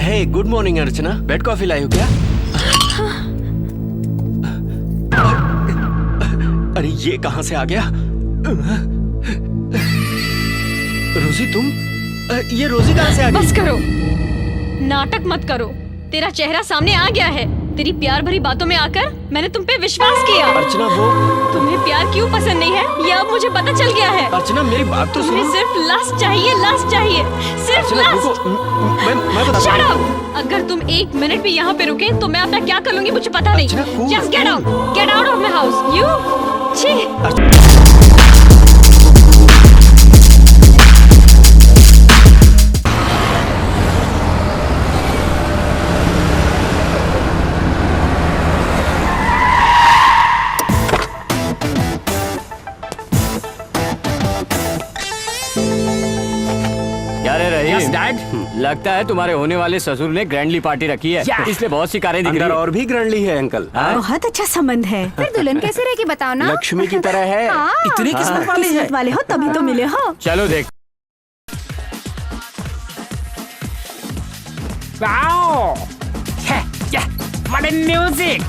हे good morning अर्चना, bed coffee लाई हो क्या? अरे ये कहाँ से आ गया? रोजी तुम? ये रोजी कहाँ से आ गई? बस करो, नाटक मत करो। तेरा चेहरा सामने आ गया है। तेरी प्यार भरी बातों में आकर मैंने तुम पे विश्वास किया। अर्चना वो तुम्हें प्यार क्यों पसंद नहीं है ये अब मुझे पता चल गया है। अर्चना मेरी बात तो सुनो। तुम्हें सिर्फ लस्ट चाहिए, लस्ट चाहिए, सिर्फ लस्ट। मैं बताता Shut up! अगर तुम 1 मिनट भी यहाँ पे रुके तो मैं अपना क्या कर लूंगी मुझे पता नहीं। Just get out, get out of my house, you! छी! Yes, Dad. लगता है तुम्हारे होने वाले ससुर ने ग्रैंडली पार्टी रखी है, इसलिए बहुत सी कारें दिख रही अंदर हैं। और भी ग्रैंडली है अंकल। बहुत अच्छा संबंध है। फिर दुल्हन कैसे रहेगी बताओ ना। लक्ष्मी की तरह है। इतनी किस्मत वाली है। किस्मत वाले हो तभी तो मिले हो। चलो देख। What a music!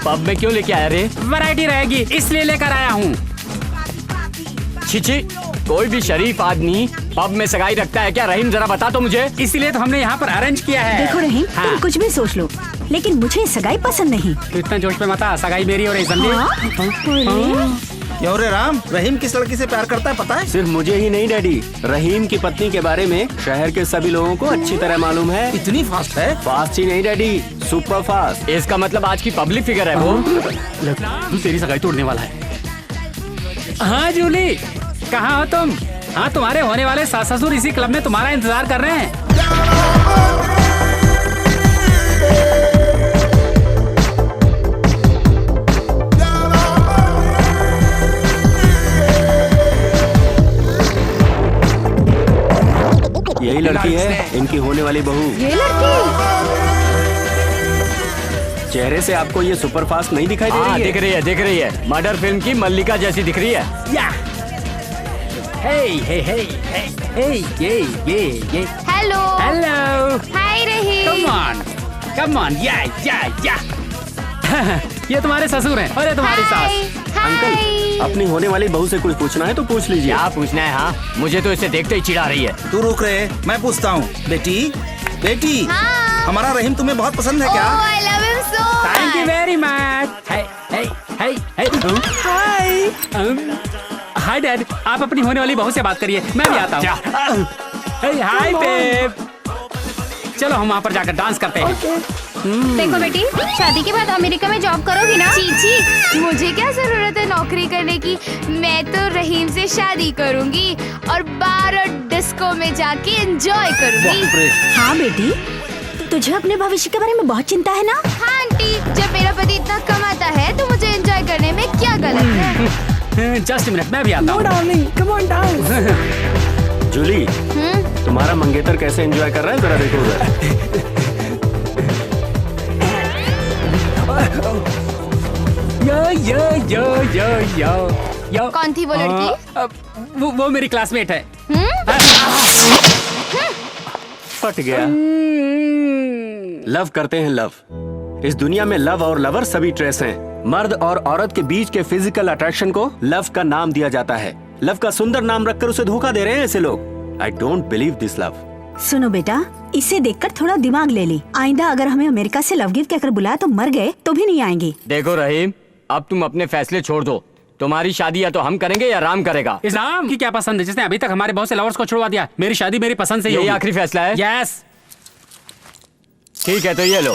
पब में क्यों लेके आया रे? वैरायटी रहेगी इसलिए लेकर आया हूँ। छिछी, कोई भी शरीफ आदमी पब में सगाई रखता है क्या? रहीम जरा बता तो मुझे। इसीलिए तो हमने यहाँ पर अरेंज किया है। देखो रहीम, तुम कुछ भी सोच लो, लेकिन मुझे सगाई पसंद नहीं। तू इतना जोश पे मत आ, सगाई मेरी और इज़म क्यों रे राम, रहीम किस लड़की से प्यार करता है पता है? सिर्फ मुझे ही नहीं डैडी, रहीम की पत्नी के बारे में शहर के सभी लोगों को अच्छी तरह मालूम है। इतनी फास्ट है? फास्ट ही नहीं डैडी, सुपर फास्ट। इसका मतलब आज की पब्लिक फिगर है वो। तू तेरी सगाई तोड़ने वाला है। हाँ जूली, कहाँ हो तुम? हाँ, तुम्हारे होने वाले सास ससुर इसी क्लब में तुम्हारा इंतजार कर रहे हैं। यही लड़की है इनकी होने वाली बहू। ये लड़की चेहरे से आपको ये सुपर फास्ट नहीं दिखाई दे रही है? दिख रही है। मर्डर फिल्म की मल्लिका जैसी दिख रही है। या hey hello hello, hi Rahim. Come on, या ये तुम्हारे ससुर हैं और ये तुम्हारी सास। अंकल, अपनी होने वाली बहू से कुछ पूछना है तो पूछ लीजिए। क्या पूछना है? हाँ, मुझे तो इसे देखते ही चिढ़ा रही है। तू रुक रे, मैं पूछता हूँ। बेटी, हमारा रहीम तुम्हें बहुत पसंद है क्या? I love him so thank you very much. Hi dad, आप अपनी होने वाली बहू से बात करिए, मैं भी आता हूँ। हाय बेब, चलो हम वहाँ पर जाकर डांस करते हैं। देखो बेटी, शादी के बाद अमेरिका में जॉब करोगी ना? चीची, मुझे क्या जरूरत है नौकरी करने की? मैं तो रहीम से शादी करूंगी और बार और डिस्को में जाके एंजॉय करूंगी। हाँ बेटी, तुझे अपने भविष्य के बारे में बहुत चिंता है ना? हाँ आंटी, जब मेरा पति इतना कमाता है तो मुझे एंजॉय करने में क्या गलत है? जस्ट मिनट, मैं भी आता हूँ। जूली, तुम्हारा मंगेतर कैसे एंजॉय कर रहा है जरा देखो उधर। यो। कौन थी वो लड़की? वो मेरी क्लासमेट है। फट गया। लव करते हैं लव। इस दुनिया में लव और लवर सभी ट्रेस हैं। मर्द और औरत के बीच के फिजिकल अट्रैक्शन को लव का नाम दिया जाता है। लव का सुंदर नाम रखकर उसे धोखा दे रहे हैं ऐसे लोग। आई डोंट बिलीव दिस लव। सुनो बेटा, इसे देखकर थोड़ा दिमाग ले ली। आइंदा अगर हमें अमेरिका से लव गिफ्ट कहकर बुलाया तो मर गए तो भी नहीं आएंगे। देखो रहीम, अब तुम अपने फैसले छोड़ दो। तुम्हारी शादी या तो हम करेंगे या राम करेगा। इस राम की क्या पसंद है जिसने अभी तक हमारे बहुत से लवर्स को छुड़वा दिया? मेरी शादी मेरी पसंद से ही यही होगी। आखिरी फैसला है? यस। ठीक है, तो ये लो।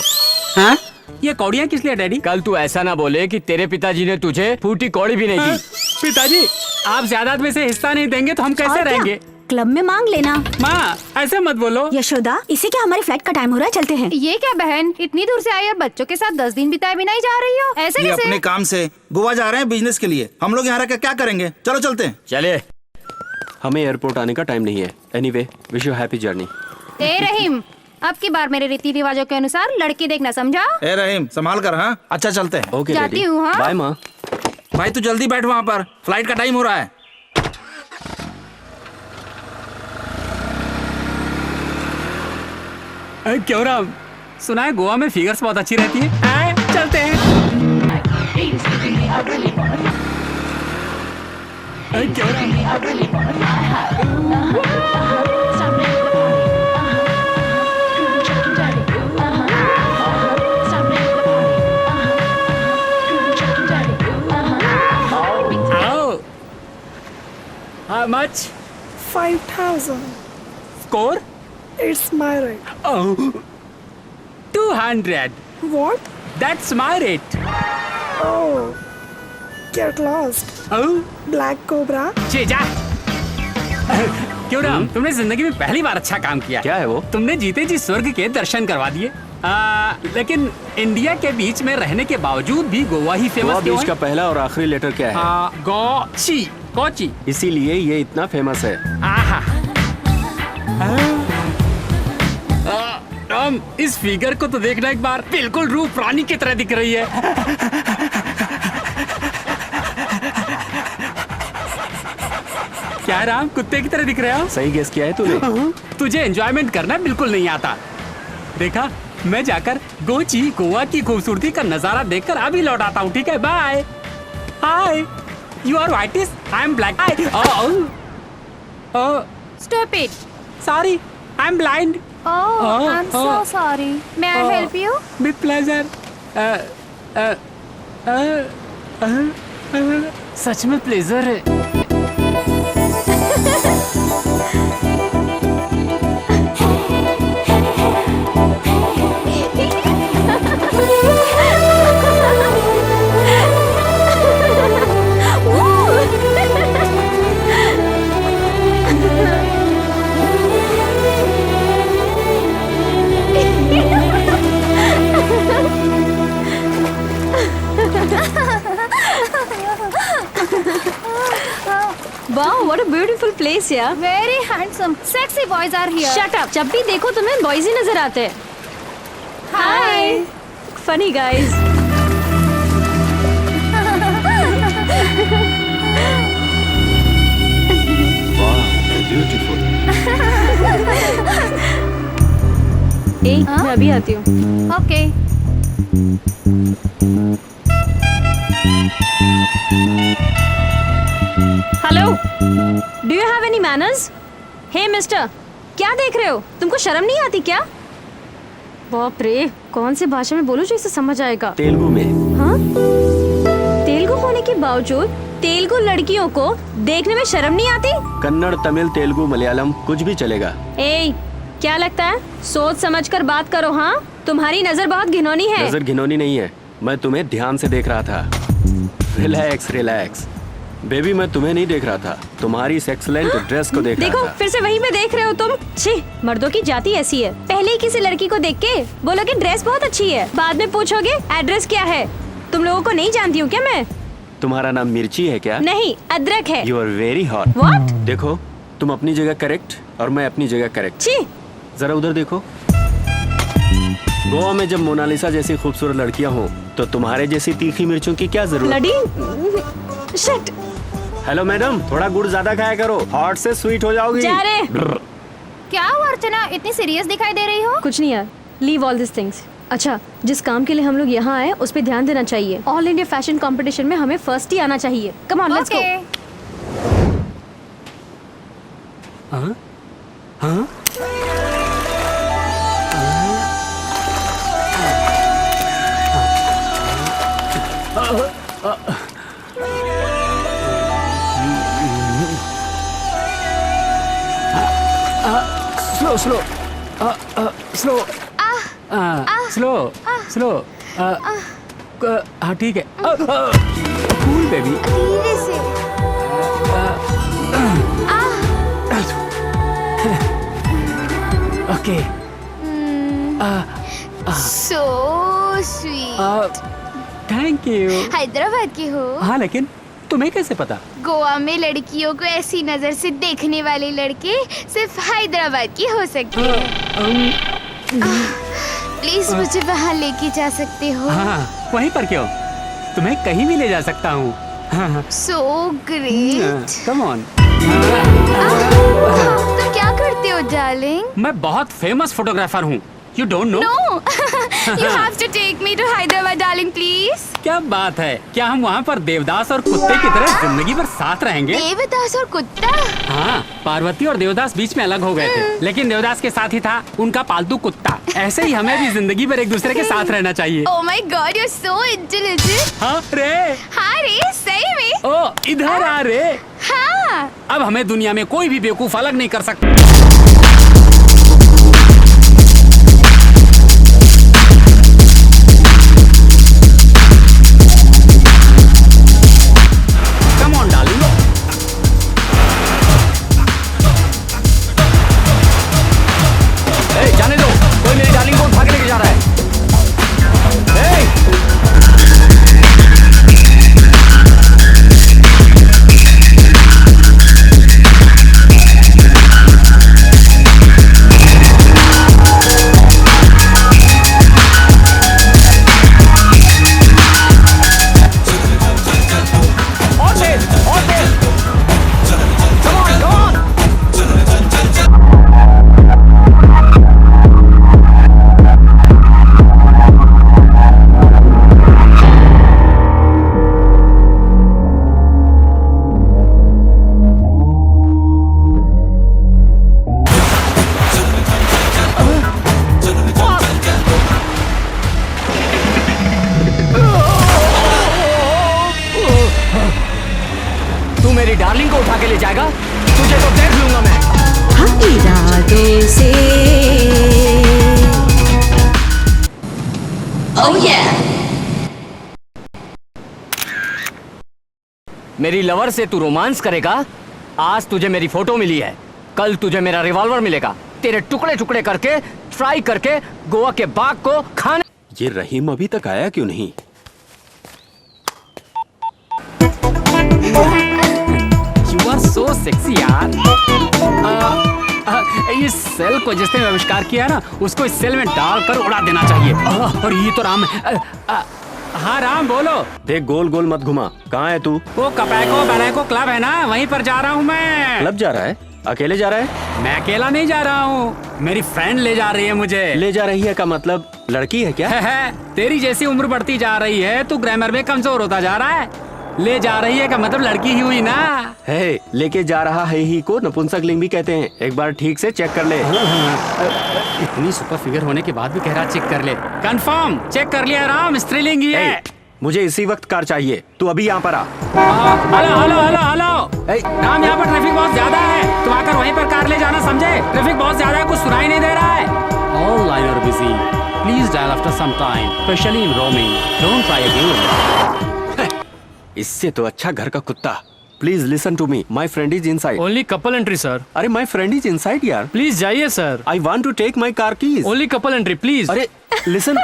हाँ? ये कौड़ियाँ किस लिए डैडी? कल तू ऐसा ना बोले कि तेरे पिताजी ने तुझे फूटी कौड़ी भी नहीं दी। पिताजी, आप ज्यादा में से हिस्सा नहीं देंगे तो हम कैसे और क्या? रहेंगे? क्लब में मांग लेना। माँ, ऐसे मत बोलो। यशोदा, इसे क्या हमारे फ्लाइट का टाइम हो रहा है, चलते हैं। ये क्या बहन, इतनी दूर से आई और बच्चों के साथ 10 दिन बिताए बिना ही जा रही हो? ऐसे ये कैसे? अपने काम से गोवा जा रहे हैं बिजनेस के लिए। हम लोग यहाँ रह क्या करेंगे? चलो चलते हैं। चले। हमें एयरपोर्ट आने का टाइम नहीं है। Anyway, wish you happy journey. ए रहीम, अब की बार मेरे रीति रिवाजों के अनुसार लड़की देखना, समझा? ए रहीम, संभाल कर। हाँ, अच्छा चलते हैं। ओके जाती डैडी, हूँ, हाँ? बाय माँ। भाई तू जल्दी बैठ वहाँ पर, फ्लाइट का टाइम हो रहा है। क्यों राम, सुना है गोवा में फिगर्स बहुत अच्छी रहती है। चलते हैं। क्यों राम? आओ। How much? 5,000. Score? It's my rate. Oh, 200. What? That's my rate. Oh, get lost. Oh, Black Cobra. जा। क्यों राम, तुमने जिंदगी में पहली बार अच्छा काम किया। क्या है वो? तुमने जीते जी स्वर्ग के दर्शन करवा दिए। लेकिन इंडिया के बीच में रहने के बावजूद भी गोवा ही गोवा फेमस क्यों बीच का है? पहला और आखिरी लेटर क्या है? गोची, कोची। इसीलिए ये इतना फेमस है। आहा। राम, इस फिगर को तो देखना एक बार, बिल्कुल रूप रानी की तरह दिख रही है। क्या राम, कुत्ते की तरह दिख रहे हो? सही गेस किया है तूने। तुझे एंजॉयमेंट करना बिल्कुल नहीं आता। देखा, मैं जाकर गोची गोवा की खूबसूरती का नजारा देखकर अभी लौट आता हूँ। ठीक है, bye. Hi, you are whitish, I am black. Stop it. Sorry, I am blind. Oh, I'm so sorry. May I help you? With pleasure. सच में प्लेजर है। वाह, व्हाट अ ब्यूटीफुल प्लेस यार। Very handsome. Sexy boys are here. Shut up. जब भी देखो तुम्हें boys ही नजर आते हैं। Hi, funny guys. ब्यूटीफुल। मैं अभी आती हूँ। Okay. Hello, do you have any manners? Hey mister, क्या देख रहे हो? तुमको शर्म नहीं आती क्या? बाप रे, कौन सी भाषा में बोलूं जो इसे समझ आएगा? तेलुगु में। हाँ? तेलुगु होने के बावजूद तेलुगु लड़कियों को देखने में शर्म नहीं आती? कन्नड़, तमिल, तेलुगु, मलयालम कुछ भी चलेगा। ए, क्या लगता है? सोच समझकर बात करो। हाँ, तुम्हारी नजर बहुत घिनौनी है। नजर घिनौनी नहीं है, मैं तुम्हें ध्यान से देख रहा था। रिलैक्स रिलैक्स बेबी, मैं तुम्हें नहीं देख रहा था, तुम्हारी इस एक्सीलेंट ड्रेस को देख देखो, रहा था। फिर से वहीं पे देख रहे हो तुम। छी, मर्दों की जाति ऐसी है। पहले ही किसी लड़की को देख के बोलोगे ड्रेस बहुत अच्छी है, बाद में पूछोगे एड्रेस क्या है। तुम लोगों को नहीं जानती हूँ क्या मैं? तुम्हारा नाम मिर्ची है क्या? नहीं, अदरक है। You are very hot. What? देखो, तुम अपनी जगह करेक्ट और मैं अपनी जगह करेक्ट। छी, जरा उधर देखो। गोवा में जब मोनालिसा जैसी खूबसूरत लड़कियां हो तो तुम्हारे जैसी तीखी मिर्चों की क्या जरूरत? Bloody shit. हेलो मैडम, थोड़ा गुड़ ज्यादा खाया करो, हॉट से स्वीट हो जाओगी। जा रहे। क्या हुआ अर्चना, इतनी सीरियस दिखाई दे रही हो? कुछ नहीं यार, लीव ऑल दिस थिंग्स। अच्छा, जिस काम के लिए हम लोग यहाँ आए उस पर ध्यान देना चाहिए। ऑल इंडिया फैशन कंपटीशन में हमें फर्स्ट ही आना चाहिए। कम ऑन, लेट्स गो। हाँ? हाँ? Slow slow slow slow slow. हाँ ठीक है। Cool baby. धीरे से। Okay. So sweet. Thank you. Hyderabad की हो? हाँ, लेकिन तुम्हें कैसे पता? गोवा में लड़कियों को ऐसी नजर से देखने वाले लड़के सिर्फ हैदराबाद की हो सकते हैं। प्लीज मुझे वहाँ लेके जा सकते हो? हाँ, वहीं पर क्यों? तुम्हें कहीं भी ले जा सकता हूँ। So great. Come on. तुम क्या करते हो डार्लिंग? मैं बहुत फेमस फोटोग्राफर हूँ। You don't know? No. You have to take me to Hyderabad, darling, please. क्या बात है, क्या हम वहाँ पर देवदास और कुत्ते की तरह जिंदगी भर साथ रहेंगे? देवदास और कुत्ता? हाँ, पार्वती और देवदास बीच में अलग हो गए थे, लेकिन देवदास के साथ ही था उनका पालतू कुत्ता। ऐसे ही हमें भी जिंदगी भर एक दूसरे के साथ रहना चाहिए। Oh my God, you're so intelligent. हाँ रे, हाँ रे, सही में? ओ इधर आ रे। हाँ। अब हमें दुनिया में कोई भी बेवकूफ अलग नहीं कर सकता। Come on, darling. ए, जाने दो, कोई मेरी डार्लिंग को उठा के लेके जा रहा है। ए! और तेज, और तेज। Come on, come on. तू मेरी डार्लिंग को उठा के ले जाएगा, तुझे तो देख लूंगा मैं। हम इरादों से मेरी लवर से तू रोमांस करेगा? आज तुझे मेरी फोटो मिली है, कल तुझे मेरा रिवॉल्वर मिलेगा। तेरे टुकड़े टुकड़े करके फ्राई करके गोवा के बाग को खाने। ये रहीम अभी तक आया क्यों नहीं? You are so sexy यार। इस सेल को जिसने आविष्कार किया ना, उसको इस सेल में डालकर उड़ा देना चाहिए। और ये तो राम है। हाँ राम, बोलो। देख, गोल गोल मत घुमा। कहाँ है तू? वो कपैको बैको क्लब है ना, वहीं पर जा रहा हूँ मैं। क्लब जा रहा है? अकेले जा रहा है? मैं अकेला नहीं जा रहा हूँ, मेरी फ्रेंड ले जा रही है मुझे। ले जा रही है का मतलब लड़की है क्या? तेरी जैसी उम्र बढ़ती जा रही है, तू ग्रामर में कमजोर होता जा रहा है। ले जा रही है का मतलब लड़की ही हुई ना। है, लेके जा रहा है ही को नपुंसक लिंग भी कहते हैं। एक बार ठीक से चेक कर ले। इतनी सुपर फिगर होने के बाद भी कह रहा चेक कर ले। कंफर्म चेक कर लिया राम, स्त्रीलिंग ही है। मुझे इसी वक्त कार चाहिए, तू अभी यहाँ पर आ। Hello hello hello hello Ram, यहाँ पर ट्रैफिक बहुत ज्यादा है, तुम आकर वहीं पर कार ले जाना, समझे? ट्रैफिक बहुत ज्यादा है, कुछ सुनाई नहीं दे रहा है। All line are busy, please dial after some time, specially in roaming, don't try again. इससे तो अच्छा घर का कुत्ता। Please listen to me, my friend is inside. Only couple entry sir. अरे माई फ्रेंड इज इनसाइड यार। Please जाइए sir. I want to take my car keys. Only couple entry please. अरे लिसन।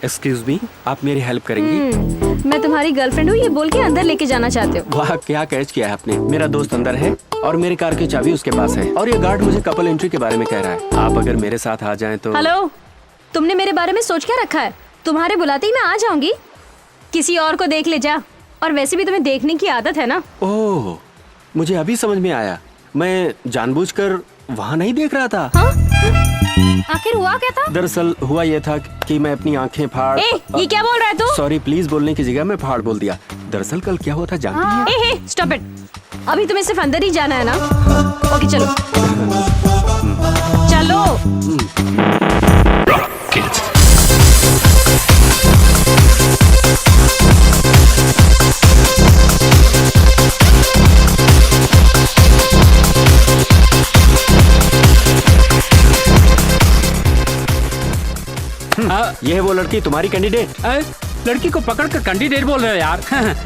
एक्सक्यूज मी, आप मेरी help करेंगी? मैं तुम्हारी girlfriend हूँ, ये बोल के अंदर लेके जाना चाहते हो? वाह, क्या कैच किया है आपने। मेरा दोस्त अंदर है और मेरी कार की चाबी उसके पास है, और ये गार्ड मुझे कपल एंट्री के बारे में कह रहा है। आप अगर मेरे साथ आ जाएं तो। हेलो, तुमने मेरे बारे में सोच क्या रखा है? तुम्हारे बुलाते ही मैं आ जाऊंगी? किसी और को देख ले जा। और वैसे भी तुम्हें देखने की आदत है ना। ओह, मुझे अभी समझ में आया, मैं जानबूझकर वहाँ नहीं देख रहा था। हाँ? आखिर हुआ क्या था? दरअसल हुआ ये था कि मैं अपनी आंखें फाड़। ये क्या बोल रहा है तू? सॉरी, प्लीज बोलने की जगह मैं फाड़ बोल दिया। दरअसल कल क्या हुआ था जानती हैं? Stop it. अभी तुम्हें सिर्फ अंदर ही जाना है ना? ओके चलो चलो। ये है वो लड़की, तुम्हारी कैंडिडेट। लड़की को पकड़ कर कैंडिडेट बोल रहे हो यार?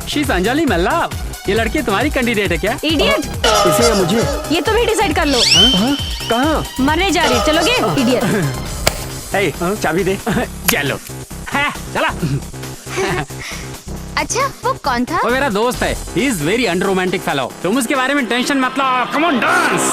शी अंजलि मल्ला, ये लड़की तुम्हारी कैंडिडेट है क्या? इडियट। इसे या मुझे? ये तुम ही डिसाइड कर लो। कहाँ? मरने जा रही, चलोगे? इडियट। हे, चाबी दे। चलो चला। अच्छा, वो कौन था? वो मेरा दोस्त है, he is very unromantic fellow. तुम उसके बारे में टेंशन मत लो। Come on dance.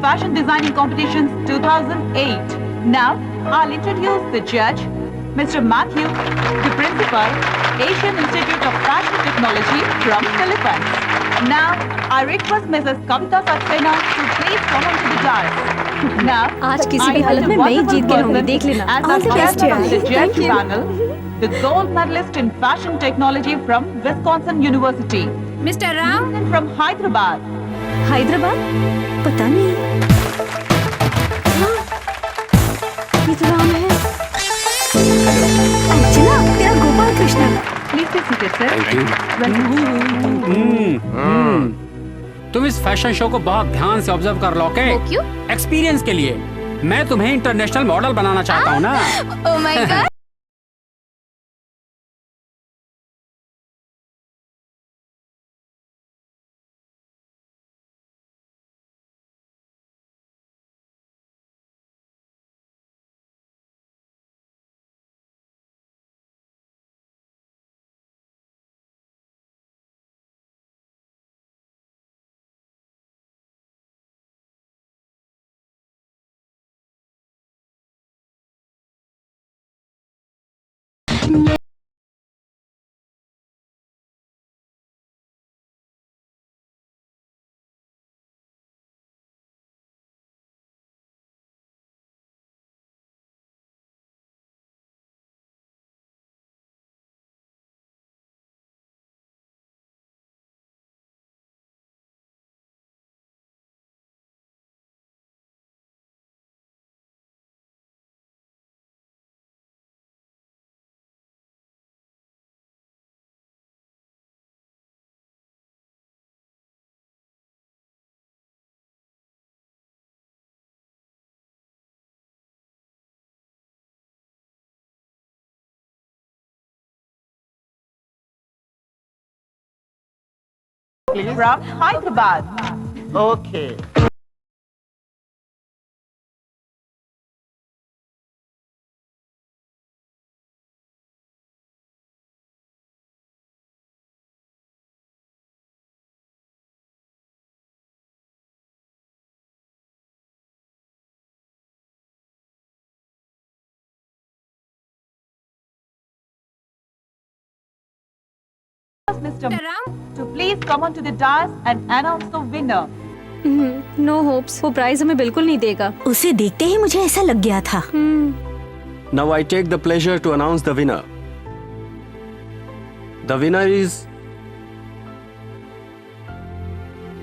Fashion Designing Competitions 2008. Now, I'll introduce the judge, Mr. Matthew, the principal, Asian Institute of Fashion Technology from Philippines. Now, I request Mrs. Kavita Saxena to please come onto the dais. Now, आज किसी भी हालत में मैं ही जीत के रहूंगी, देख लेना। All the best, the judge panel, the gold medalist in fashion technology from Wisconsin University, Mr. Ram, from Hyderabad. Hyderabad? पता नहीं। हाँ, ये तो राम है। अर्चना, तेरा Gopal Krishna. Please be seated, sir. Thank you. तुम इस फैशन शो को बहुत ध्यान से ऑब्जर्व कर लो, के वो क्यों? एक्सपीरियंस के लिए। मैं तुम्हें इंटरनेशनल मॉडल बनाना चाहता हूँ ना। Oh my God. From Hyderabad. Okay. Mr. Ram, to please come onto the dais and announce the winner. No hopes, वो प्राइज हमें बिल्कुल नहीं देगा। उसे देखते ही मुझे ऐसा लग गया था। Now I take the pleasure to announce the winner. The winner is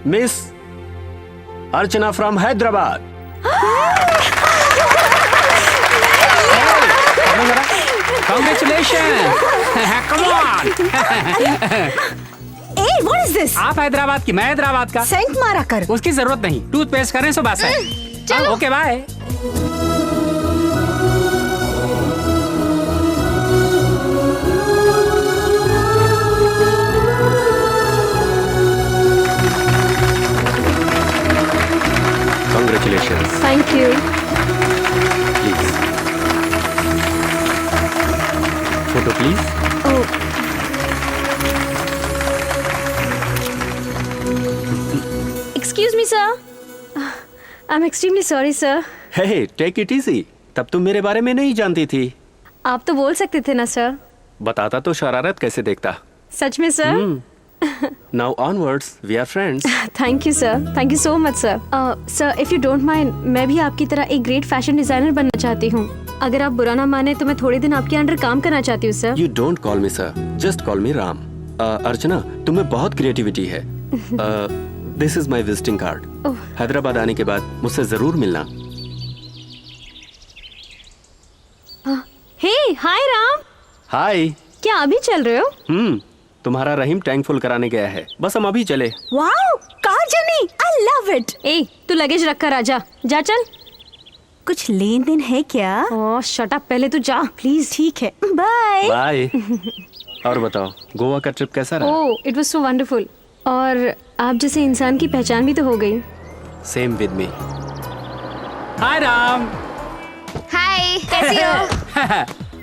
Miss Archana from Hyderabad. Congratulations! Come on! Hey, what is this? आप हैदराबाद की, मैं हैदराबाद का। सेंट मारा कर। उसकी जरूरत नहीं, टूथपेस्ट करें सुबह से। चलो। Okay bye. Congratulations. Thank you. Please. Photo please. Excuse me sir, I am extremely sorry sir. Hey, take it easy. तब तुम मेरे बारे में नहीं जानती थी। आप तो बोल सकते थे ना सर। बताता तो शरारत कैसे देखता। सच में sir? Now onwards, we are friends. Thank you sir, thank you so much sir. Sir if you don't mind, मैं भी आपकी तरह एक ग्रेट फैशन डिजाइनर बनना चाहती हूँ। अगर आप बुरा ना माने तो मैं थोड़े दिन आपके अंडर काम करना चाहती हूँ sir. You don't call me sir. Just call me Ram. अर्चना, तुम्हें बहुत क्रिएटिविटी है। This is my visiting card. Hyderabad आने के बाद मुझसे जरूर मिलना। हे हाय राम। हाय। क्या अभी चल रहे हो? तुम्हारा रहीम टैंक फुल कराने गया है, बस हम अभी चले। Wow, car journey, I love it. ए, तू लगेज रख कर आजा, जा चल। कुछ लेन देन है क्या? ओह शट अप, पहले तू जा प्लीज। ठीक है, बाय। बाय। और बताओ, गोवा का ट्रिप कैसा रहा? Oh it was so wonderful. और आप जैसे इंसान की पहचान भी तो हो गई। Same with me. Hi Ram. Hi, कैसी हो?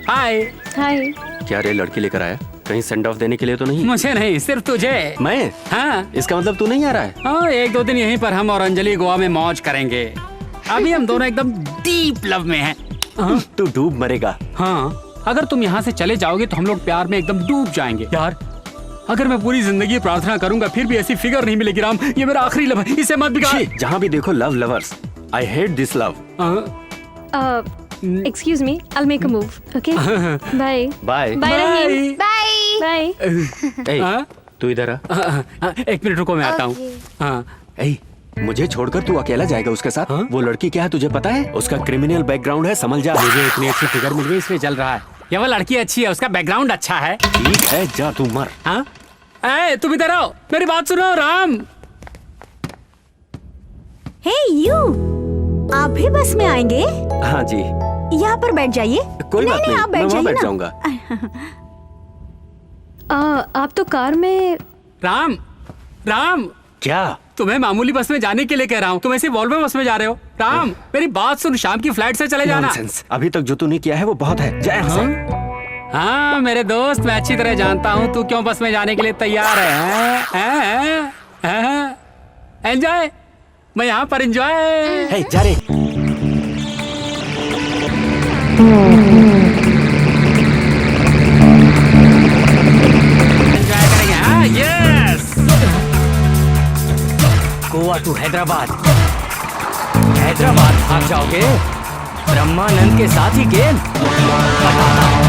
हाय। हाय। क्या रे, लड़की लेकर आया? कहीं सेंड ऑफ देने के लिए तो नहीं? मुझे नहीं, सिर्फ तुझे। मैं? हाँ इसका मतलब तू नहीं आ रहा है? हाँ, 1-2 दिन यहीं पर हम और अंजलि गोवा में मौज करेंगे। अभी हम दोनों एकदम डीप लव में हैं। हाँ? तू डूब मरेगा। हाँ, अगर तुम यहाँ से चले जाओगे तो हम लोग प्यार में एकदम डूब जाएंगे। यार, अगर मैं पूरी जिंदगी प्रार्थना करूंगा फिर भी ऐसी फिगर नहीं मिलेगी राम। ये मेरा आखिरी लव है, इसे मत बिगाड़। जहाँ भी देखो love lovers. I hate this love. Excuse me, I'll make a move. Okay? Bye. Bye. Bye, Rahim. Bye. Bye. हाँ? तू इधर आ। 1 मिनट रुको, मैं आता हूँ। Okay. हाँ, ए, मुझे छोड़कर तू अकेला जाएगा उसके साथ? हाँ? वो लड़की क्या है तुझे पता है? उसका क्रिमिनल बैकग्राउंड है, समझ जा। मुझे इतनी अच्छी फिगर मिल गई इसलिए चल रहा है। ये वो लड़की अच्छी है, उसका बैकग्राउंड अच्छा है। ठीक है, जा तू मर। हाँ? ए, तुम इधर आओ, मेरी बात सुनो राम। हे यू, आप भी बस में आएंगे? हाँ जी। यहाँ पर बैठ जाइए। कोई बात नहीं, आप मैं बैठ वहाँ जाइए बैठ ना। जाऊंगा। आप तो कार में। राम, राम, क्या? तुम्हें मामूली बस में जाने के लिए कह रहा हूँ, तुम ऐसे वॉल्वो बस में जा रहे हो। राम, मेरी बात सुन, शाम की फ्लाइट से चले जाना। नॉनसेंस। अभी तक जो तूने किया है वो बहुत है। जा यहाँ से। हाँ मेरे दोस्त, मैं अच्छी तरह जानता हूँ तू क्यों बस में जाने के लिए तैयार है। एंजॉय, मैं यहाँ पर एंजॉय। हे, जा रे। एंजॉय करेंगे। हाँ, यस। गोवा टू हैदराबाद। हैदराबाद भाग जाओगे? ब्रह्मानंद के साथ ही गेम बताता हूं।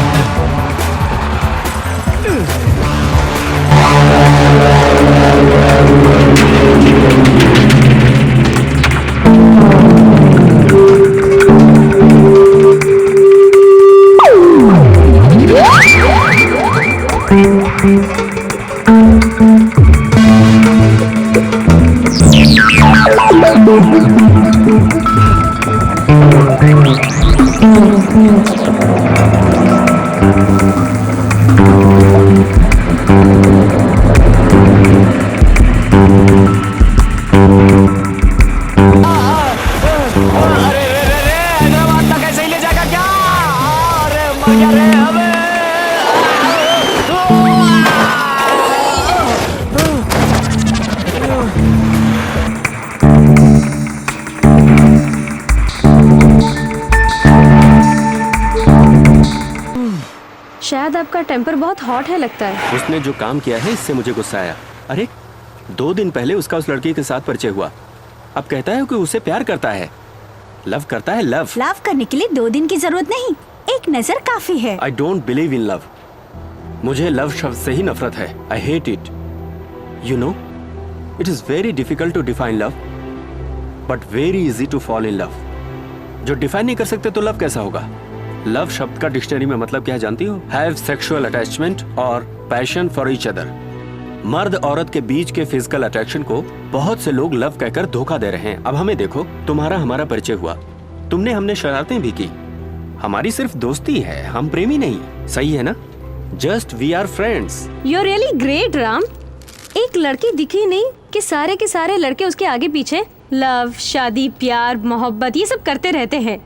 हैदराबाद तक ऐसे ही ले जाएगा क्या? अरे मर गया रे हमें। शायद आपका टेम्पर बहुत हॉट है लगता है। उसने जो काम किया है इससे मुझे गुस्सा आया। अरे 2 दिन पहले उसका उस लड़की के साथ परिचय हुआ, अब कहता है कि उसे प्यार करता है, लव करता है। लव करने के लिए 2 दिन की जरूरत नहीं, एक नजर काफी है। I don't believe in love. मुझे लव शब्द से ही नफरत है। I hate it. You know, it is very difficult to define love, but very easy to fall in love. जो डिफाइन नहीं कर सकते तो लव कैसा होगा? लव शब्द का डिक्शनरी में मतलब क्या जानती हो? हैव सेक्सुअल अटैचमेंट और पैशन फॉर ईच अदर। मर्द औरत के बीच के फिजिकल अट्रैक्शन को बहुत से लोग लव कहकर धोखा दे रहे हैं। अब हमें देखो, तुम्हारा हमारा परिचय हुआ, तुमने हमने शरारतें भी की, हमारी सिर्फ दोस्ती है, हम प्रेमी नहीं। सही है ना? Just we are friends. You are really great Ram. एक लड़की दिखी नहीं कि सारे के सारे लड़के उसके आगे पीछे लव, शादी, प्यार, मोहब्बत ये सब करते रहते हैं,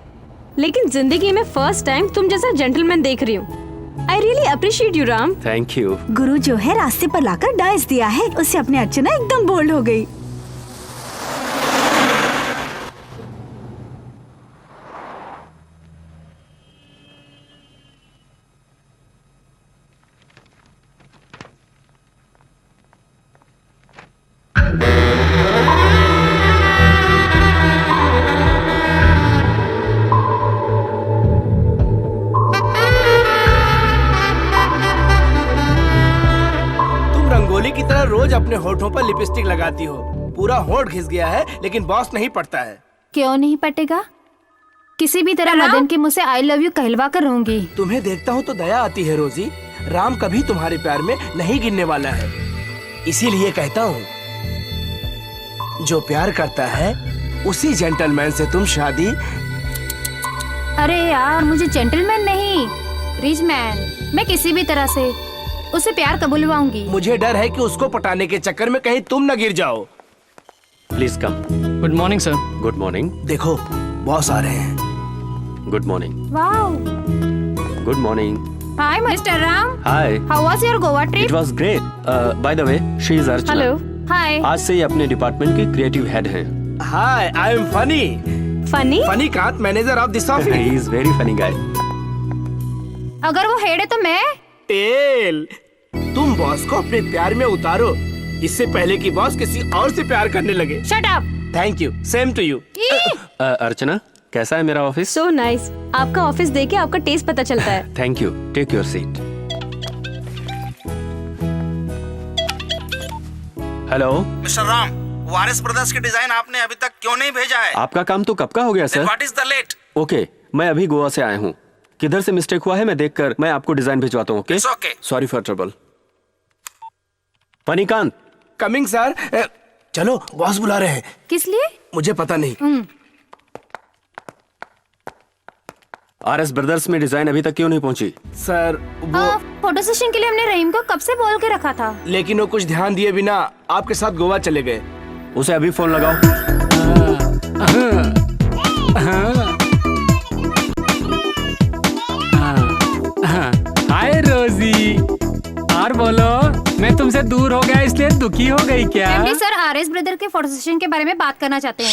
लेकिन जिंदगी में फर्स्ट टाइम तुम जैसा जेंटलमैन देख रही हूँ। I really appreciate you Ram. Thank you. गुरु जो है रास्ते पर लाकर डाइस दिया है, उससे अपनी अर्चना एकदम बोल्ड हो गई। की तरह रोज अपने होठों पर लिपस्टिक लगाती हो, पूरा होठ घिस गया है, लेकिन बॉस नहीं पड़ता है। क्यों नहीं पटेगा? किसी भी तरह मदन के मुझसे आई लव यू कहलवा कर रहूंगी। तुम्हें देखता हूँ तो दया आती है रोजी। राम कभी तुम्हारे प्यार में नहीं गिरने वाला है, इसीलिए कहता हूँ जो प्यार करता है उसी जेंटलमैन से तुम शादी। अरे यार, मुझे जेंटलमैन नहीं, रिच मैन। मैं किसी भी तरह से उसे प्यार कबूलवाऊंगी। मुझे डर है कि उसको पटाने के चक्कर में कहीं तुम न गिर जाओ। Please come. Good morning sir. Good morning. देखो बॉस आ रहे हैं। Good morning. Wow, good morning. Hi mister Ram, hi, how was your Goa it trip? Was great. By the way, she is Archana. Hello. Hi. आज से ये अपने डिपार्टमेंट के creative head हैं. Hi, I am Phani. Phani? Phani Kant, manager of this office. He is very funny guy. अगर वो head है तो मैं? टेल, तुम बॉस को अपने प्यार में उतारो, इससे पहले कि बॉस किसी और से प्यार करने लगे. Shut up. Thank you, same to you. Archana, कैसा है मेरा ऑफिस? So nice. आपका ऑफिस देख के आपका टेस्ट पता चलता है. Thank you. Take your seat. Hello mister Ram, Waris brothers के डिजाइन आपने अभी तक क्यों नहीं भेजा है? आपका काम तो कब का हो गया sir? What is the late? Okay, मैं अभी गोवा से आया हूँ. किधर से मिस्टेक हुआ है मैं देखकर मैं आपको डिजाइन भिजवाता हूँ. Okay, It's okay. Sorry for trouble. Phanikant, coming sir. चलो, बॉस बुला रहे हैं. किस लिए? मुझे पता नहीं. आरएस ब्रदर्स में डिजाइन अभी तक क्यों नहीं पहुंची? सर वो, फोटो सेशन के लिए हमने रहीम को कब से बोल के रखा था. लेकिन वो कुछ ध्यान दिए बिना आपके साथ गोवा चले गए. उसे अभी फोन लगाओ. हाय रोजी, और बोलो, मैं तुमसे दूर हो गया इसलिए दुखी हो गई क्या? एमडी सर आरएस ब्रदर के फोटो सेशन के बारे में बात करना चाहते हैं.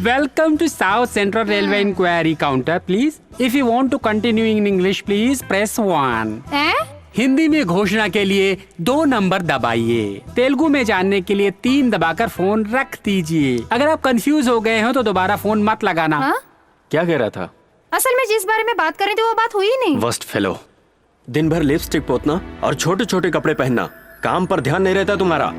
Welcome to south central railway inquiry counter. Please, if you want to continue in English please press 1. Hindi में घोषणा के लिए 2 नंबर दबाइए. तेलुगु में जानने के लिए 3 दबाकर फोन रख दीजिए. अगर आप कंफ्यूज हो गए हो तो दोबारा फोन मत लगाना. हाँ? क्या कह रहा था? असल में जिस बारे में बात कर रहे थे वो बात हुई नहीं. Worst fellow. दिन भर लिपस्टिक पोतना और छोटे छोटे कपड़े पहनना, काम पर ध्यान नहीं रहता तुम्हारा.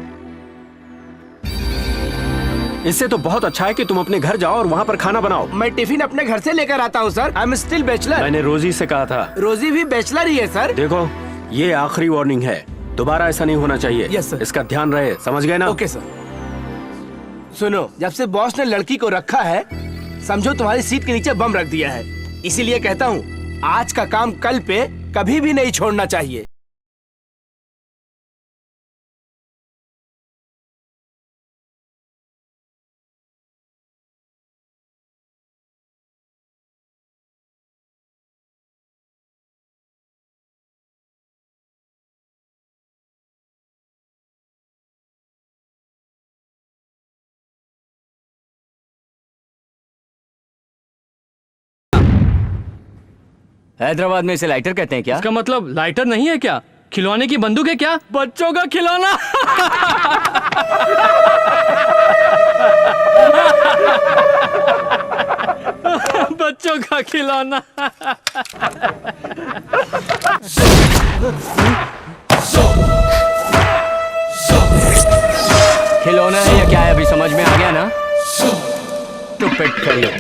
इससे तो बहुत अच्छा है कि तुम अपने घर जाओ और वहाँ पर खाना बनाओ. मैं टिफिन अपने घर से लेकर आता हूँ sir. I am still bachelor. मैंने रोजी से कहा था. रोजी भी बैचलर ही है सर. देखो, ये आखिरी वार्निंग है. दोबारा ऐसा नहीं होना चाहिए. Yes, sir. इसका ध्यान रहे, समझ गए ना? Okay sir. सुनो, जब से बॉस ने लड़की को रखा है, समझो तुम्हारी सीट के नीचे बम रख दिया है. इसीलिए कहता हूँ, आज का काम कल पे कभी भी नहीं छोड़ना चाहिए. हैदराबाद में इसे लाइटर कहते हैं क्या? इसका मतलब लाइटर नहीं है क्या? खिलौने की बंदूक है क्या? बच्चों का खिलौना. बच्चों का खिलौना. खिलौना है या क्या है अभी समझ में आ गया ना? Stupid fellow.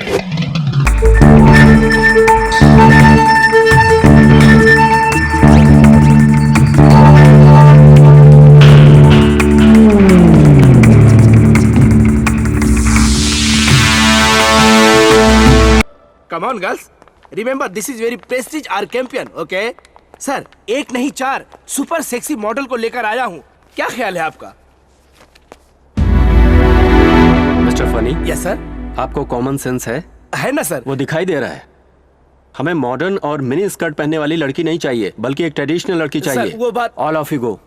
Come on girls, remember this is very prestige our champion, okay? Sir, 1 नहीं 4 सुपर सेक्सी मॉडल को लेकर आया हूँ. क्या ख्याल है आपका? Mister funny. Yes sir. आपको कॉमन सेंस है? है ना सर? वो दिखाई दे रहा है. हमें मॉडर्न और मिनी स्कर्ट पहनने वाली लड़की नहीं चाहिए, बल्कि एक ट्रेडिशनल लड़की चाहिए. सर, वो बात, ऑल ऑफ यू गो.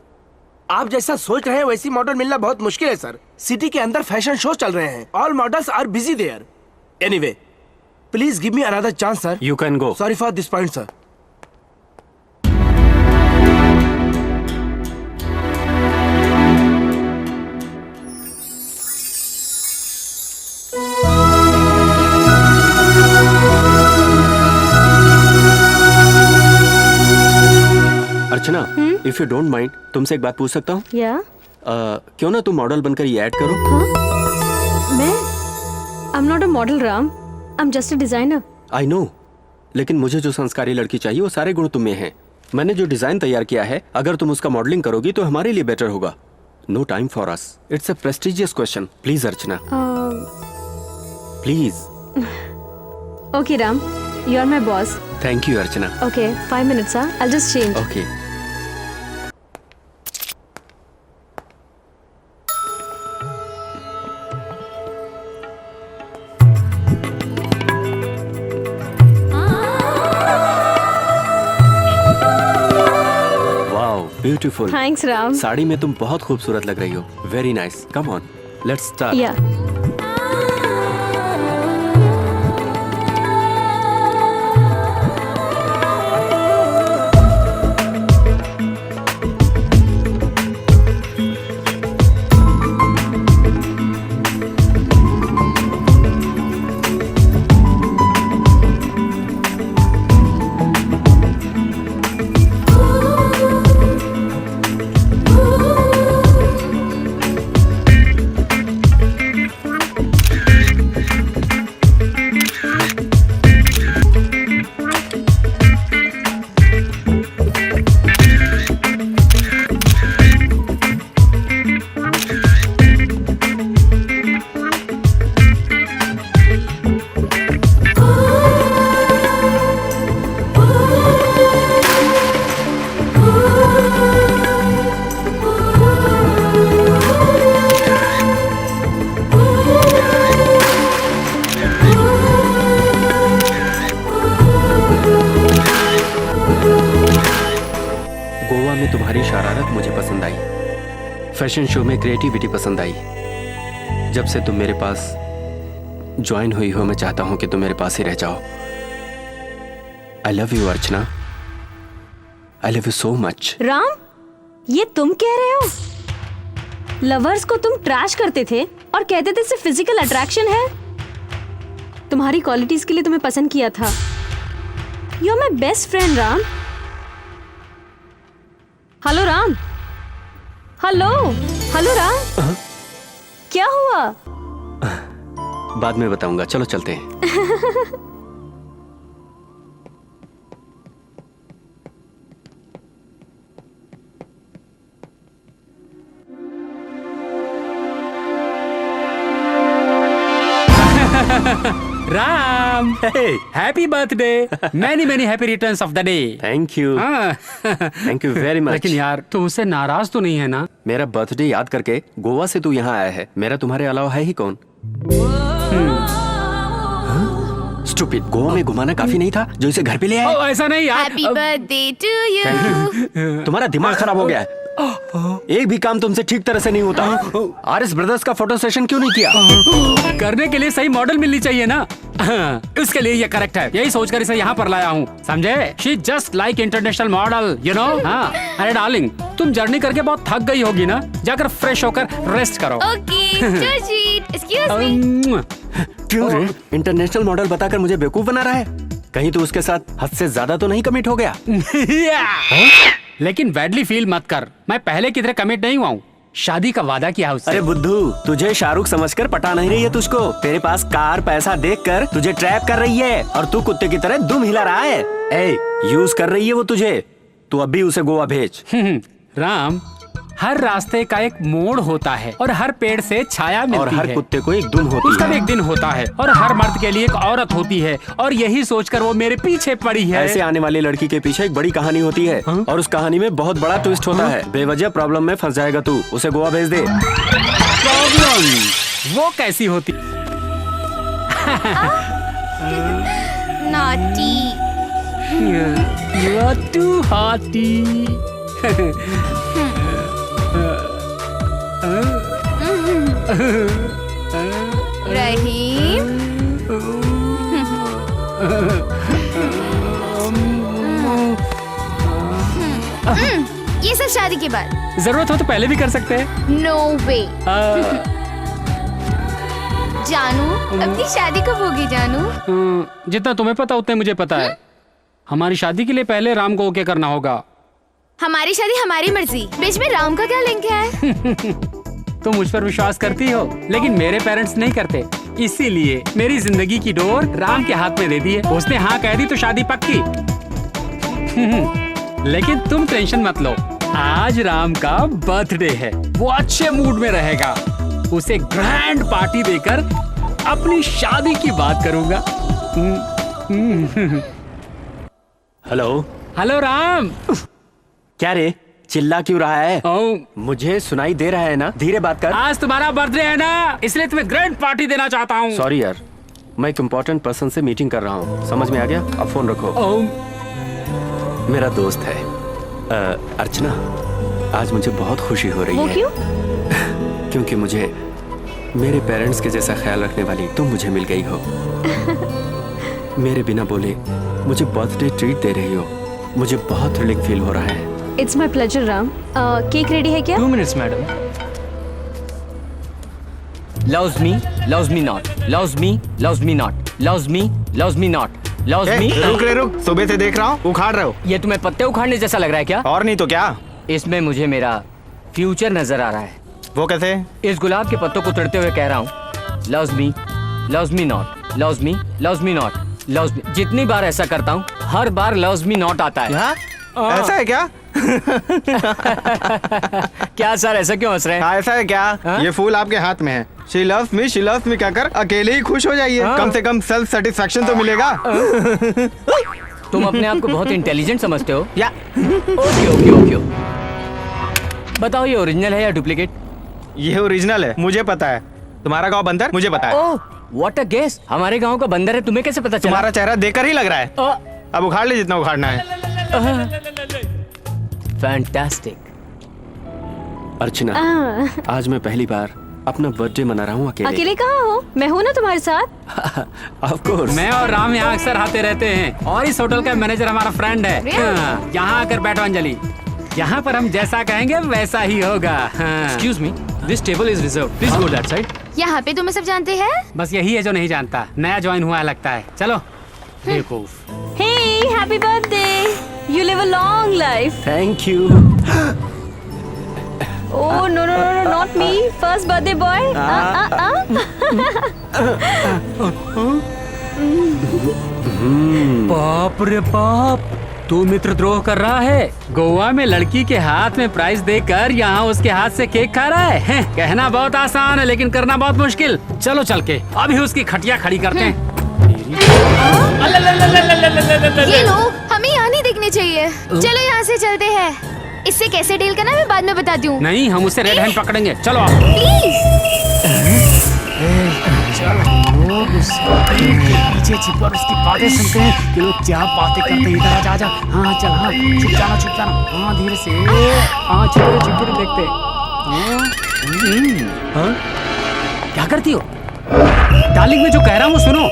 आप जैसा सोच रहे हैं वैसी मॉडल मिलना बहुत मुश्किल है सर. सिटी के अंदर फैशन शो चल रहे हैं. All models are busy there. Anyway, please give me another chance sir. You can go. Sorry for this point sir. Archana, if you don't mind, तुमसे एक बात पूछ सकता हूँ? या क्यों ना तुम मॉडल बनकर ये ऐड करो? मैं? I am not a model Ram. I am just a designer. I know, लेकिन मुझे जो संस्कारी लड़की चाहिए वो सारे गुण तुम में हैं. मैंने जो डिजाइन तैयार किया है, अगर तुम उसका मॉडलिंग करोगी तो हमारे लिए बेटर होगा. No time for us. It's a prestigious question. Please Archana, please. Okay Ram, you are my boss. Thank you Archana. Okay, 5 minutes, huh? I'll just change. Okay. Beautiful. Thanks Ram. Sari में तुम बहुत खूबसूरत लग रही हो। Very nice. Come on, let's start. या गोवा में तुम्हारी शरारत मुझे पसंद आई, फैशन शो में क्रिएटिविटी पसंद आई। जब से तुम मेरे पास ज्वाइन हुई हो, मैं चाहता हूं कि तुम मेरे पास ही रह जाओ। I love you Archana, I love you so much. Ram, ये तुम कह रहे हो? लवर्स को तुम ट्रैश करते थे और कहते थे सिर्फ फिजिकल अट्रैक्शन है। तुम्हारी क्वालिटीज के लिए तुम्हें पसंद किया था। You are my best friend Ram. Hello Ram, hello hello Ram. क्या हुआ? बाद में बताऊंगा, चलो चलते हैं। Ram, happy birthday. Many many happy returns of the day. Thank you, thank you very much. लेकिन यार, तू मुझसे नाराज तो नहीं है ना? मेरा बर्थडे याद करके गोवा से तू यहाँ आया है। मेरा तुम्हारे अलावा है ही कौन? स्टूपिड, गोवा में घुमाना काफी नहीं था जो इसे घर पे ले आए? ऐसा नहीं यार। Happy birthday to you. तुम्हारा दिमाग खराब हो गया है। एक भी काम तुमसे ठीक तरह से नहीं होता। आरएस ब्रदर्स का फोटो सेशन क्यों नहीं किया? करने के लिए सही मॉडल मिलनी चाहिए ना। उसके लिए ये करेक्ट है। यही सोचकर इसे यहाँ पर लाया हूँ, समझे? She just like international model, you know. हाँ, अरे डार्लिंग, तुम जर्नी करके बहुत थक गई होगी ना, जाकर फ्रेश होकर रेस्ट करो। Okay, too sweet, excuse me. क्यों रे? इंटरनेशनल मॉडल बताकर मुझे बेवकूफ बना रहा है? कहीं तू उसके साथ हद से ज्यादा तो नहीं कमिट हो गया? लेकिन बैडली फील मत कर, मैं पहले की तरह कमिट नहीं हुआ हूँ। शादी का वादा किया उससे। अरे बुद्धू, तुझे शाहरुख समझकर पटा नहीं रही है तुझको। तेरे पास कार पैसा देखकर तुझे ट्रैप कर रही है और तू कुत्ते की तरह दुम हिला रहा है। ए, यूज कर रही है वो तुझे। तू अभी उसे गोवा भेज। राम, हर रास्ते का एक मोड़ होता है और हर पेड़ से छाया मिलती है। और हर कुत्ते को एक दुम होती उसका है। भी एक दिन होता है और हर मर्द के लिए एक औरत होती है। और यही सोचकर वो मेरे पीछे पड़ी है। ऐसे आने वाली लड़की के पीछे एक बड़ी कहानी होती है। और उस कहानी में बहुत बड़ा ट्विस्ट होता है। बेवजह प्रॉब्लम में फंस जाएगा तू। उसे गोवा भेज दे। प्रॉब्लम वो कैसी होती? Naughty. You are too haughty. रहीम, ये सब शादी के बाद। जरूरत हो तो पहले भी कर सकते हैं। नो वे। जानू, अपनी शादी कब होगी जानू? जितना तुम्हें पता उतना मुझे पता है। हमारी शादी के लिए पहले राम को ओके करना होगा। हमारी शादी हमारी मर्जी, बीच में राम का क्या लिंक है? तुम मुझ पर विश्वास करती हो, लेकिन मेरे पेरेंट्स नहीं करते। इसीलिए मेरी जिंदगी की डोर राम के हाथ में दे दी है। उसने हाँ कह दी तो शादी पक्की। लेकिन तुम टेंशन मत लो, आज राम का बर्थडे है। वो अच्छे मूड में रहेगा। उसे ग्रैंड पार्टी देकर अपनी शादी की बात करूंगा। हेलो। हेलो राम। क्या रे, चिल्ला क्यों रहा है? मुझे सुनाई दे रहा है ना, धीरे बात कर। आज तुम्हारा बर्थडे है ना, इसलिए तुम्हें ग्रैंड पार्टी देना चाहता हूँ। सॉरी यार, मैं एक इम्पोर्टेंट पर्सन से मीटिंग कर रहा हूँ। समझ में आ गया? अब फोन रखो। मेरा दोस्त है अर्चना। आज मुझे बहुत खुशी हो रही वो है। क्यों? क्योंकि मुझे मेरे पेरेंट्स के जैसा ख्याल रखने वाली तुम मुझे मिल गई हो। मेरे बिना बोले मुझे बर्थडे ट्रीट दे रही हो। मुझे बहुत थ्रिलिंग फील हो रहा है। It's my pleasure Ram. Cake ready है क्या? 2 minutes, madam. Loves me not. Loves me not. Loves me not. Loves me. रुक, सुबह से देख रहा हूँ उखाड़ रहे हो। ये तुम्हें पत्ते उखाड़ने जैसा लग रहा है क्या? और नहीं तो क्या। इसमें मुझे मेरा फ्यूचर नजर आ रहा है। वो कैसे? इस गुलाब के पत्तों को तोड़ते हुए कह रहा हूँ, loves me not. Loves me not. Loves me. जितनी बार ऐसा करता हूँ, हर बार loves me not आता है। ऐसा है क्या? क्या सर, ऐसा क्यों हंस रहे हैं? ऐसा है क्या? ये फूल आपके हाथ में है। She loves me कहकर अकेले ही खुश हो जाइए। कम से कम सेल्फ सेटिस्फेक्शन तो मिलेगा। तुम अपने आप को बहुत इंटेलिजेंट समझते हो या? ओके। बताओ ये ओरिजिनल है या डुप्लीकेट? ये ओरिजिनल है, मुझे पता है। तुम्हारा गाँव बंदर, मुझे पता है। ओह, व्हाट अ गेस। हमारे गांव का बंदर है, तुम्हें कैसे पता चला? तुम्हारा चेहरा देखकर ही लग रहा है। अब उखाड़ ले जितना उखाड़ना है। फैंटास्टिक। अर्चना, आज मैं पहली बार अपना बर्थडे मना रहा हूँ अकेले। अकेले कहाँ हो? मैं हूँ ना तुम्हारे साथ। Of course. मैं और राम यहाँ अक्सर आते रहते हैं और इस होटल का मैनेजर हमारा फ्रेंड है। हाँ, यहाँ आकर बैठो अंजलि। यहाँ पर हम जैसा कहेंगे वैसा ही होगा। Excuse me, this table is reserved. Please go that side. यहाँ पे तुम्हें सब जानते हैं? बस यही है जो नहीं जानता, नया ज्वाइन हुआ है लगता है। चलो बेवकूफ। Hey, happy birthday! You live a long life. Thank you. Oh no, not me. First birthday boy. बाप रे बाप, तू मित्रद्रोह कर रहा है। गोवा में लड़की के हाथ में प्राइज देकर यहाँ उसके हाथ से केक खा रहा है। कहना बहुत आसान है लेकिन करना बहुत मुश्किल। चलो चल के अभी उसकी खटिया खड़ी करते हैं। ये लो, हमें यहाँ नहीं दिखने चाहिए। चलो यहाँ से चलते हैं। इससे कैसे डील करना मैं बाद में बताती हूँ। नहीं, हम उसे रेड हैंड पकड़ेंगे। चलो आप। पीछे छिप कर उसकी बातें सुनते हैं कि लोग क्या बातें करते हैं। इधर आजा। हाँ चल, हाँ छुप जाना। हाँ धीरे से। हाँ छुप कर देखते। हाँ? क्या करती हो? डार्लिंग, मैं जो कह रहा हूँ वो सुनो।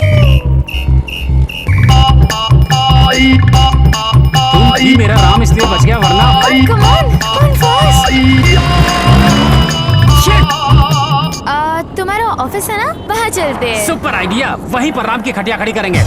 तुम ही मेरा राम इसलिए बच गया, वरना Come on fast. तुम्हारा ऑफिस है ना, वहाँ चलते हैं। Super idea. वहीं पर राम की खटिया खड़ी करेंगे।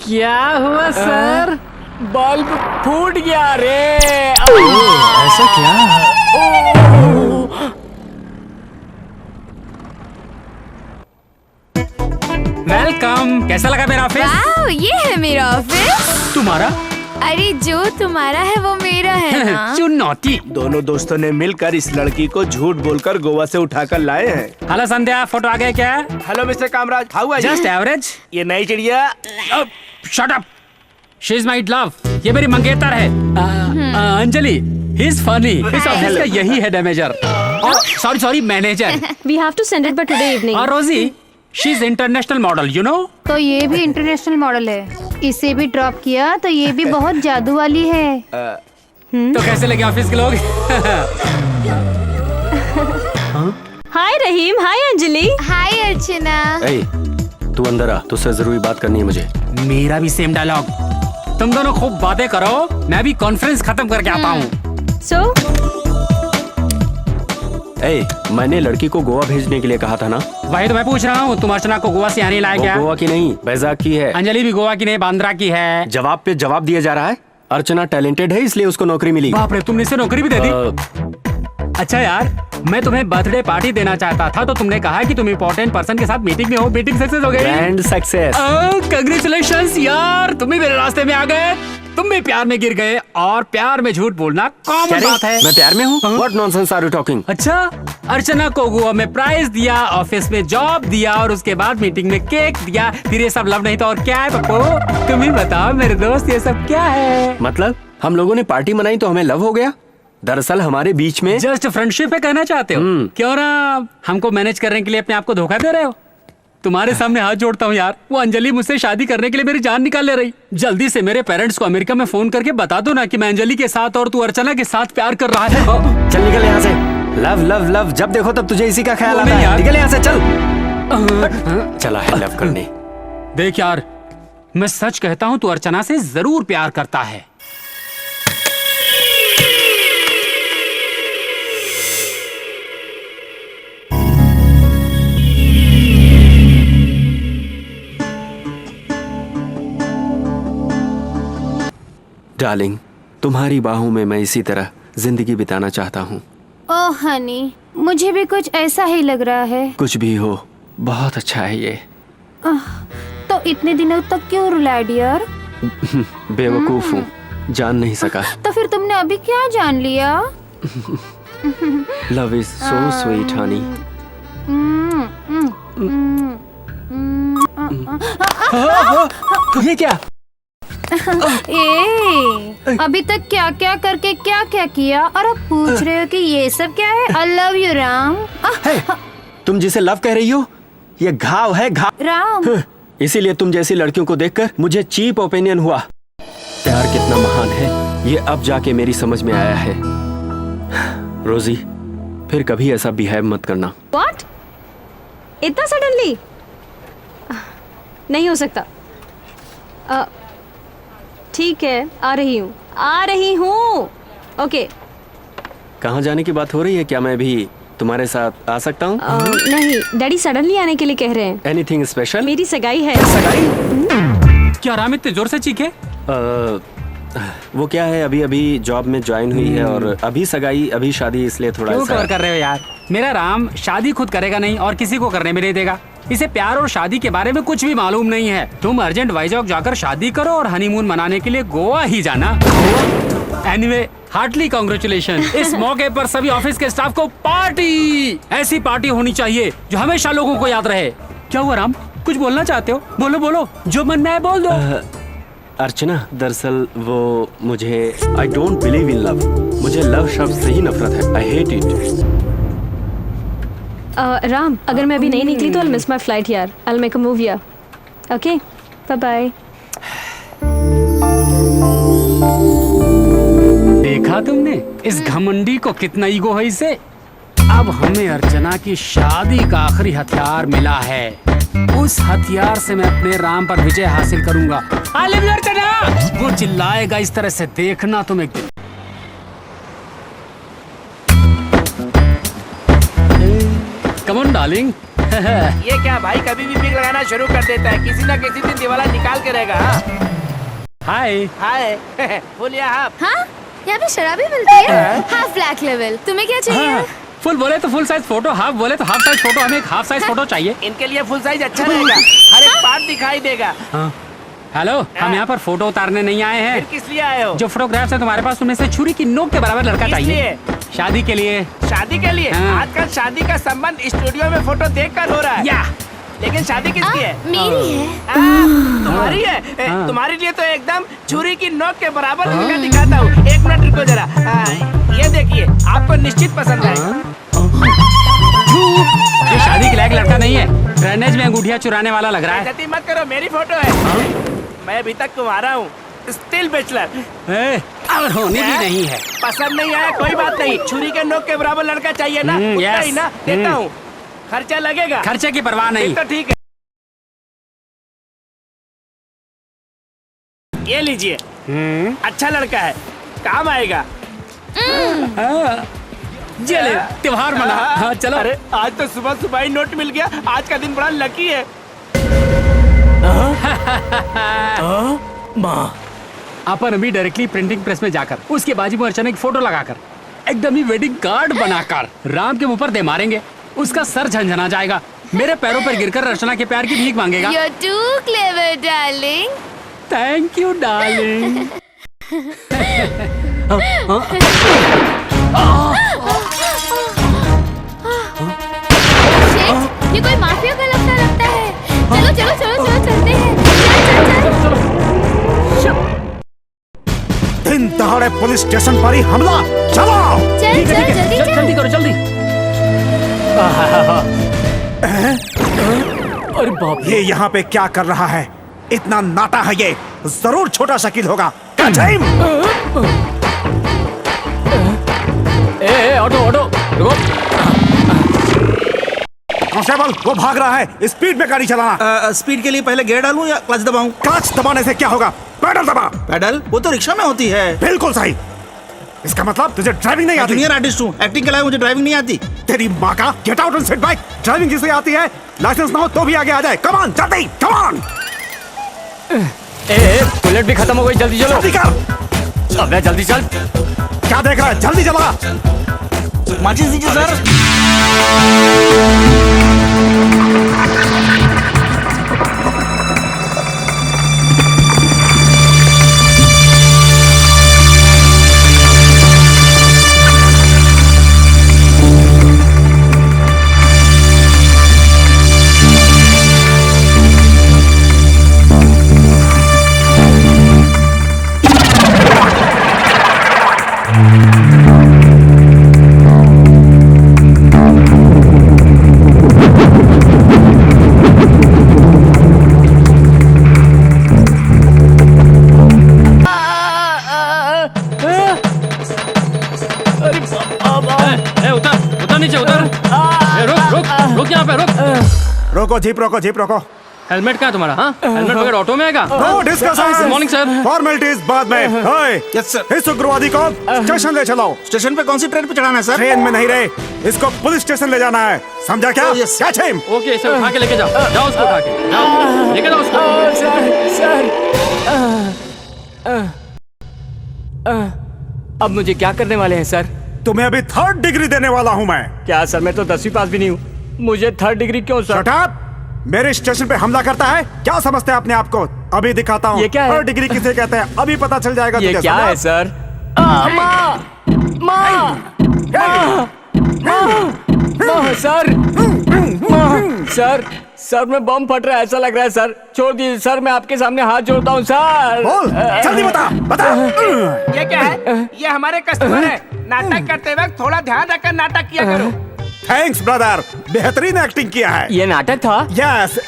क्या हुआ सर? बल्ब फूट गया रे। ऐसा क्या? वेलकम। कैसा लगा मेरा ऑफिस? वाओ, ये है मेरा ऑफिस। तुम्हारा? अरे जो तुम्हारा है वो मेरा है ना। चुनौती। दोनों दोस्तों ने मिलकर इस लड़की को झूठ बोलकर गोवा से उठाकर लाए हैं। हेलो संध्या, फोटो आ गया क्या? Hello mister Kamaraj, how are you? Just average. ये नई चिड़िया। Shut up. She is my love. ये मेरी मंगेतर है। Anjali, he is funny. इस ऑफिस का यही है manager. Sorry manager. We have to send it by today evening. और रोजी, she is international model, you know. तो ये भी इंटरनेशनल मॉडल है। इसे भी ड्रॉप किया तो ये भी बहुत जादू वाली है। तो कैसे लगे ऑफिस के लोग? हाय रहीम, हाय अंजलि। हाय अर्चना। तू अंदर आ, तुझसे जरूरी बात करनी है मुझे। मेरा भी सेम डायलॉग। तुम दोनों खूब बातें करो, मैं भी कॉन्फ्रेंस खत्म करके आता हूँ। सो मैंने लड़की को गोवा भेजने के लिए कहा था ना। वही तो मैं पूछ रहा हूँ, तुम अर्चना को गोवा से आने लाया क्या? गोवा की नहीं, बैजाक की है। अंजलि भी गोवा की नहीं, बांद्रा की है। जवाब पे जवाब दिया जा रहा है। अर्चना टैलेंटेड है इसलिए उसको नौकरी मिली। बाप रे, तुमने इसे नौकरी भी दे दी? अच्छा यार, मैं तुम्हें बर्थडे पार्टी देना चाहता था तो तुमने कहा कि तुम इम्पोर्टेंट पर्सन के साथ मीटिंग में हो। मीटिंग सक्सेस हो गई। Grand success. कांग्रेचुलेशंस यार, तुम भी मेरे रास्ते में आ गए। तुम भी प्यार में गिर गए और प्यार में झूठ बोलना कॉमन बात है। मैं प्यार में हूँ? What nonsense are you talking? अच्छा, अर्चना को गोवा में प्राइज दिया, ऑफिस में जॉब दिया और उसके बाद मीटिंग में केक दिया। फिर ये सब लव नहीं तो और क्या है पप्पू? तुम ही बताओ मेरे दोस्त, ये सब क्या है? मतलब हम लोगों ने पार्टी मनाई तो हमें लव हो गया? दरअसल हमारे बीच में जस्ट फ्रेंडशिप है कहना चाहते हो? क्यों ना हमको मैनेज करने के लिए अपने आप को धोखा दे रहे हो? तुम्हारे सामने हाथ जोड़ता हूँ यार, वो अंजलि मुझसे शादी करने के लिए मेरी जान निकाल ले रही। जल्दी से मेरे पेरेंट्स को अमेरिका में फोन करके बता दो ना कि मैं अंजलि के साथ और तू अर्चना के साथ प्यार कर रहा है। चल निकल यहाँ से। लव लव लव, जब देखो तब तुझे इसी का ख्याल आता है। निकल यहाँ से, चल। चला है लव करने। देख यार, मैं सच कहता हूँ, तू अर्चना से जरूर प्यार करता है। डार्लिंग, तुम्हारी बाहों में मैं इसी तरह जिंदगी बिताना चाहता हूँ। ओह हनी, मुझे भी कुछ ऐसा ही लग रहा है। कुछ भी हो, बहुत अच्छा है ये। तो इतने दिनों तक क्यों रुलाया डियर? बेवकूफ हूँ, जान नहीं सका। तो फिर तुमने अभी क्या जान लिया? Love is so sweet Honey. ये क्या? अभी तक क्या क्या करके क्या क्या किया और अब पूछ रहे हो कि ये सब क्या है? I love you Ram. तुम जिसे लव कह रही हो, ये घाव है, घाव। राम, इसीलिए तुम जैसी लड़कियों को देखकर मुझे चीप ओपिनियन हुआ। प्यार कितना महान है ये अब जाके मेरी समझ में आया है। रोजी, फिर कभी ऐसा बिहेव मत करना। What? इतना सडनली? नहीं हो सकता। ठीक है, आ रही हूँ। ओके। कहाँ जाने की बात हो रही है? क्या मैं भी तुम्हारे साथ आ सकता हूँ? नहीं, डैडी सडनली आने के लिए कह रहे हैं। Anything special? मेरी सगाई है। सगाई? क्या राम इतने जोर से चीखे? वो क्या है, अभी अभी जॉब में ज्वाइन हुई है और अभी सगाई अभी शादी, इसलिए थोड़ा क्यों कवर कर रहे हो यार? मेरा राम शादी खुद करेगा नहीं और किसी को करने में नहीं देगा। इसे प्यार और शादी के बारे में कुछ भी मालूम नहीं है। तुम अर्जेंट वाइजॉग जाकर शादी करो और हनीमून मनाने के लिए गोवा ही जाना। Anyway, heartly congratulation. इस मौके पर सभी ऑफिस के स्टाफ को पार्टी, ऐसी पार्टी होनी चाहिए जो हमेशा लोगों को याद रहे। क्या हुआ राम, कुछ बोलना चाहते हो? बोलो बोलो, जो मन में आए बोल दो। अर्चना, दरअसल वो मुझे आई डोंट बिलीव इन लव। मुझे लव शब्द से ही नफरत है। I hate it. राम, अगर मैं अभी नहीं निकली तो I'll miss my flight यार। I'll make a move here. Okay? Bye bye. देखा तुमने इस घमंडी को, कितना ईगो है इसे। अब हमें अर्चना की शादी का आखिरी हथियार मिला है। उस हथियार से मैं अपने राम पर विजय हासिल करूंगा। I love you अर्चना। वो चिल्लाएगा इस तरह से, देखना तुम एक दिन। Come on, darling. ये क्या भाई, कभी भी पिक लगाना शुरू कर देता है, किसी ना किसी दिन दिवाला निकाल के रहेगा। हाय हाय। फुल या हाफ? हाँ, यहाँ पे शराब भी मिलती है। Half black level. तुम्हें क्या चाहिए? फुल बोले तो फुल साइज फोटो, हाफ बोले तो हाफ साइज फोटो। हमें एक हाफ साइज फोटो चाहिए। इनके लिए फुल साइज अच्छा रहेगा, हर एक पार्ट दिखाई देगा। हेलो, हम यहाँ पर फोटो उतारने नहीं आए हैं। किस लिए आए हो? जो फोटोग्राफ्स है तुम्हारे पास, उनमें से छुरी की नोक के बराबर लड़का चाहिए। शादी के लिए। शादी के लिए? आजकल शादी का संबंध स्टूडियो में फोटो देखकर हो रहा है। या लेकिन शादी किसकी है? मेरी है। तुम्हारी है? तुम्हारे लिए तो एकदम छुरी की नोक के बराबर लड़का दिखाता हूँ। एक मिनट रुको जरा। ये देखिए, आपको निश्चित पसंद आएगा। ये शादी के लायक लड़का नहीं है, ड्रेनेज में अंगूठियाँ चुराने वाला लग रहा है। बेइज्जती मत करो, मेरी फोटो है। मैं अभी तक कुंवारा हूँ, स्टिल बैचलर। और होने भी नहीं है। पसंद नहीं आया कोई बात नहीं, छुरी के नोक के बराबर लड़का चाहिए ना, उतना ही ना देता हूँ। खर्चा लगेगा? खर्चे की परवाह नहीं। तो ठीक है। ये लीजिए। अच्छा लड़का है, काम आएगा। चले त्योहार मना। हाँ चलो। अरे आज तो सुबह सुबह ही नोट मिल गया, आज का दिन बड़ा लकी है। माँ अपन अभी डायरेक्टली प्रिंटिंग प्रेस में जाकर उसके बाजू में अर्चना की फोटो लगाकर एकदम ही वेडिंग कार्ड बनाकर राम के मुंह पर दे मारेंगे। उसका सर झंझना जाएगा, मेरे पैरों पर गिरकर अर्चना के प्यार की भीख मांगेगा। You're too clever, darling. Thank you darling. ये कोई माफिया का लगता है। चलो चलो चलो चलो चलते हैं। दिन दहाड़े पुलिस स्टेशन पर ही हमला। चलो चल चल जल्दी करो जल्दी। अरे बाप, ये यहाँ पे क्या कर रहा है? इतना नाटा है ये, जरूर छोटा शकील होगा। ऑटो ऑटो रुको। कांस्टेबल वो भाग रहा है, स्पीड में गाड़ी चलाना। स्पीड के लिए पहले गियर डालूं या क्लच दबाऊं? क्लच दबाने से क्या होगा? पेडल दबा। पेडल? वो तो रिक्शा में होती है। बिल्कुल सही। इसका मतलब तुझे ड्राइविंग नहीं आती? जूनियर आर्टिस्ट हूँ, एक्टिंग के अलावा मुझे ड्राइविंग नहीं आती। तेरी माँ का, get out and sit back. Driving जिसे आती है, लाइसेंस ना हो तो भी आगे आ जाए। कम ऑन जल्दी, कम ऑन। बुलेट भी खत्म हो गई, जल्दी चलो। जल्दी कर। अबे जल्दी चल। क्या देख रहा है? जल्दी चला। माचिस दीजिए सर। रोको जीप, रोको जीप, रोको। हेलमेट कहाँ तुम्हारा? हाँ हेलमेट वगैरह ऑटो में आएगा। No discussion. Good morning sir. Formalities बाद में। Yes sir. इस उग्रवादी को स्टेशन ले चलाओ। स्टेशन पे कौन सी ट्रेन पे चढ़ाना है सर? ट्रेन में नहीं रहे, इसको पुलिस स्टेशन ले जाना है, समझा क्या? क्या छेम? ओके सर, उठा के लेके जाओ। जाओ उसको उठा के जाओ, लेके जाओ उसको। अब मुझे क्या करने वाले हैं सर? तुम्हें अभी 3rd डिग्री देने वाला हूँ मैं। क्या सर, मैं तो 10वीं पास भी नहीं हूँ, मुझे 3rd डिग्री क्यों सर? Shut up! मेरे स्टेशन पे हमला करता है, क्या समझते हैं अपने आप को? अभी दिखाता हूँ। ये क्या है? 3rd डिग्री किसे कहते हैं, अभी पता चल जाएगा। ये क्या है सर? सर सर में बम फट रहा है ऐसा लग रहा है सर। छोड़ दीजिए सर, मैं आपके सामने हाथ जोड़ता हूँ सर। बोल, जल्दी बता, बता। ये क्या है? ये हमारे कस्टमर है। नाटक करते वक्त थोड़ा ध्यान रखकर नाटक किया करो। थैंक्स ब्रदर, बेहतरीन एक्टिंग किया है। ये नाटक था? यस।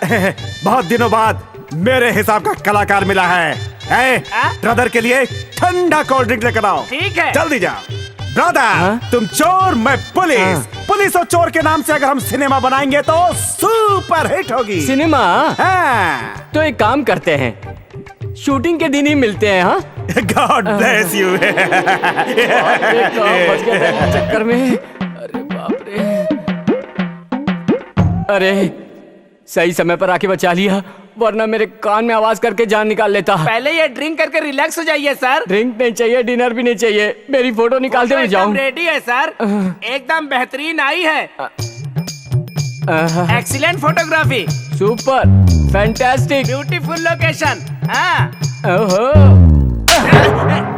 बहुत दिनों बाद मेरे हिसाब का कलाकार मिला है। ब्रदर के लिए ठंडा कोल्ड ड्रिंक लेकर आओ। ठीक है, जल्दी जाओ। ब्रदर तुम चोर, मैं पुलिस। पुलिस और चोर के नाम से अगर हम सिनेमा बनाएंगे तो सुपर हिट होगी। सिनेमा? तो एक काम करते हैं, शूटिंग के दिन ही मिलते हैं। हाँ, गॉड ब्लेस यू। चक्कर में। अरे बाप रे, अरे सही समय पर आके बचा लिया, वरना मेरे कान में आवाज करके जान निकाल लेता। पहले ये ड्रिंक करके रिलैक्स हो जाइए सर। ड्रिंक नहीं चाहिए, डिनर भी नहीं चाहिए, मेरी फोटो निकालते हुए जाऊं। रेडी है सर, एकदम बेहतरीन आई है। Excellent photography, super, fantastic, beautiful location.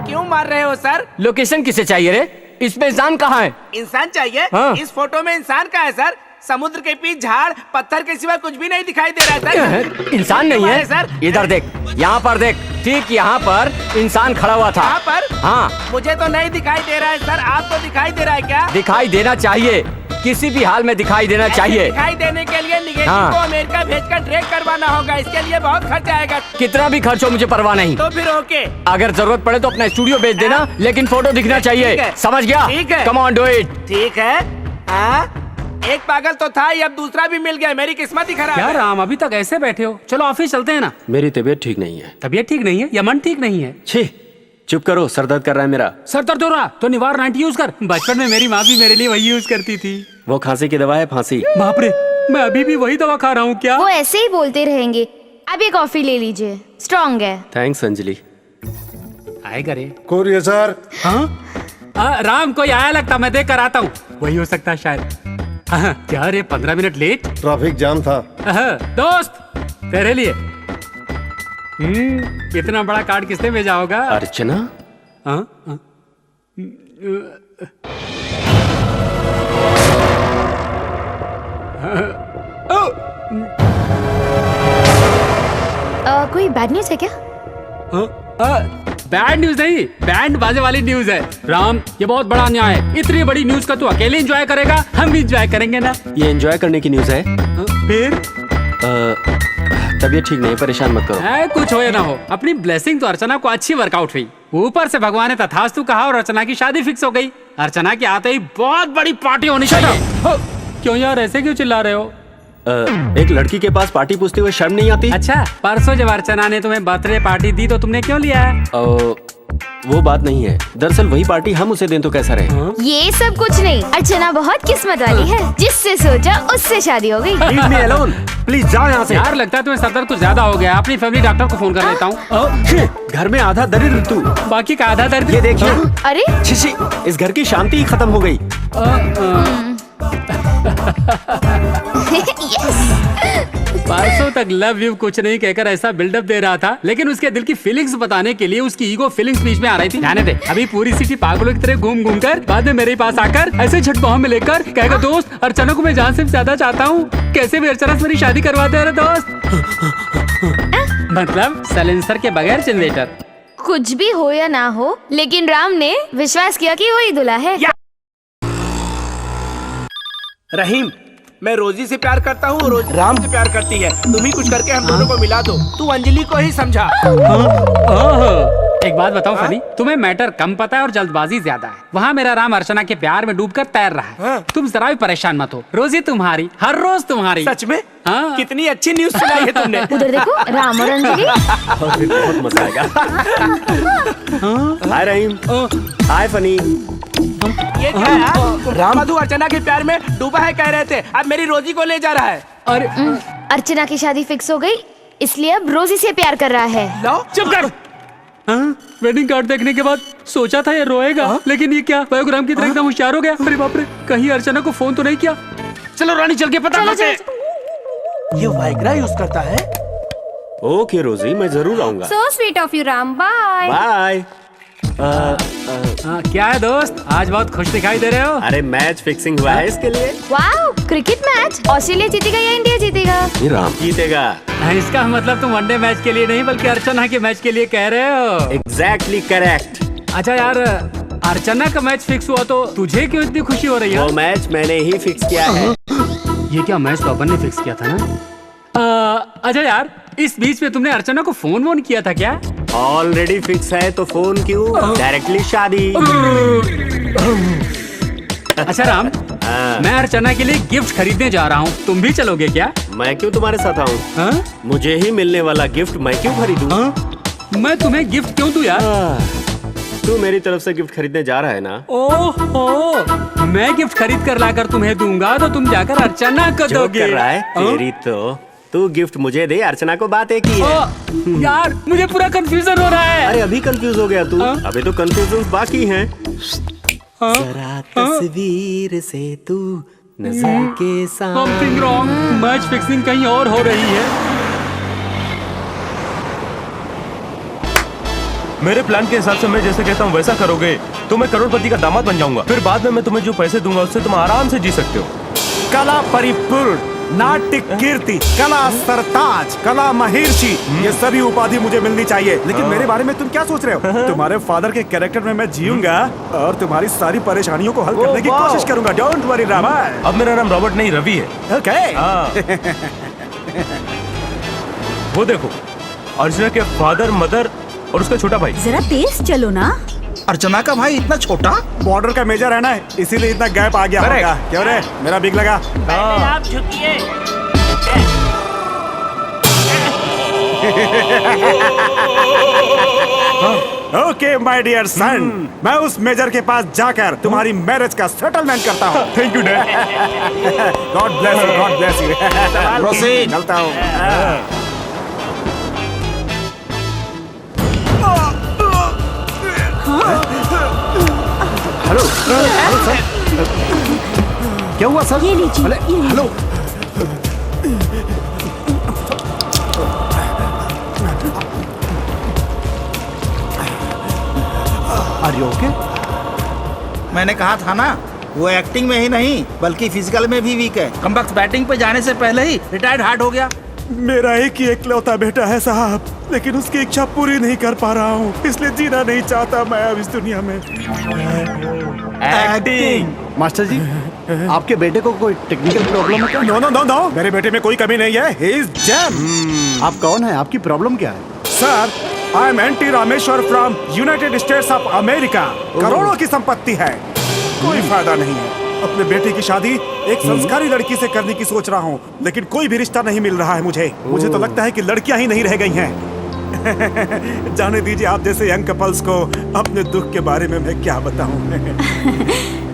क्यों मार रहे हो सर? लोकेशन किसे चाहिए रे? इसमें इंसान कहाँ है? इंसान चाहिए? इस फोटो में इंसान कहाँ है सर? समुद्र के बीच झाड़ पत्थर के सिवा कुछ भी नहीं दिखाई दे रहा है सर। इंसान नहीं है सर? इधर देख, यहाँ पर देख, ठीक यहाँ पर इंसान खड़ा हुआ था। यहाँ पर? हाँ। मुझे तो नहीं दिखाई दे रहा है सर, आपको दिखाई दे रहा है क्या? दिखाई देना चाहिए, किसी भी हाल में दिखाई देना चाहिए। दिखाई देने के लिए निगेटिव को अमेरिका भेजकर ड्रैग करवाना होगा, इसके लिए बहुत खर्च आएगा। कितना भी खर्च हो मुझे परवाह नहीं। तो फिर ओके, अगर जरूरत पड़े तो अपना स्टूडियो भेज देना, लेकिन फोटो दिखना चाहिए, समझ गया? ठीक है, कम ऑन डू इट। ठीक है। एक पागल तो था ही, अब दूसरा भी मिल गया। मेरी किस्मत ही खराब क्या है। राम अभी तक ऐसे बैठे हो? चलो ऑफिस चलते हैं ना। मेरी तबीयत ठीक नहीं है। तबीयत ठीक नहीं है या मन ठीक नहीं है? छी, चुप करो, सर दर्द कर रहा है मेरा। सर दर्द हो रहा तो निवार 90 यूज कर। बचपन में मेरी माँ भी मेरे लिए वही यूज करती थी। वो खांसी की दवा है, फांसी। बाप रे, मैं अभी भी वही दवा खा रहा हूँ क्या? वो ऐसे ही बोलते रहेंगे। अब ये कॉफी ले लीजिए, स्ट्रॉन्ग है। थैंक्स अंजलि। आए करे कोरियर सर। हाँ राम, कोई आया लगता, मैं देख कर आता हूँ। वही हो सकता है शायद। क्या रे 15 मिनट लेट? ट्रैफिक जाम था। दोस्त तेरे लिए। इतना बड़ा कार्ड किसने भेजा होगा? अर्चना। कोई बैड न्यूज है क्या? बैड न्यूज नहीं, बैंड बाजे वाली न्यूज है। राम, ये बहुत बड़ा अन्याय है। इतनी बड़ी न्यूज का तू अकेले एंजॉय करेगा, हम भी एंजॉय करेंगे ना। ये एंजॉय करने की न्यूज है। फिर तबीयत ठीक नहीं, परेशान मत करो। कुछ हो या ना हो, अपनी ब्लेसिंग तो अर्चना को अच्छी वर्कआउट हुई। ऊपर से भगवान ने तथास्तु कहा और अर्चना की शादी फिक्स हो गई। अर्चना के आते ही बहुत बड़ी पार्टी होनी चाहिए। क्यों यार, ऐसे क्यों चिल्ला रहे हो? एक लड़की के पास पार्टी पूछते हुए शर्म नहीं आती? अच्छा, परसों जब अर्चना ने तुम्हें बर्थडे पार्टी दी तो तुमने क्यों लिया? वो बात नहीं है। दरअसल वही पार्टी हम उसे दें तो कैसा रहे? ये सब कुछ नहीं, अर्चना बहुत किस्मत वाली है। जिससे सोचा उससे शादी हो गई। Leave me alone, please जाओ यहाँ से। यार लगता है तुम्हें सर दर्द कुछ ज्यादा हो गया। अपनी फैमिली डॉक्टर को फोन कर लेता हूँ। घर में आधा दरिद्र तू, बाकी का आधा दर्द। ये देखिए। अरे छी, इस घर की शांति ही खत्म हो गई। परसों तक लव यू कुछ नहीं कहकर ऐसा बिल्डअप दे रहा था, लेकिन उसके दिल की फीलिंग्स बताने के लिए उसकी ईगो फीलिंग्स बीच में आ रही थी। जाने दे, अभी पूरी सिटी पागलों की तरह घूम घूम कर बाद में मेरे पास आकर ऐसे झटबाहों में लेकर कहेगा, दोस्त अर्चना को मैं जान से ज्यादा चाहता हूँ, कैसे भी अर्चना से मेरी शादी करवा दे। अरे दोस्त मतलब साइलेंसर के बगैर जनरेटर। कुछ भी हो या ना हो, लेकिन राम ने विश्वास किया कि वही दूल्हा है। रहीम, मैं रोजी से प्यार करता हूँ, रोजी राम से प्यार करती है। तुम ही कुछ करके हम दोनों को मिला दो। तू अंजलि को ही समझा। एक बात बताओ फनी, तुम्हें मैटर कम पता है और जल्दबाजी ज्यादा है। वहाँ मेरा राम अर्चना के प्यार में डूबकर तैर रहा है। तुम जरा भी परेशान मत हो, रोजी तुम्हारी, हर रोज तुम्हारी। सच में? हाँ। कितनी अच्छी न्यूज सुनाई है तुमने। उधर देखो, राम और अंजलि। बहुत मजा आएगा। हाय रहीम। हाय फनी। ये क्या है? राम मधु अर्चना के प्यार में डूबा है कह रहे थे, अब मेरी रोजी को ले जा रहा है। अरे अर्चना की शादी फिक्स हो गई, इसलिए अब रोजी से प्यार कर रहा है। चुप कर। वेडिंग कार्ड देखने के बाद सोचा था ये रोएगा, लेकिन ये क्या बायोग्राम की तरह एकदम होशियार हो गया। अरे बाप रे, कहीं अर्चना को फोन तो नहीं किया? चलो रानी चल के पता करते हैं। ये वाइग्रा यूज करता है? ओके रोजी, मैं जरूर आऊंगा। So sweet of you Ram, bye bye. क्या है दोस्त, आज बहुत खुश दिखाई दे रहे हो? अरे मैच फिक्सिंग हुआ है इसके लिए। Wow, cricket match. ऑस्ट्रेलिया जीतेगा या इंडिया जीतेगा? राम जीतेगा। इसका मतलब तुम वनडे मैच के लिए नहीं बल्कि अर्चना के मैच के लिए कह रहे हो? Exactly correct. अच्छा यार, अर्चना का मैच फिक्स हुआ तो तुझे क्यों इतनी खुशी हो रही है? वो मैच मैंने ही फिक्स किया है। ये क्या मैच तो अपन ने फिक्स किया था ना? अच्छा यार, इस बीच में तुमने अर्चना को फोन वोन किया था क्या? ऑलरेडी फिक्स है तो फोन क्यों? डायरेक्टली शादी। अच्छा राम, मैं अर्चना के लिए गिफ्ट खरीदने जा रहा हूँ, तुम भी चलोगे क्या? मैं क्यों तुम्हारे साथ आऊँ? मुझे ही मिलने वाला गिफ्ट मैं क्यों खरीदूं? मैं तुम्हें गिफ्ट क्यों दूं यार? तू मेरी तरफ से गिफ्ट खरीदने जा रहा है ना? ओहो, मैं गिफ्ट खरीद कर लाकर तुम्हें दूंगा तो तुम जाकर अर्चना को दोगे। कर रहा है तेरी तो। तू गिफ्ट मुझे दे, अर्चना को बात एक ही है। यार मुझे पूरा कंफ्यूजन हो रहा है। अरे अभी कंफ्यूज हो गया तू? अभी तो कंफ्यूजन बाकी हैं। जरा तस्वीर से तू नजर के साथ। समथिंग रॉन्ग, मैच फिक्सिंग कहीं और हो रही है। मेरे प्लान के हिसाब से मैं जैसे कहता हूँ वैसा करोगे तो मैं करोड़पति का दामाद बन जाऊंगा। फिर बाद में मैं तुम्हें जो पैसे दूंगा उससे तुम आराम से जी सकते हो। कला परिपूर्ण, नाट्य कीर्ति, कला सरताज, कला महिर्षि, ये सभी उपाधि मुझे मिलनी चाहिए। लेकिन मेरे बारे में तुम क्या सोच रहे हो? तुम्हारे फादर के कैरेक्टर में मैं जीऊंगा और तुम्हारी सारी परेशानियों को हल करने की कोशिश करूंगा। Don't worry Rama. अब मेरा नाम रॉबर्ट नहीं रवि है। ओके। वो देखो, अर्चना के फादर, मदर और उसका छोटा भाई। जरा तेज चलो ना। अर्चना का भाई इतना छोटा? बॉर्डर का मेजर है ना, इसीलिए इतना गैप आ गया होगा। क्यों रे, मेरा बिग लगा? आप झुकिए। ओके माय डियर सन, मैं उस मेजर के पास जाकर तुम्हारी मैरिज का सेटलमेंट करता हूँ। Thank you dad. God bless you, God bless you. Proceed. चलता हूँ। हेलो हेलो सर, क्या हुआ सर? ये लीजिए, अरे, ये लीजिए। हेलो। Are you okay? मैंने कहा था ना, वो एक्टिंग में ही नहीं बल्कि फिजिकल में भी वीक है। कमबख्त बैटिंग पे जाने से पहले ही रिटायर्ड हार्ट हो गया। मेरा एक ही एकलौता बेटा है साहब, लेकिन उसकी इच्छा पूरी नहीं कर पा रहा हूँ, इसलिए जीना नहीं चाहता मैं अब इस दुनिया में। एक्टिंग। मास्टर जी, आपके बेटे को कोई टेक्निकल प्रॉब्लम है क्या? नो नो नो नो, मेरे बेटे में कोई कमी नहीं है। He is jam. आप कौन है? आपकी प्रॉब्लम क्या है? Sir, I M anti Rameshwar from United states of America. करोड़ों की संपत्ति है, कोई फायदा नहीं है। अपने बेटे की शादी एक संस्कारी लड़की से करने की सोच रहा हूँ, लेकिन कोई भी रिश्ता नहीं मिल रहा है मुझे। मुझे तो लगता है कि लड़कियां ही नहीं रह गई हैं। जाने दीजिए आप जैसे यंग कपल्स को अपने दुख के बारे में मैं क्या बताऊं।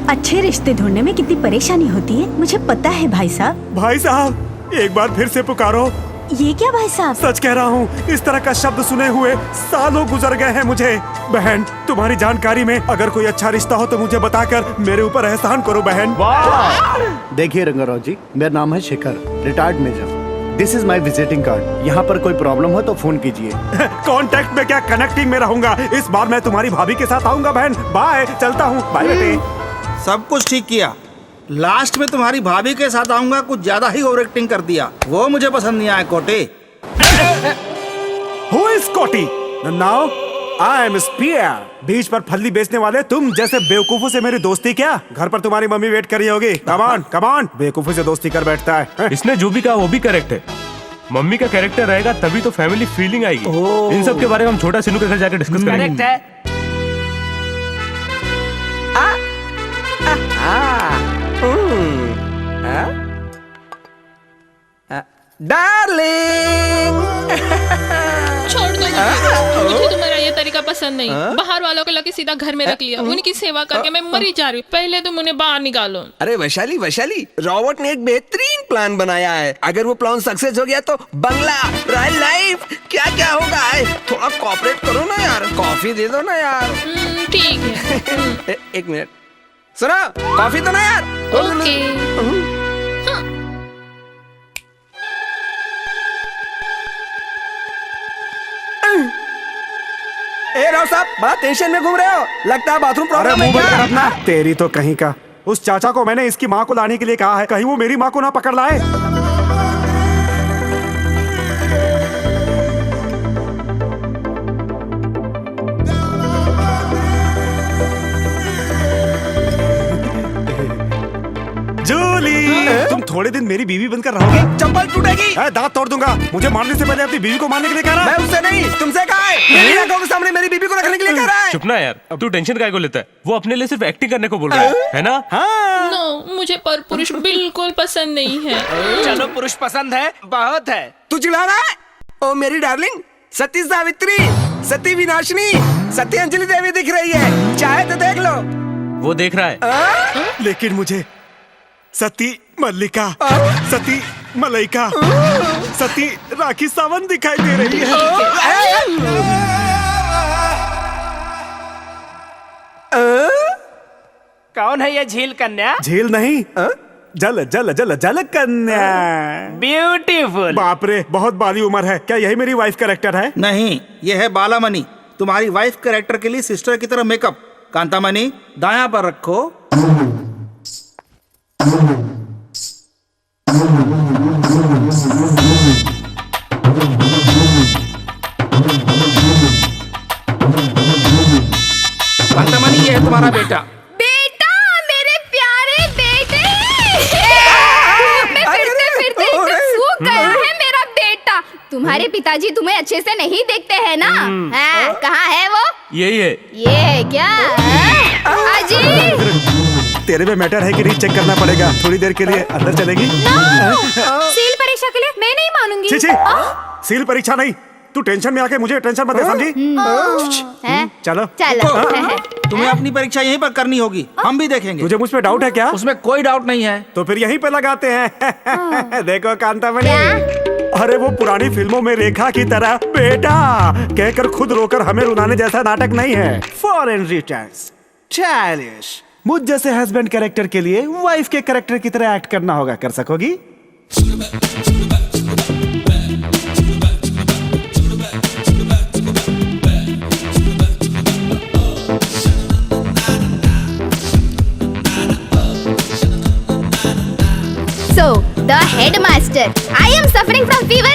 अच्छे रिश्ते ढूंढने में कितनी परेशानी होती है, मुझे पता है भाई साहब। भाई साहब, एक बार फिर से पुकारो। ये क्या भाई साहब? सच कह रहा हूँ, इस तरह का शब्द सुने हुए सालों गुजर गए हैं मुझे। बहन, तुम्हारी जानकारी में अगर कोई अच्छा रिश्ता हो तो मुझे बताकर मेरे ऊपर एहसान करो बहन। देखिए रंगाराव जी, मेरा नाम है Shekhar, retired major. This is my visiting card. यहाँ पर कोई प्रॉब्लम हो तो फोन कीजिए। कांटेक्ट में क्या, कनेक्टिंग में रहूंगा। इस बार मैं तुम्हारी भाभी के साथ आऊंगा बहन। बाय, चलता हूँ। बाय बेटे। सब कुछ ठीक किया, लास्ट में तुम्हारी भाभी के साथ आऊंगा कुछ ज्यादा ही ओवर एक्टिंग कर दिया। वो मुझे पसंद नहीं आया कोटे। Who is कोटी? Now I am spear। बीच पर फल्ली बेचने वाले तुम जैसे बेवकूफों से मेरी दोस्ती क्या? घर पर तुम्हारी मम्मी वेट कर रही होगी। कमान कमान, बेवकूफों से दोस्ती कर बैठता है। इसने जो भी कहा वो भी करेक्ट है। मम्मी का कैरेक्टर रहेगा तभी तो फैमिली फीलिंग आएगी। इन सब के बारे में हम छोटा सिनू के घर जाकर डिस्कस करेंगे। करेक्ट है। डार्लिंग, छोड़ दो मुझे तुम्हारा ये तरीका पसंद नहीं। बाहर वालों को लगे सीधा घर में रख लिया, उनकी सेवा करके मैं मरी जा रही हूँ। पहले तुम उन्हें बाहर निकालो। अरे वैशाली वैशाली, रॉबर्ट ने एक बेहतरीन प्लान बनाया है। अगर वो प्लान सक्सेस हो गया तो बंगला, रॉयल लाइफ, क्या क्या होगा। थोड़ा कोऑपरेट करो ना यार, कॉफी दे दो ना यार। ठीक है। एक मिनट सुनो, कॉफी दो ना यार। ओके। ए राव साहब, बड़ा टेंशन में घूम रहे हो, लगता है बाथरूम अरे प्रॉब्लम है मुंह बंद कर क्या? अपना। तेरी तो कहीं का। उस चाचा को मैंने इसकी माँ को लाने के लिए कहा है, कहीं वो मेरी माँ को ना पकड़ लाए। जूली, तुम थोड़े दिन मेरी बीवी बनकर रहोगे? चप्पल टूटेगी। दांत तोड़ दूंगा। मुझे मारने से पहले अपनी बीवी को मारने के लिए कह रहा है। मैं उससे नहीं, तुमसे कहा है। मेरी आंखों के सामने मेरी बीबी को रखने के लिए कह रहा है। चुप ना यार, तू टेंशन काहे को लेता है? वो अपने लिए सिर्फ एक्टिंग करने को बोल रहा है ना? नो, मुझे पर पुरुष बिल्कुल पसंद नहीं है। चलो पुरुष पसंद है, बहुत है। तू चिल्ला रहा है? ओ मेरी डार्लिंग, सती सावित्री, सती विनाशिनी, सती अंजलि देवी दिख रही है, चाहे तो देख लो। वो देख रहा है। लेकिन मुझे सती मल्लिका, सती मलाइका, सती राखी सावंत दिखाई दे रही है। कौन है ये झील कन्या? झील नहीं, जल जल जल जल कन्या। ब्यूटीफुल। बाप रे, बहुत बाली उम्र है। क्या यही मेरी वाइफ कैरेक्टर है? नहीं, ये है बालामणि, तुम्हारी वाइफ कैरेक्टर के लिए सिस्टर की तरह मेकअप। कांतामणि, दायां पर रखो। कांतामणि, ये है तुम्हारा बेटा। बेटा, मेरे प्यारे बेटे। मैं फिरते फिरते एकदम सूख गया है मेरा बेटा। तुम तुम्हारे पिताजी तुम्हें अच्छे से नहीं देखते हैं ना? हाँ, कहाँ है वो? यही है। ये है क्या? अजी! तेरे में मैटर है कि नहीं चेक करना पड़ेगा। थोड़ी देर के लिए अंदर चलेगी? सील परीक्षा के लिए मैं नहीं मानूंगी। छी छी, सील परीक्षा नहीं। तू टेंशन में आके मुझे टेंशन मत दे, समझी? चलो चलो। तुम्हें अपनी परीक्षा यहीं पर करनी होगी, हम भी देखेंगे। तुझे मुझ पे डाउट है क्या? उसमें कोई डाउट नहीं है। तो फिर यहीं पे लगाते हैं। देखो कांतामणि, अरे वो पुरानी फिल्मों में रेखा की तरह बेटा कहकर खुद रोकर हमें रुलाने जैसा नाटक नहीं है। Foreign returns, childish. मुझ जैसे हस्बैंड कैरेक्टर के लिए वाइफ के कैरेक्टर की तरह एक्ट करना होगा। कर सकोगी? So, the headmaster, I am suffering from fever.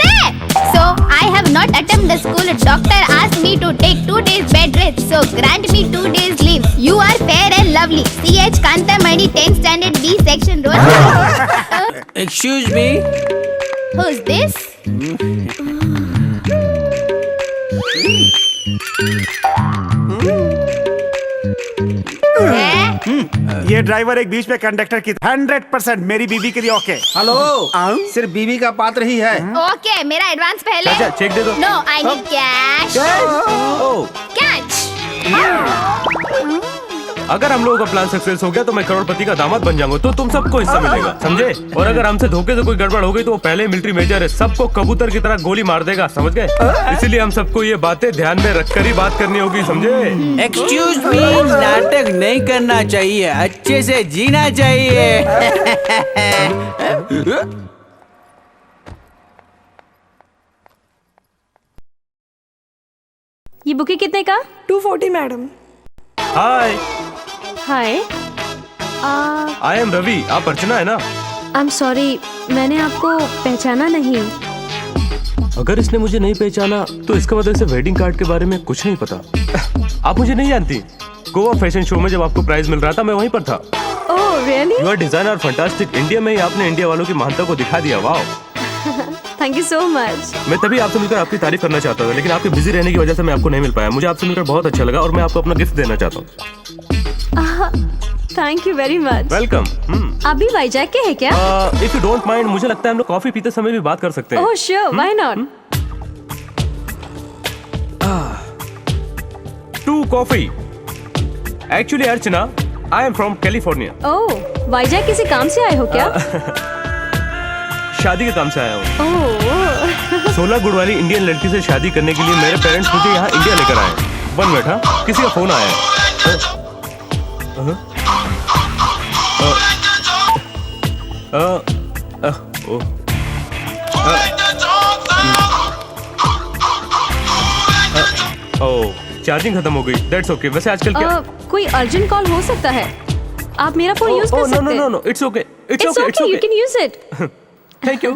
So, I have not attended the school. Doctor asked me to take 2 days bed rest. So, grant me 2 days leave. You are fair and lovely. C.H. Kantamani, 10th standard B section road. Excuse me. Who's this? ये driver एक बीच में conductor की 100% मेरी बीवी के लिए okay. Hello, सिर्फ बीवी का पात्र ही है। ओके, मेरा एडवांस पहले। अच्छा, चेक दे दो। No, I need cash. Catch. अगर हम लोगों का प्लान सक्सेस हो गया तो मैं करोड़पति का दामाद बन जाऊंगा, तो तुम सबको हिस्सा मिलेगा, समझे? और अगर हमसे धोखे से कोई गड़बड़ हो गई तो वो पहले ही मिलिट्री मेजर है, सबको कबूतर की तरह गोली मार देगा, समझ गए? इसीलिए हम सबको ये बातें ध्यान में रखकर ही बात करनी होगी, समझे? एक्सक्यूज मी, नाटक नहीं करना चाहिए, अच्छे से जीना चाहिए। ये बुके कितने का? 240 madam. Hi, hi. I am Ravi. आप अर्चना है ना? आई एम सॉरी, मैंने आपको पहचाना नहीं। अगर इसने मुझे नहीं पहचाना तो इसका मतलब इसे वेडिंग कार्ड के बारे में कुछ नहीं पता। आप मुझे नहीं जानती? गोवा फैशन शो में जब आपको प्राइज मिल रहा था मैं वहीं पर था। Oh really? You are designer fantastic. India में ही आपने इंडिया वालों की महानता को दिखा दिया। Wow, thank you so much. मैं तभी आपसे मिलकर आपकी तारीफ करना चाहता था, लेकिन आपके बिजी रहने की वजह से मैं आपको नहीं मिल पाया। मुझे आपसे मिलकर बहुत अच्छा लगा और मैं आपको अपना गिफ्ट देना चाहता हूँ। Thank you very much. Welcome. आप भी वाइजैक के हैं क्या? इफ यू डोंट माइंड, मुझे लगता है हम लोग कॉफी पीते समय भी बात कर सकते हैं। Oh sure, why not? 2 coffee. Actually Archana, I am from California. Oh, Vizag किसी काम से आए हो क्या? शादी के काम से आया हूँ। ओह 16 गुड़ वाली इंडियन लड़की से शादी करने के लिए मेरे पेरेंट्स मुझे यहाँ इंडिया लेकर आए। 1 मिनट, हाँ, किसी का फोन आया है। चार्जिंग खत्म हो गई। That's okay. वैसे आजकल क्या कोई अर्जेंट कॉल हो सकता है? आप मेरा फोन यूज कर सकते हैं। No, it's okay, it's okay, you can use it. Thank you.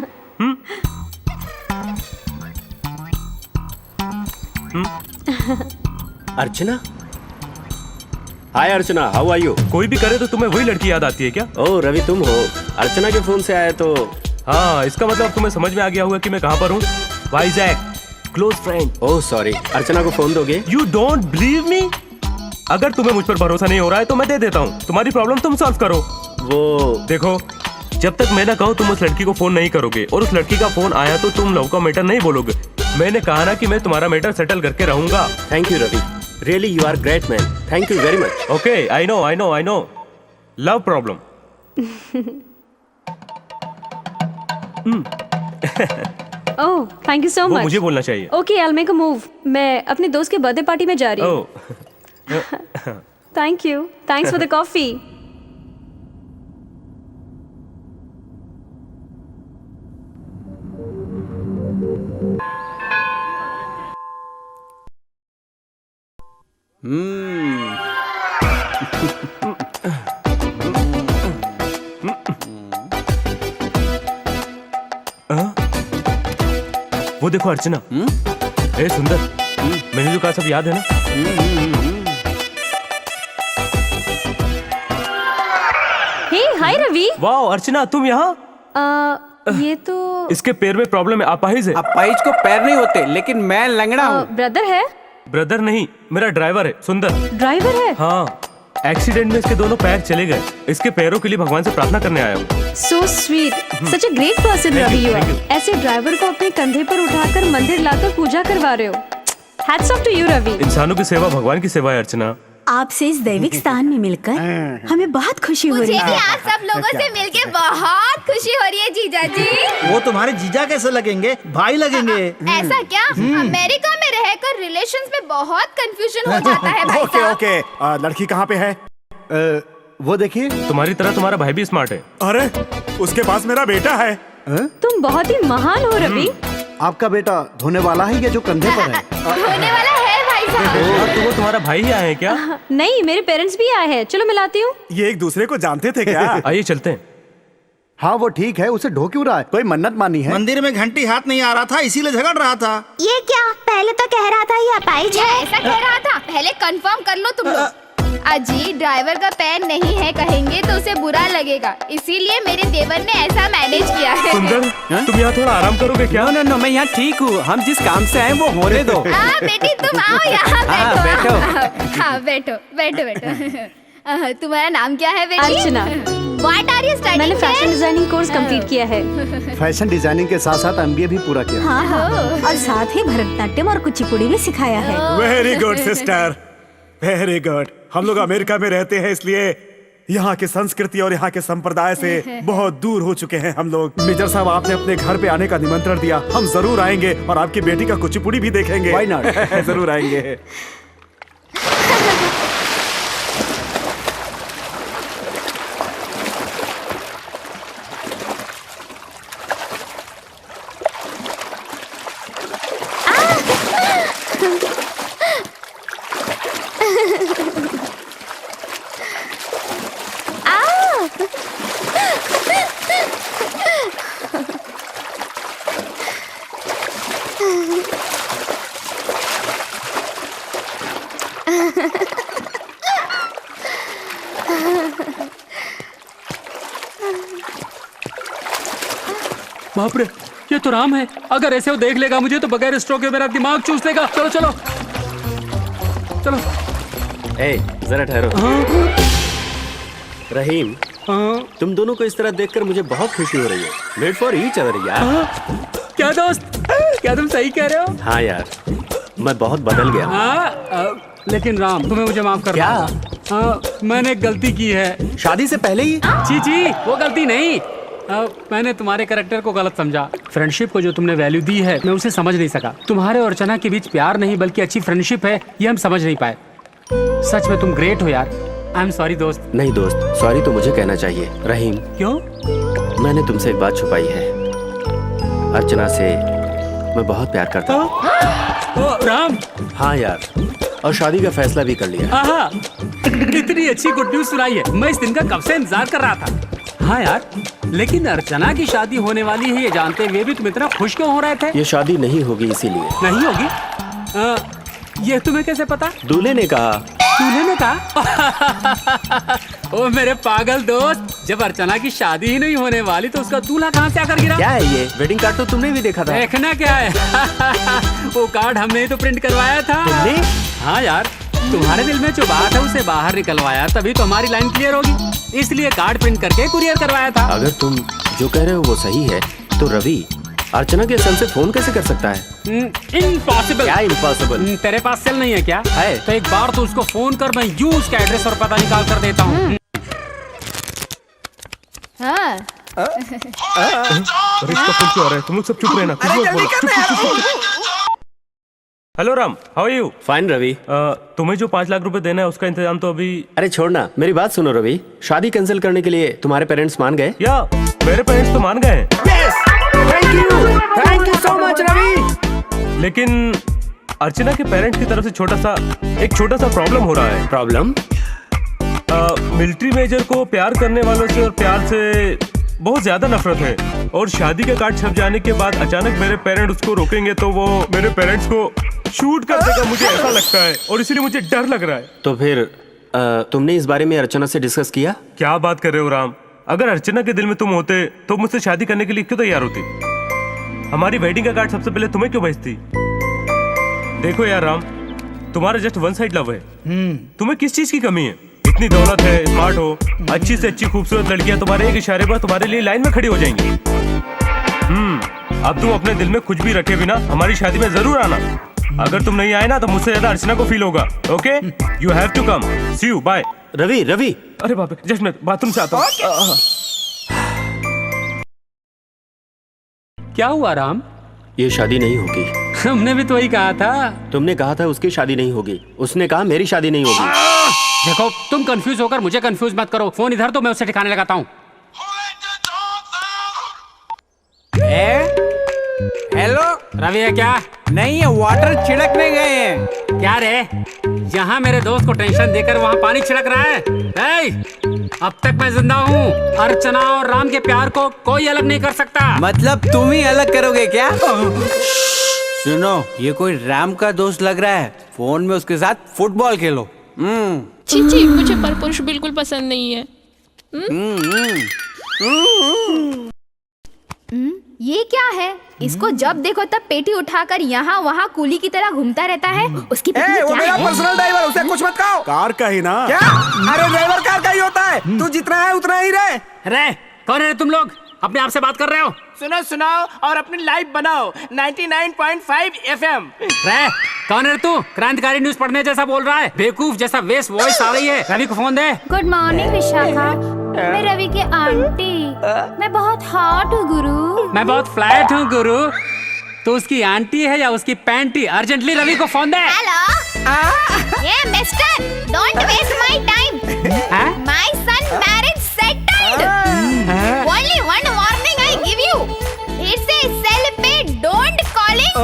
Archana, hi Archana, how are you? कोई भी करे तो तुम्हें वही लड़की याद आती है क्या? ओह रवि, तुम हो? अर्चना के फोन से आया तो? हाँ, इसका मतलब तुम्हें समझ में आ गया होगा कि मैं कहाँ पर हूँ। Vizag, close friend. Oh sorry, Archana को फोन दोगे? You don't believe me? अगर तुम्हें मुझ पर भरोसा नहीं हो रहा है तो मैं दे देता हूँ। तुम्हारी प्रॉब्लम तुम सॉल्व करो। वो देखो, जब तक मैं ना कहूँ तुम उस लड़की को फोन नहीं करोगे, और उस लड़की का फोन आया तो तुम लव का मैटर नहीं बोलोगे। मैंने कहा ना कि मैं तुम्हारा मैटर सेटल करके रहूंगा। Thank you Ravi, really you are great man, thank you very much. Okay, I no love problem. Oh thank you so much. मुझे बोलना चाहिए। Okay, I will make a move. मैं अपने दोस्त के बर्थडे पार्टी में जा रही हूँ। Thank you, thanks for the coffee. वो देखो अर्चना। ए सुंदर, मैंने जो कहा सब याद है ना? हे हाय रवि। वाओ अर्चना, तुम यहाँ? ये तो इसके पैर में प्रॉब्लम है, अपाहिज है। अपाहिज को पैर नहीं होते, लेकिन मैं लंगड़ा हूँ। ब्रदर है? ब्रदर नहीं, मेरा ड्राइवर है, सुंदर। ड्राइवर है? हाँ, एक्सीडेंट में इसके दोनों पैर चले गए। इसके पैरों के लिए भगवान से प्रार्थना करने आया हूँ। So sweet, such a great person Ravi you are। ऐसे ड्राइवर को अपने कंधे पर उठाकर मंदिर लाकर पूजा करवा रहे हो। Hats off to you Ravi. इंसानों की सेवा भगवान की सेवा है अर्चना। आपसे इस दैविक स्थान में मिलकर हमें बहुत खुशी हो रही मुझे भी है। आज सब लोगों से मिलके बहुत खुशी हो रही है जीजा जी। वो तुम्हारे जीजा कैसे लगेंगे? भाई लगेंगे। ऐसा क्या? अमेरिका में रहकर रिलेशंस में बहुत कंफ्यूजन हो जाता है भाई ओके साहब। ओके, लड़की कहाँ पे है? वो देखिए, तुम्हारी तरह तुम्हारा भाई भी स्मार्ट है। अरे उसके पास मेरा बेटा है। तुम बहुत ही महान हो रवि। आपका बेटा धोने वाला है या जो कंधे पर है? होने वाला है भाई साहब। तो वो तुम्हारा भाई ही आए हैं क्या? नहीं, मेरे पेरेंट्स भी आए हैं। चलो मिलाती हूँ। ये एक दूसरे को जानते थे क्या? आइए चलते हैं। हाँ वो ठीक है, उसे ढो क्यों रहा है? कोई मन्नत मानी है? मंदिर में घंटी हाथ नहीं आ रहा था, इसीलिए झगड़ रहा था। ये क्या? पहले तो कह रहा था ये अपाहिज है। ऐसा कह रहा था? पहले कंफर्म कर लो तुम लोग। अजी ड्राइवर का पैर नहीं है कहेंगे तो उसे बुरा लगेगा, इसीलिए मेरे देवर ने ऐसा मैनेज किया है। सुंदर, तुम यहाँ थोड़ा आराम करोगे क्या? नो, मैं यहाँ ठीक हूँ। हम जिस काम से आए वो होने दो। बेटी तुम आओ यहाँ बैठो। बैठो। हाँ बैठो। तुम्हारा नाम क्या है बेटी? अर्चना। What are you studying? मैंने फैशन डिजाइनिंग कोर्स कंप्लीट किया है। फैशन डिजाइनिंग के साथ साथ MBA भी पूरा किया। हाँ, और साथ ही भरतनाट्यम और कुचिपुड़ी भी सिखाया है। Very good sister, very good. हम लोग अमेरिका में रहते हैं, इसलिए यहाँ की संस्कृति और यहाँ के संप्रदाय से बहुत दूर हो चुके हैं हम लोग। मेजर साहब, आपने अपने घर पे आने का निमंत्रण दिया, हम जरूर आएंगे और आपकी बेटी का कुचिपुड़ी भी देखेंगे। Why not? जरूर आएंगे। बाप रे, ये तो राम है। अगर ऐसे वो देख लेगा मुझे तो बगैर स्ट्रोक के मेरा दिमाग चूस लेगा। चलो चलो चलो। ए, जरा ठहरो। रहीम, तुम दोनों को इस तरह देखकर मुझे बहुत खुशी हो रही है। मेड फॉर ईच अदर यार। क्या दोस्त, क्या तुम सही कह रहे हो? हाँ यार, मैं बहुत बदल गया। लेकिन राम, तुम्हें मुझे माफ कर क्या? मैंने एक गलती की है। शादी से पहले ही? जी, वो गलती नहीं। मैंने तुम्हारे कैरेक्टर को गलत समझा। फ्रेंडशिप को जो तुमने वैल्यू दी है, मैं उसे समझ नहीं सका। तुम्हारे और अर्चना के बीच प्यार नहीं बल्कि अच्छी फ्रेंडशिप है, ये हम समझ नहीं पाए। सच में तुम ग्रेट हो यार। आई एम सॉरी दोस्त। नहीं दोस्त, सॉरी तो मुझे कहना चाहिए। रहीम, क्यों? मैंने तुमसे एक बात छुपाई है। अर्चना से मैं बहुत प्यार करता हूँ। राम। हाँ यार, और शादी का फैसला भी कर लिया। इतनी अच्छी गुड न्यूज सुनाई है, मैं इस दिन का कब से इंतजार कर रहा था। हाँ यार, लेकिन अर्चना की शादी होने वाली है ये जानते हुए भी तुम इतना खुश क्यों हो रहे थे? ये शादी नहीं होगी इसीलिए। नहीं होगी? ये तुम्हें कैसे पता? दूल्हे ने कहा। दूल्हे ने कहा? ओ मेरे पागल दोस्त, जब अर्चना की शादी ही नहीं होने वाली तो उसका दूल्हा कहाँ से आकर गिरा? क्या है ये? वेडिंग कार्ड तो तुमने भी देखा था। देखना क्या है? वो कार्ड हमने ही तो प्रिंट करवाया था। तुमने? हाँ यार, तुम्हारे दिल में जो बात है उसे बाहर निकलवाया, तभी तो हमारी लाइन क्लियर होगी। इसलिए कार्ड प्रिंट करके कुरियर करवाया था। अगर तुम जो कह रहे हो वो सही है तो रवि अर्चना के सेल से फोन कैसे कर सकता है? इम्पॉसिबल। क्या इम्पॉसिबल? तेरे पास सेल नहीं है क्या? है। तो एक बार तो उसको फोन कर, मैं यूं उसका एड्रेस और पता निकाल कर देता हूँ। रिश्ता फोन क्यों आ रहा है? तुम लोग सब चुप रहना। Hello Ram, how are you? Fine Ravi. तुम्हें जो 5 लाख रुपए देना है उसका इंतजाम तो अभी। अरे छोड़ना, मेरी बात सुनो रवि। शादी कैंसिल करने के लिए तुम्हारे पेरेंट्स मान गए? या मेरे पेरेंट्स तो मान गए हैं। Thank you so much Ravi. लेकिन अर्चना के पेरेंट्स की तरफ से एक छोटा सा प्रॉब्लम हो रहा है। प्रॉब्लम? मिलिट्री मेजर को प्यार करने वालों से और प्यार से बहुत ज्यादा नफरत है, और शादी का कार्ड छप जाने के बाद अचानक मेरे पेरेंट्स उसको रोकेंगे तो वो मेरे पेरेंट्स को शूट कर देगा, मुझे ऐसा लगता है, और इसीलिए मुझे डर लग रहा है। तो फिर तुमने इस बारे में अर्चना से डिस्कस किया? क्या बात कर रहे हो राम? अगर अर्चना के दिल में तुम होते तो मुझसे शादी करने के लिए क्यों तैयार होती? हमारी वेडिंग का कार्ड सबसे पहले तुम्हें क्यों भेजती? देखो यार राम, तुम्हारा जस्ट वन साइड लव है। तुम्हें किस चीज की कमी है? इतनी दौलत है, स्मार्ट हो, अच्छी से अच्छी खूबसूरत लड़कियां तुम्हारे एक इशारे पर तुम्हारे लिए लाइन में खड़ी हो जाएंगी। अब तुम अपने दिल में कुछ भी रखे बिना हमारी शादी में जरूर आना। अगर तुम नहीं आए ना तो मुझसे ज्यादा अर्चना को फील होगा। Okay, you have to come. See you, bye. Ravi, Ravi, अरे बाप रे, जस्ट मैं बाथरूम से आता हूँ। क्या हुआ राम? ये शादी नहीं होगी। हमने भी तो वही कहा था। तुमने कहा था उसकी शादी नहीं होगी, उसने कहा मेरी शादी नहीं होगी। देखो, तुम कंफ्यूज होकर मुझे कंफ्यूज मत करो। फोन इधर तो मैं उससे ठिकाने लगाता हूँ। हेलो, रवि है क्या? नहीं, ये वाटर छिड़कने गए हैं। क्या रे, यहाँ मेरे दोस्त को टेंशन देकर वहाँ पानी छिड़क रहा है? अब तक मैं जिंदा हूँ। अर्चना और राम के प्यार को कोई अलग नहीं कर सकता। मतलब तुम ही अलग करोगे क्या? सुनो, ये कोई राम का दोस्त लग रहा है। फोन में उसके साथ फुटबॉल खेलो। चीची, मुझे परपुरुष बिल्कुल पसंद नहीं है। ये क्या है? इसको जब देखो तब पेटी उठाकर यहाँ वहाँ कूली की तरह घूमता रहता है। उसकी पत्नी वो क्या मेरा है? पर्सनल ड्राइवर, उसे कुछ मत कहो। कार का ही ना? क्या? अरे ड्राइवर कार का ही होता है। तू जितना है उतना ही रहे। रे, कौन है तुम लोग? अपने आप से बात कर रहे हो? सुनाओ और अपनी लाइफ बनाओ। 99.5 FM। रे, कौन है तू? क्रांतिकारी न्यूज पढ़ने जैसा बोल रहा है। बेवकूफ जैसा वेस्ट वॉइस आ रही है। रवि को फोन दे। गुड मॉर्निंग विशाखा, मैं रवि की आंटी। मैं बहुत हॉट हूँ गुरु। मैं बहुत फ्लैट हूँ गुरु। तो उसकी आंटी है या उसकी पैंटी? अर्जेंटली रवि को फोन दे। हेलो, ये mister, don't waste my time. My son marriage settled. Only one warning I give you, it's a cell पे डोंट कॉलिंग।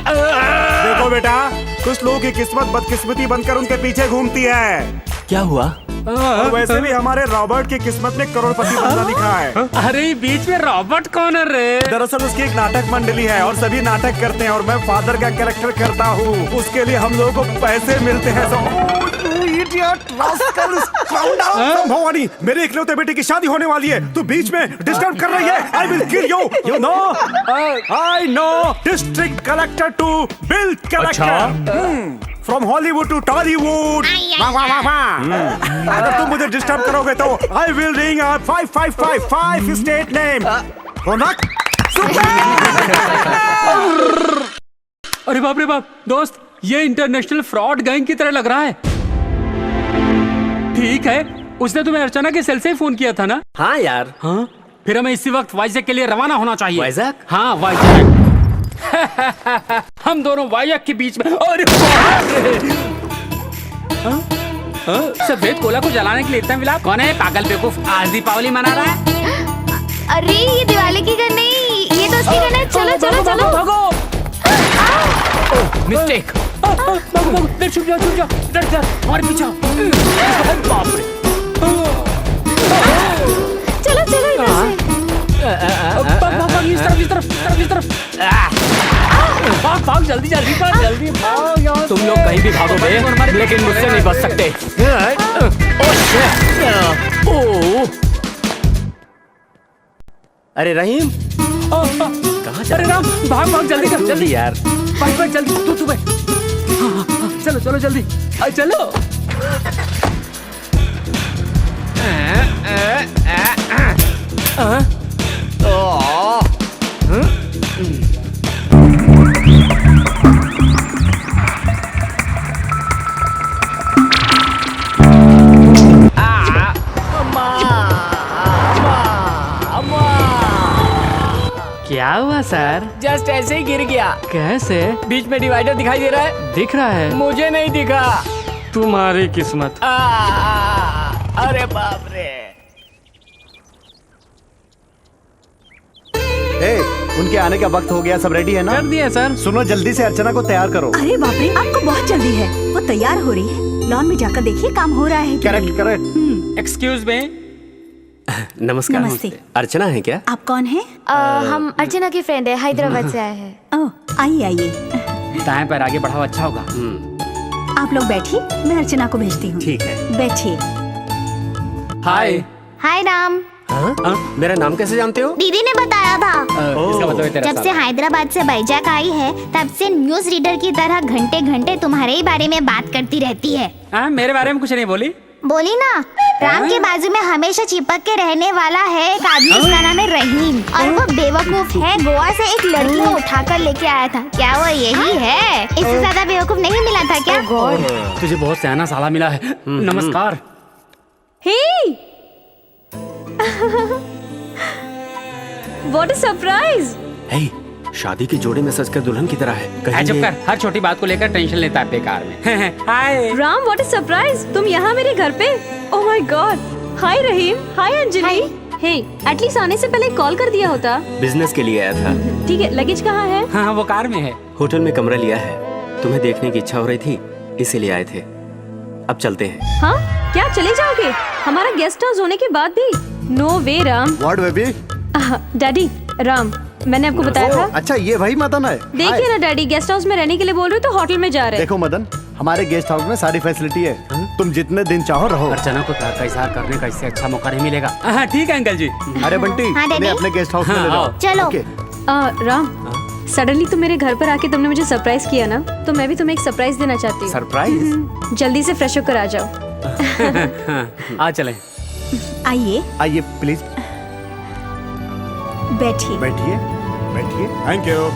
देखो बेटा, कुछ लोगों की किस्मत बदकिस्मती बनकर उनके पीछे घूमती है। क्या हुआ? और वैसे भी हमारे रॉबर्ट की किस्मत में करोड़पति बनना लिखा है। अरे बीच में रॉबर्ट कौन है रे? दरअसल उसकी एक नाटक मंडली है और सभी नाटक करते हैं और मैं फादर का कैरेक्टर करता हूँ। उसके लिए हम लोगों को पैसे मिलते हैं। भवानी, मेरे इकलौते बेटे की शादी होने वाली है, तू बीच में डिस्टर्ब कर रही है। I will kill you, you know. I know district collector to bill collector, from Hollywood to Tollywood. अगर तुम मुझे डिस्टर्ब करोगे तो I will ring 555 state name. Raunak, अरे बाप रे बाप, दोस्त ये इंटरनेशनल फ्रॉड गैंग की तरह लग रहा है। ठीक है, उसने तुम्हें अर्चना के सेल से ही फोन किया था ना? हाँ यार। हाँ, फिर हमें इसी वक्त वाइजैक के लिए रवाना होना चाहिए। वाइजैक? हाँ, वाइजैक। हम दोनों वाइजैक के बीच में। अरे सफेद कोला को जलाने के लिए इतना विलाप? कौन है पागल बेवकूफ? आज दीपावली मना रहा है। अरे ये दिवाली की गन नहीं, ये तो उसकी गन है। चलो चलो चलो। मिस्टेक। छुप जाओ, छुप जाओ, डर जा, हमारे पीछे। बाप रे। चलो चलो इधर से। इस तरफ। भाग जल्दी जल्दी भाग यार। तुम लोग कहीं भी भागोगे लेकिन मुझसे नहीं बच सकते। अरे रहीम, अरे राम, भाग जल्दी यार। भाग जल्दी, तू भाई। चलो जल्दी, चलो। क्या हुआ सर? जस्ट ऐसे ही गिर गया। कैसे? बीच में डिवाइडर दिखाई दे रहा है। दिख रहा है? मुझे नहीं दिखा। तुम्हारी किस्मत। अरे बाप रे। उनके आने का वक्त हो गया, सब रेडी है ना? कर दिया सर। सुनो, जल्दी से अर्चना को तैयार करो। अरे बाप रे, आपको बहुत जल्दी है। वो तैयार हो रही है, लॉन में जाकर देखिए काम हो रहा है। करेक्ट। Excuse me. नमस्कार। नमस्ते। अर्चना है क्या? आप कौन हैं? हम अर्चना की फ्रेंड है, हैदराबाद से आए हैं। ओह, आइए। दाएं पैर आगे बढ़ाओ, अच्छा होगा। आप लोग बैठिए, मैं अर्चना को भेजती हूँ। ठीक है। बैठिए। हाय, हाय राम। मेरा नाम कैसे जानते हो? दीदी ने बताया था। इसका मतलब है तेरा जब से साला। हैदराबाद से बैजाक आई है तब से न्यूज रीडर की तरह घंटे घंटे तुम्हारे ही बारे में बात करती रहती है। हाँ, मेरे बारे में कुछ नहीं बोली। बोली ना, राम के बाजू में हमेशा चिपक के रहने वाला है एक आदमी, उसका नाम है रहीम, और वो बेवकूफ है। गोवा से एक लड़की को उठाकर लेके आया था। क्या वो यही है? इससे ज्यादा बेवकूफ नहीं मिला था क्या? तुझे बहुत सयाना साला मिला है। नमस्कार। Hey what a surprise. हे, शादी के जोड़े में सजकर दुल्हन की तरह है। कहीं चुप ये- कर, हर छोटी बात को लेकर टेंशन लेता है बेकार में। Hi Ram, what a surprise, तुम यहाँ मेरे घर पे। Oh my God. Hi Rahim, hi Anjali. Hey, at least आने से पहले कॉल कर दिया होता। बिजनेस के लिए आया था। ठीक है, लगेज कहाँ है? हाँ, वो कार में है। होटल में कमरा लिया है। तुम्हें देखने की इच्छा हो रही थी, इसीलिए आए थे। अब चलते हैं। हाँ, क्या चले जाओगे? हमारा गेस्ट हाउस होने के बाद भी? No way Ram. What baby? Daddy, Ram, मैंने आपको बताया था। अच्छा, ये वही मदन है। देखिए ना डैडी, गेस्ट हाउस में रहने के लिए बोल रहे हो तो होटल में जा रहे हैं। देखो मदन, हमारे गेस्ट हाउस में सारी फैसिलिटी है। तुम जितने दिन चाहो रहो। अर्चना को इजहार करने का इससे अच्छा मौका नहीं मिलेगा। हाँ, ठीक है अंकल जी। अरे बंटी, हाँ, डैडी। इन्हें अपने गेस्ट हाउस में ले जाओ। चलो। ओके। राम, सडनली तुम मेरे घर पर आके तुमने मुझे सरप्राइज किया ना, तो मैं भी तुम्हें एक सरप्राइज देना चाहती हूँ। सरप्राइज? जल्दी से फ्रेश होकर आ जाओ। आ चले। आइए आइए प्लीज, बैठिए। बैठिए बैठिए। Thank you.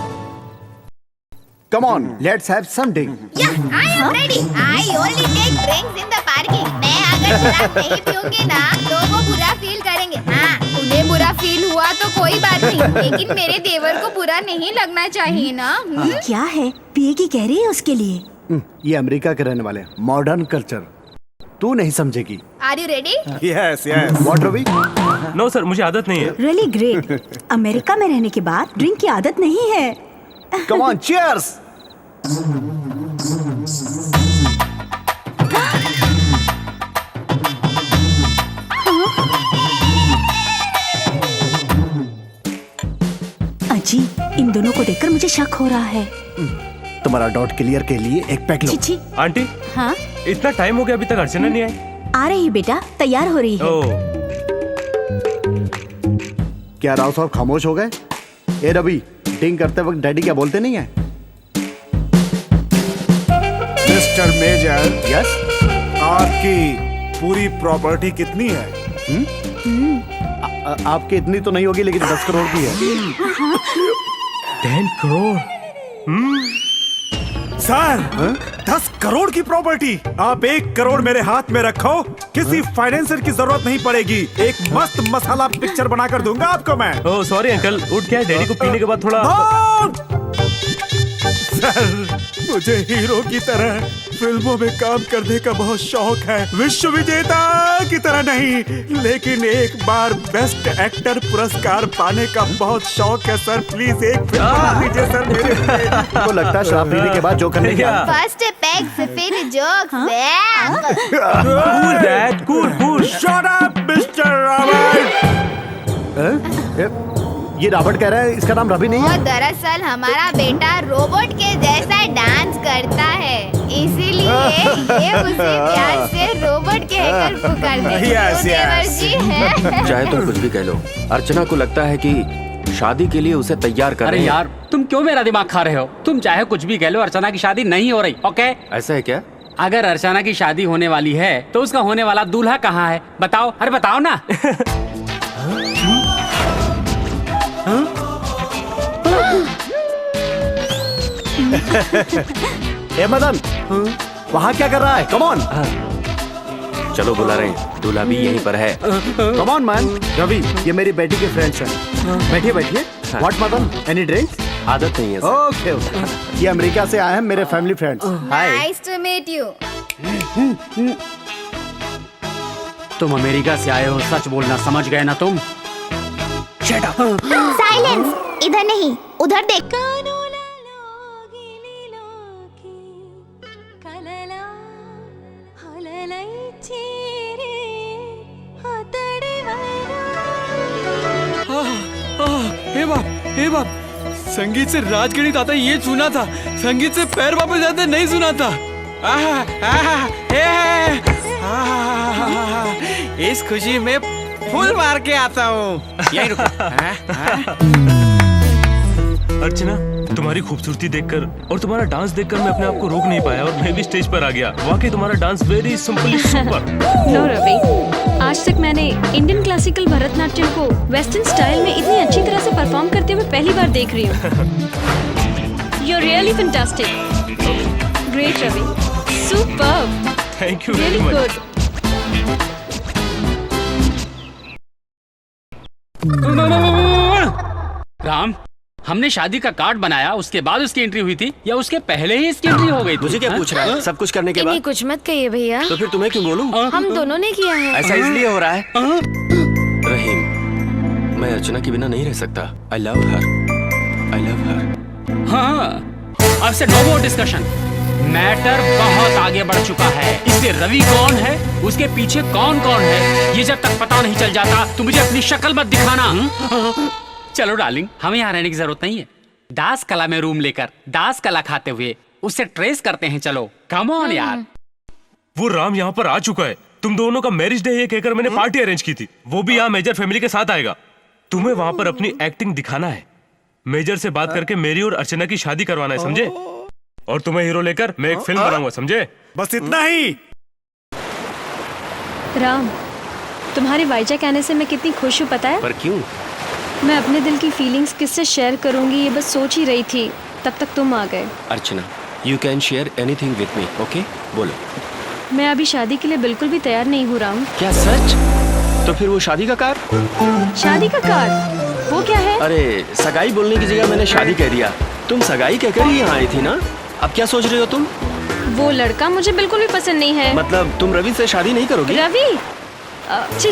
Come on, let's have something. I am ready. I only take drinks in the parking. मैं अगर शराब नहीं पीऊंगी ना तो वो बुरा फील करेंगे। हाँ, उन्हें बुरा फील हुआ तो कोई बात नहीं, लेकिन मेरे देवर को बुरा नहीं लगना चाहिए ना। क्या है, पिए की कह रही है उसके लिए? ये अमेरिका के रहने वाले, मॉडर्न कल्चर तू नहीं समझेगी। Are you ready? Yes yes. What Ravi? No sir, मुझे आदत नहीं है। Really great. अमेरिका में रहने के बाद ड्रिंक की आदत नहीं है। Come on, cheers. अजी, इन दोनों को देखकर मुझे शक हो रहा है। तुम्हारा डाउट क्लियर के लिए एक पैक लो। चिची। आंटी, हाँ, इतना टाइम हो गया, अभी तक अर्चना नहीं आई। आ रही बेटा, तैयार हो रही है। ओह, क्या राव साहब खामोश हो गए? ए रवि, ड्रिंक करते वक्त डैडी क्या बोलते नहीं है? Mister major, yes. आपकी पूरी प्रॉपर्टी कितनी है? आपकी इतनी तो नहीं होगी, लेकिन 10 करोड़ की है। 10 करोड़? सर, 10 करोड़ की प्रॉपर्टी? आप 1 करोड़ मेरे हाथ में रखो, किसी फाइनेंसर की जरूरत नहीं पड़ेगी। एक मस्त मसाला पिक्चर बनाकर दूंगा आपको मैं। ओह सॉरी अंकल, उठ गया। डैडी को पीने के बाद थोड़ा। सर, मुझे हीरो की तरह फिल्मों में काम करने का बहुत शौक है। विश्व विजेता की तरह नहीं, लेकिन एक बार बेस्ट एक्टर पुरस्कार पाने का बहुत शौक है। सर प्लीज एक फिल्म बना दीजिए सर मेरे लिए। तो लगता है शराब पीने के बाद जो करने की आदत। First pegs, फिर jokes। Cool dad, cool. Shut up mister Robert. ये रॉबर्ट कह रहा है, इसका नाम रवि नहीं वो है? दरअसल हमारा बेटा रोबोट के जैसा डांस करता है, इसीलिए ये उसे प्यार से रोबोट कहकर पुकारते हैं। Yes, तो देवर yes. जी है। चाहे तुम कुछ भी कह लो, अर्चना को लगता है कि शादी के लिए उसे तैयार कर अरे रहे हैं। यार, तुम क्यों मेरा दिमाग खा रहे हो? तुम चाहे कुछ भी कह लो, अर्चना की शादी नहीं हो रही। ओके? ऐसा है क्या? अगर अर्चना की शादी होने वाली है तो उसका होने वाला दूल्हा कहाँ है? बताओ, अरे बताओ ना। ए मदन, वहाँ क्या कर रहा है? Come on. चलो बुला रहे हैं, दूल्हा भी यहीं पर है। Come on man. रवि, ये मेरी बेटी के फ्रेंड्स हैं। बैठिए बैठिए। What Madan, any drinks? आदत नहीं है सर। Okay okay. ये अमेरिका से आए हैं मेरे family friends. Hi. Nice to meet you. तुम अमेरिका से आए हो, सच बोलना, समझ गए ना तुम? Shut up. Silence. इधर नहीं, उधर देख। हे बाप, संगीत से राजगणित आता है ये सुना था, संगीत से पैर वापस आते नहीं सुना था। इस खुशी में फुल मार के आता हूँ। यहीं रुको। अर्चना, तुम्हारी खूबसूरती देखकर और तुम्हारा डांस देखकर मैं अपने आप को रोक नहीं पाया और मैं भी स्टेज पर आ गया। वाकई तुम्हारा dance very simply super. No Ravi, आज तक मैंने इंडियन क्लासिकल भरतनाट्यम को वेस्टर्न स्टाइल में इतनी अच्छी तरह से परफॉर्म करते हुए पहली बार देख रही हूँ। You're really fantastic. Great, Ravi. Superb. Thank you Really very much. good. Ram, हमने शादी का कार्ड बनाया, उसके बाद उसकी एंट्री हुई थी या उसके पहले ही इसकी एंट्री हो गई थी? मुझे क्या पूछ रहा है? सब कुछ करने के बाद कुछ मत कहिए भैया। तो फिर तुम्हें क्यों बोलूं? हम दोनों ने किया है। ऐसा इसलिए हो रहा है। रहीम, मैं अर्चना के बिना नहीं रह सकता। I love her. I love her. हाँ, अब से नो मोर डिस्कशन। मैटर बहुत आगे बढ़ चुका है। इससे रवि कौन है, उसके पीछे कौन कौन है, ये जब तक पता नहीं चल जाता तो मुझे अपनी शक्ल मत दिखाना। चलो डार्लिंग, हमें यहाँ रहने की जरूरत नहीं है। दास कला में रूम लेकर दास कला खाते हुए उससे ट्रेस करते हैं। चलो कम ऑन यार। वो राम यहाँ पर आ चुका है। तुम दोनों का मैरिज डे ये कहकर मैंने पार्टी अरेंज की थी। वो भी यहाँ मेजर फैमिली के साथ आएगा। तुम्हें वहाँ पर अपनी एक्टिंग दिखाना है। मेजर से बात करके मेरी और अर्चना की शादी करवाना है, समझे? और तुम्हें हीरो लेकर मैं एक फिल्म बनाऊंगा, समझे? बस इतना ही। राम, तुम्हारे वाइजा कहने से मैं कितनी खुश हूँ पता है? पर क्यों? मैं अपने दिल की फीलिंग्स किससे शेयर करूंगी ये बस सोच ही रही थी, तब तक तुम आ गए। अर्चना, you can share anything with me, okay? बोलो। मैं अभी शादी के लिए बिल्कुल भी तैयार नहीं हूँ राम। क्या सच? तो फिर वो शादी का कार्ड? शादी का कार्ड? वो क्या है? अरे सगाई बोलने की जगह मैंने शादी कह दिया। तुम सगाई कहकर ही यहाँ आई थी ना? अब क्या सोच रही हो तुम? वो लड़का मुझे बिल्कुल भी पसंद नहीं है। मतलब तुम रवि से शादी नहीं करोगी? रवि? जी,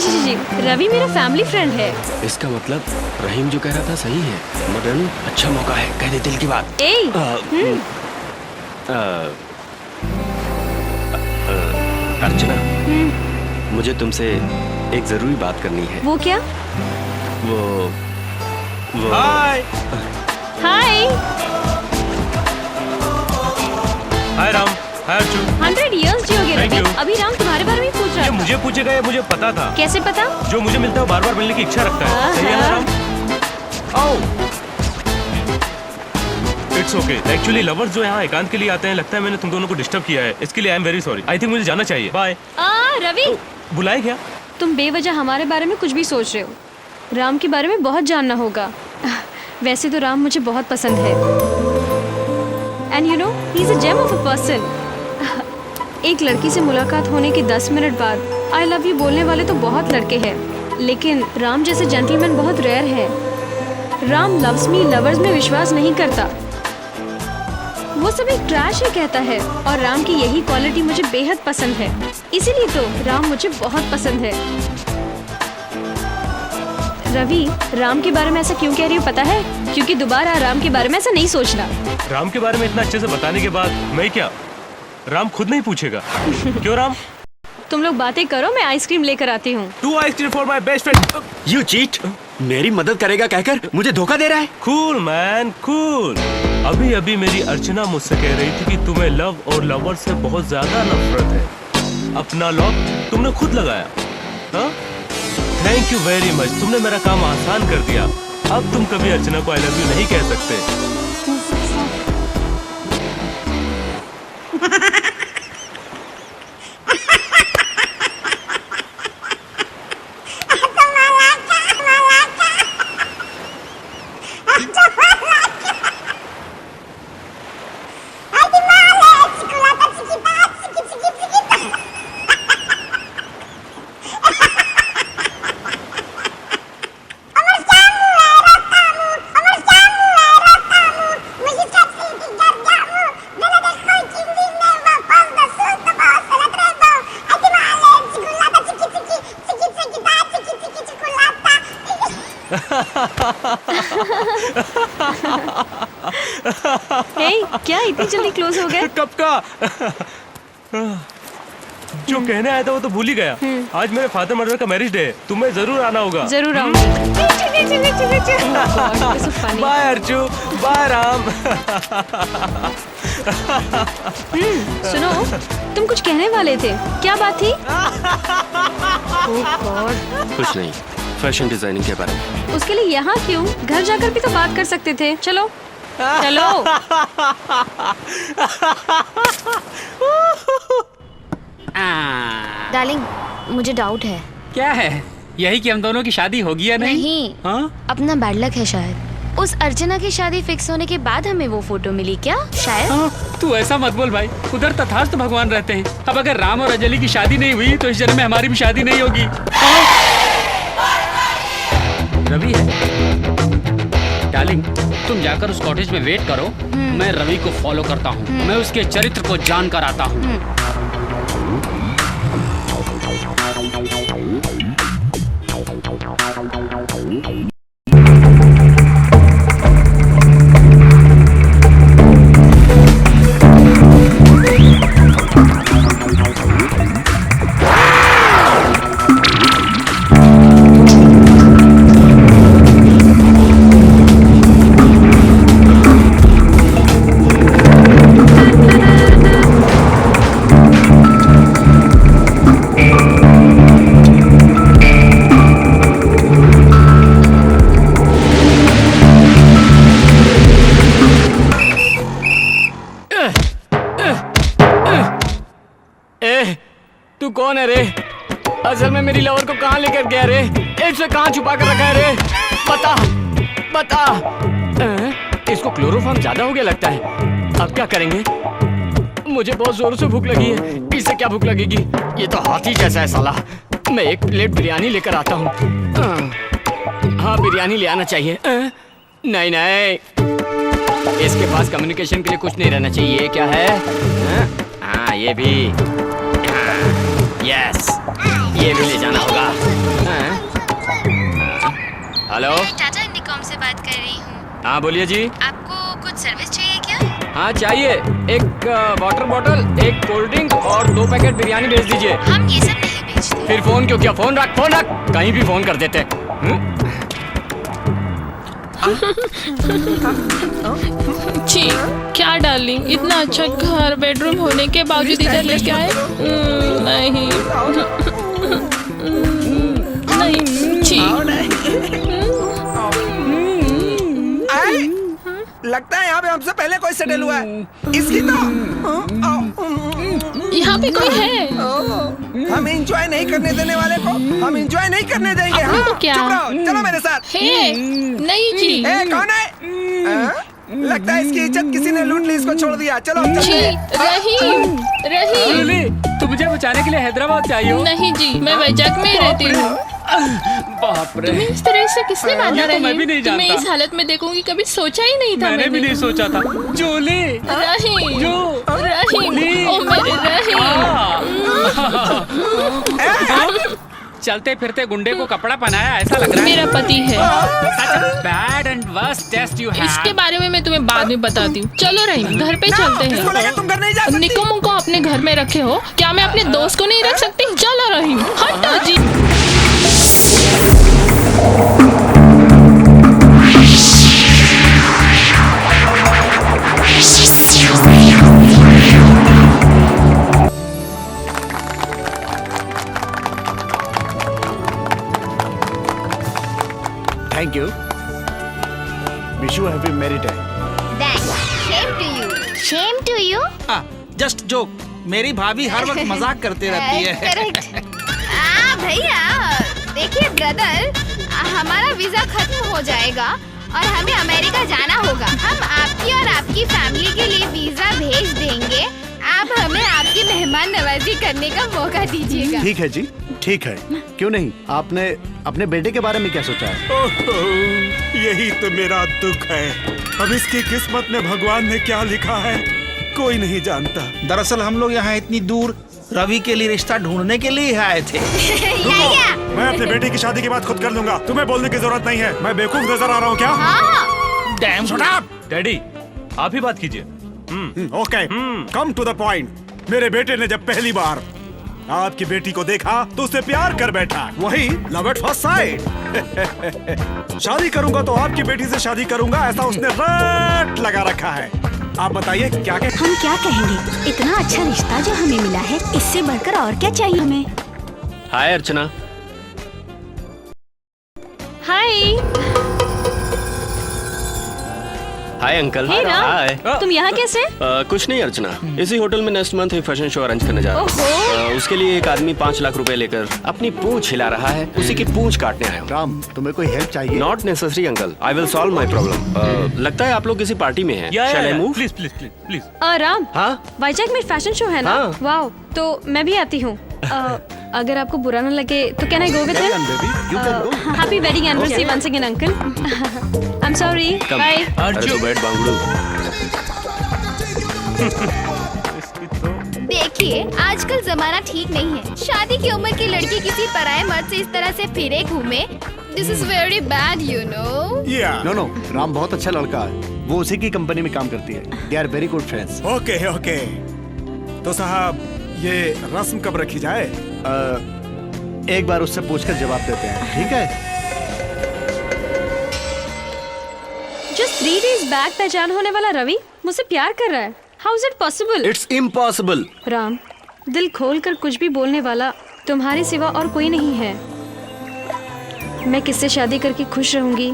रवि मेरा फैमिली फ्रेंड है। इसका मतलब रहीम जो कह रहा था सही है। मदन, अच्छा मौका है, कह दे दिल की बात। अर्चना, मुझे तुमसे एक जरूरी बात करनी है। वो क्या? वो हाय हाय हाय राम, हाय Archu. 100 years जियोगे Thank Ravi. you. अभी राम तुम्हारे बारे में पूछ रहा ये था। मुझे पूछेगा, ये मुझे पता था। कैसे पता? जो मुझे मिलता है वो बार बार मिलने की इच्छा रखता है। सही है ना राम? आओ। It's okay. एक्चुअली लवर्स जो यहाँ एकांत के लिए आते हैं, लगता है मैंने तुम दोनों को डिस्टर्ब किया है। इसके लिए I am very sorry. I think मुझे जाना चाहिए। बाय। रवि, बुलाए क्या? तुम बेवजह हमारे बारे में कुछ भी सोच रहे हो। राम के बारे में बहुत जानना होगा। वैसे तो राम मुझे बहुत पसंद है। And you know, he is a gem of a person. एक लड़की से मुलाकात होने के 10 मिनट बाद आई लव यू बोलने वाले तो बहुत लड़के हैं, लेकिन राम जैसे जेंटलमैन बहुत रेयर है। राम लव्स मी लवर्स में विश्वास नहीं करता। वो सब एक ट्रैश है कहता है, और राम की यही क्वालिटी मुझे बेहद पसंद है। इसीलिए तो राम मुझे बहुत पसंद है। रवि, राम के बारे में ऐसा क्यों कह रही हूँ पता है? क्योंकि दोबारा राम के बारे में ऐसा नहीं सोचना। राम के बारे में इतना अच्छे से बताने के बाद मैं क्या, राम खुद नहीं पूछेगा? क्यों राम? तुम लोग बातें करो, मैं आइसक्रीम लेकर आती हूँ। 2 ice cream for my best friend. You cheat! मेरी मदद करेगा कहकर मुझे धोखा दे रहा है। Cool man, cool. अभी अभी मेरी अर्चना मुझसे कह रही थी कि तुम्हें लव और लवर से बहुत ज्यादा नफरत है। अपना लॉक तुमने खुद लगाया। हाँ? Thank you very much. तुमने मेरा काम आसान कर दिया। अब तुम कभी अर्चना को आई लव यू नहीं कह सकते। हे, क्या इतनी जल्दी क्लोज हो गए? कब का? जो कहने आया था वो तो भूल ही गया। आज मेरे फादर मदर का मैरिज डे है। तुम्हें जरूर आना होगा। जरूर आऊंगी। Bye Arju, bye Ram. सुनो, तुम कुछ कहने वाले थे, क्या बात थी? कुछ नहीं। फैशन डिजाइनिंग के बारे में। उसके लिए यहाँ क्यों? घर जाकर भी तो बात कर सकते थे। चलो चलो। डार्लिंग, मुझे डाउट है। क्या है? यही कि हम दोनों की शादी होगी या नहीं? नहीं। हाँ? अपना बैड लक है शायद। उस अर्चना की शादी फिक्स होने के बाद हमें वो फोटो मिली क्या? शायद। हाँ, तू ऐसा मत बोल भाई। उधर तथास्तु भगवान रहते हैं। अब अगर राम और अंजलि की शादी नहीं हुई तो इस जन्म में हमारी भी शादी नहीं होगी। रवि है। डार्लिंग, तुम जाकर उस कॉटेज में वेट करो। मैं रवि को फॉलो करता हूँ। मैं उसके चरित्र को जान कर आता हूँ। तू कौन है रे? असल में मेरी लवर को कहाँ लेकर गया रे? इसे कहाँ छुपा कर रखा है रे? बता बता। इसको क्लोरोफॉर्म ज्यादा हो गया लगता है। अब क्या करेंगे? मुझे बहुत जोर से भूख लगी है। इससे क्या भूख लगेगी? ये तो हाथी जैसा है साला। मैं एक प्लेट बिरयानी लेकर आता हूँ। हाँ, बिरयानी ले आना चाहिए। नहीं नहीं, इसके पास कम्युनिकेशन के लिए कुछ नहीं रहना चाहिए। क्या है? हाँ, ये भी। यस, ये भी ले जाना होगा। हेलो, टाटा इंडिकॉम से बात कर रही हूँ। हाँ बोलिए जी। आपको कुछ सर्विस चाहिए क्या? हाँ चाहिए। एक वाटर बॉटल, एक कोल्ड ड्रिंक और 2 पैकेट बिरयानी भेज दीजिए। हम ये सब नहीं बेचते। फिर फोन क्यों किया? फोन रख, फोन रख। कहीं भी फोन कर देते। जी क्या डार्लिंग, इतना अच्छा घर बेडरूम होने के बावजूद इधर लेके आए? नहीं नहीं जी। लगता है यहाँ पे हमसे पहले कोई सेटल हुआ है। इसकी तो यहाँ पे कोई है। हम एंजॉय नहीं करने देने वाले को हम एंजॉय नहीं करने देंगे। अपने को क्या? चुप रहो, चलो मेरे साथ। नहीं जी। कौन है? लगता है इसकी इज्जत किसी ने लूट ली, इसको छोड़ दिया। चलो जी। रहीम, रहीम, तुम मुझे बचाने के लिए हैदराबाद से आई हो? नहीं जी, मैं वैजाग में रहती हूँ। बाप रे, तुम्हें इस तरह से किसने बांधा? तो मैं भी नहीं जानता। तुम्हें इस हालत में देखूंगी कभी सोचा ही नहीं था। मैंने भी नहीं सोचा था। जोली, रहीम, जो रहीम, ओ मेरे रहीम। चलते फिरते गुंडे को कपड़ा पहनाया ऐसा लग रहा है। मेरा पति है। Bad and worst taste you have. इसके बारे में मैं तुम्हें बाद में बताती हूँ। चलो रहीम, घर पे चलते हैं। निकुम को अपने घर में रखे हो, क्या मैं अपने दोस्त को नहीं रख सकती? चलो रहीम, हटो जी। Thank you. Wish you happy married day. Shame to you. Shame to you? Just joke. मेरी भाभी हर वक्त मजाक करते रहती है। करेक्ट। भैया देखिए ब्रदर, हमारा वीजा खत्म हो जाएगा और हमें अमेरिका जाना होगा। हम आपकी और आपकी फैमिली के लिए वीजा भेज देंगे। आप हमें आपकी मेहमान नवाजी करने का मौका दीजिएगा। ठीक है जी, ठीक है। क्यों नहीं? आपने अपने बेटे के बारे में क्या सोचा है? यही तो मेरा दुख है। अब इसकी किस्मत में भगवान ने क्या लिखा है कोई नहीं जानता। दरअसल हम लोग यहाँ इतनी दूर रवि के लिए रिश्ता ढूंढने के लिए आए थे। रुको, मैं अपने बेटे की शादी की बात खुद कर लूंगा। तुम्हें बोलने की जरूरत नहीं है। मैं बेवकूफ नजर आ रहा हूँ क्या? Dam shut up. डैडी, आप ही बात कीजिए। Okay, come to the point. मेरे बेटे ने जब पहली बार आपकी बेटी को देखा तो उससे प्यार कर बैठा। वही लव एट फर्स्ट साइट। शादी करूंगा तो आपकी बेटी से शादी करूंगा, ऐसा उसने रट लगा रखा है। आप बताइए क्या कहें? हम क्या कहेंगे? इतना अच्छा रिश्ता जो हमें मिला है, इससे बढ़कर और क्या चाहिए हमें? Hi Archana. Hi. Hi uncle. Hey Ram, hi. तुम यहाँ कैसे? कुछ नहीं अर्चना, इसी होटल में नेक्स्ट मंथ एक फैशन शो अरेंज करने जा रहा हूँ। उसके लिए एक आदमी 5 लाख रुपए लेकर अपनी पूंछ हिला रहा है, उसी की पूंछ काटने आया हूँ। राम, तुम्हें कोई हेल्प चाहिए? Not necessary uncle, I will solve my problem. लगता है आप लोग किसी पार्टी में हैं। Shall I move? Please please please please. Ram, हाँ वाईजैक में फैशन शो है ना? हाँ। वाओ, तो मैं भी आती हूँ। अगर आपको बुरा ना लगे तो can I go with him? Happy wedding anniversary once again uncle. I am sorry, bye. अरे तो बैठ बांगड़ू। देखिए, आजकल जमाना ठीक नहीं है। शादी की उम्र की लड़की किसी पराये मर्द से इस तरह से फिरे घूमे, this is very bad, you know. No, Ram बहुत अच्छा लड़का है, वो उसी की कंपनी में काम करती है। They are very good friends. Okay okay, तो साहब ये रस्म कब रखी जाए? एक बार उससे पूछकर जवाब देते हैं, ठीक है? जस्ट 3 days बैक पहचान होने वाला रवि मुझसे प्यार कर रहा है। How is it possible? It's impossible. Ram, दिल खोलकर कुछ भी बोलने वाला तुम्हारे सिवा और कोई नहीं है। मैं किससे शादी करके खुश रहूंगी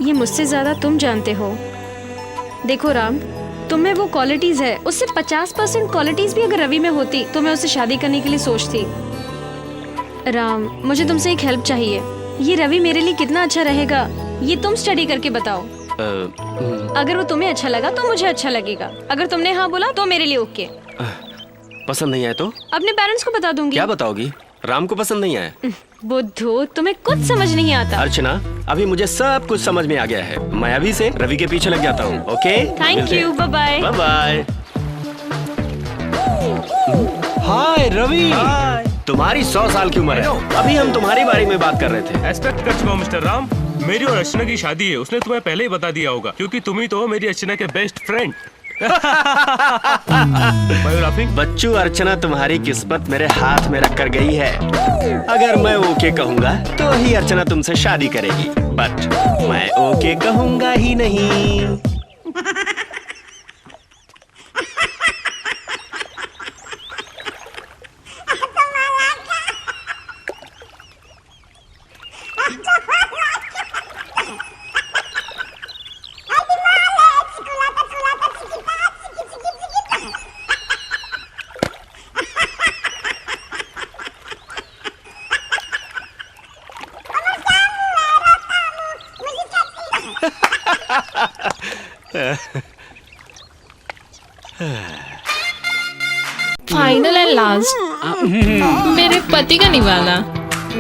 ये मुझसे ज्यादा तुम जानते हो। देखो राम, तुम में वो क्वालिटीज है, उससे 50% क्वालिटीज भी अगर रवि में होती तो मैं उससे शादी करने के लिए सोचती। राम, मुझे तुमसे एक हेल्प चाहिए। ये रवि मेरे लिए कितना अच्छा रहेगा ये तुम स्टडी करके बताओ। अगर वो तुम्हें अच्छा लगा तो मुझे अच्छा लगेगा, अगर तुमने हाँ बोला तो मेरे लिए ओके। पसंद नहीं आया तो अपने पेरेंट्स को बता दूंगी। क्या बताओगी? राम को पसंद नहीं आया? बुद्धू, तुम्हें कुछ समझ नहीं आता। अर्चना, अभी मुझे सब कुछ समझ में आ गया है। मैं अभी से रवि के पीछे लग जाता हूँ। Okay, thank you, bye bye. Bye bye. Hi Ravi, तुम्हारी 100 साल की उम्र है, अभी हम तुम्हारे बारे में बात कर रहे थे। एक्सपेक्ट कर चुका हूँ मिस्टर राम, मेरी और अर्चना की शादी है, उसने तुम्हें पहले ही बता दिया होगा, क्योंकि तुम ही तो हो मेरी अर्चना के बेस्ट फ्रेंड। बच्चू, अर्चना तुम्हारी किस्मत मेरे हाथ में रख कर गई है। अगर मैं ओके कहूँगा तो ही अर्चना तुमसे शादी करेगी, बट मैं ओके कहूँगा ही नहीं। फाइनल एंड लास्ट, मेरे पति का निवाला।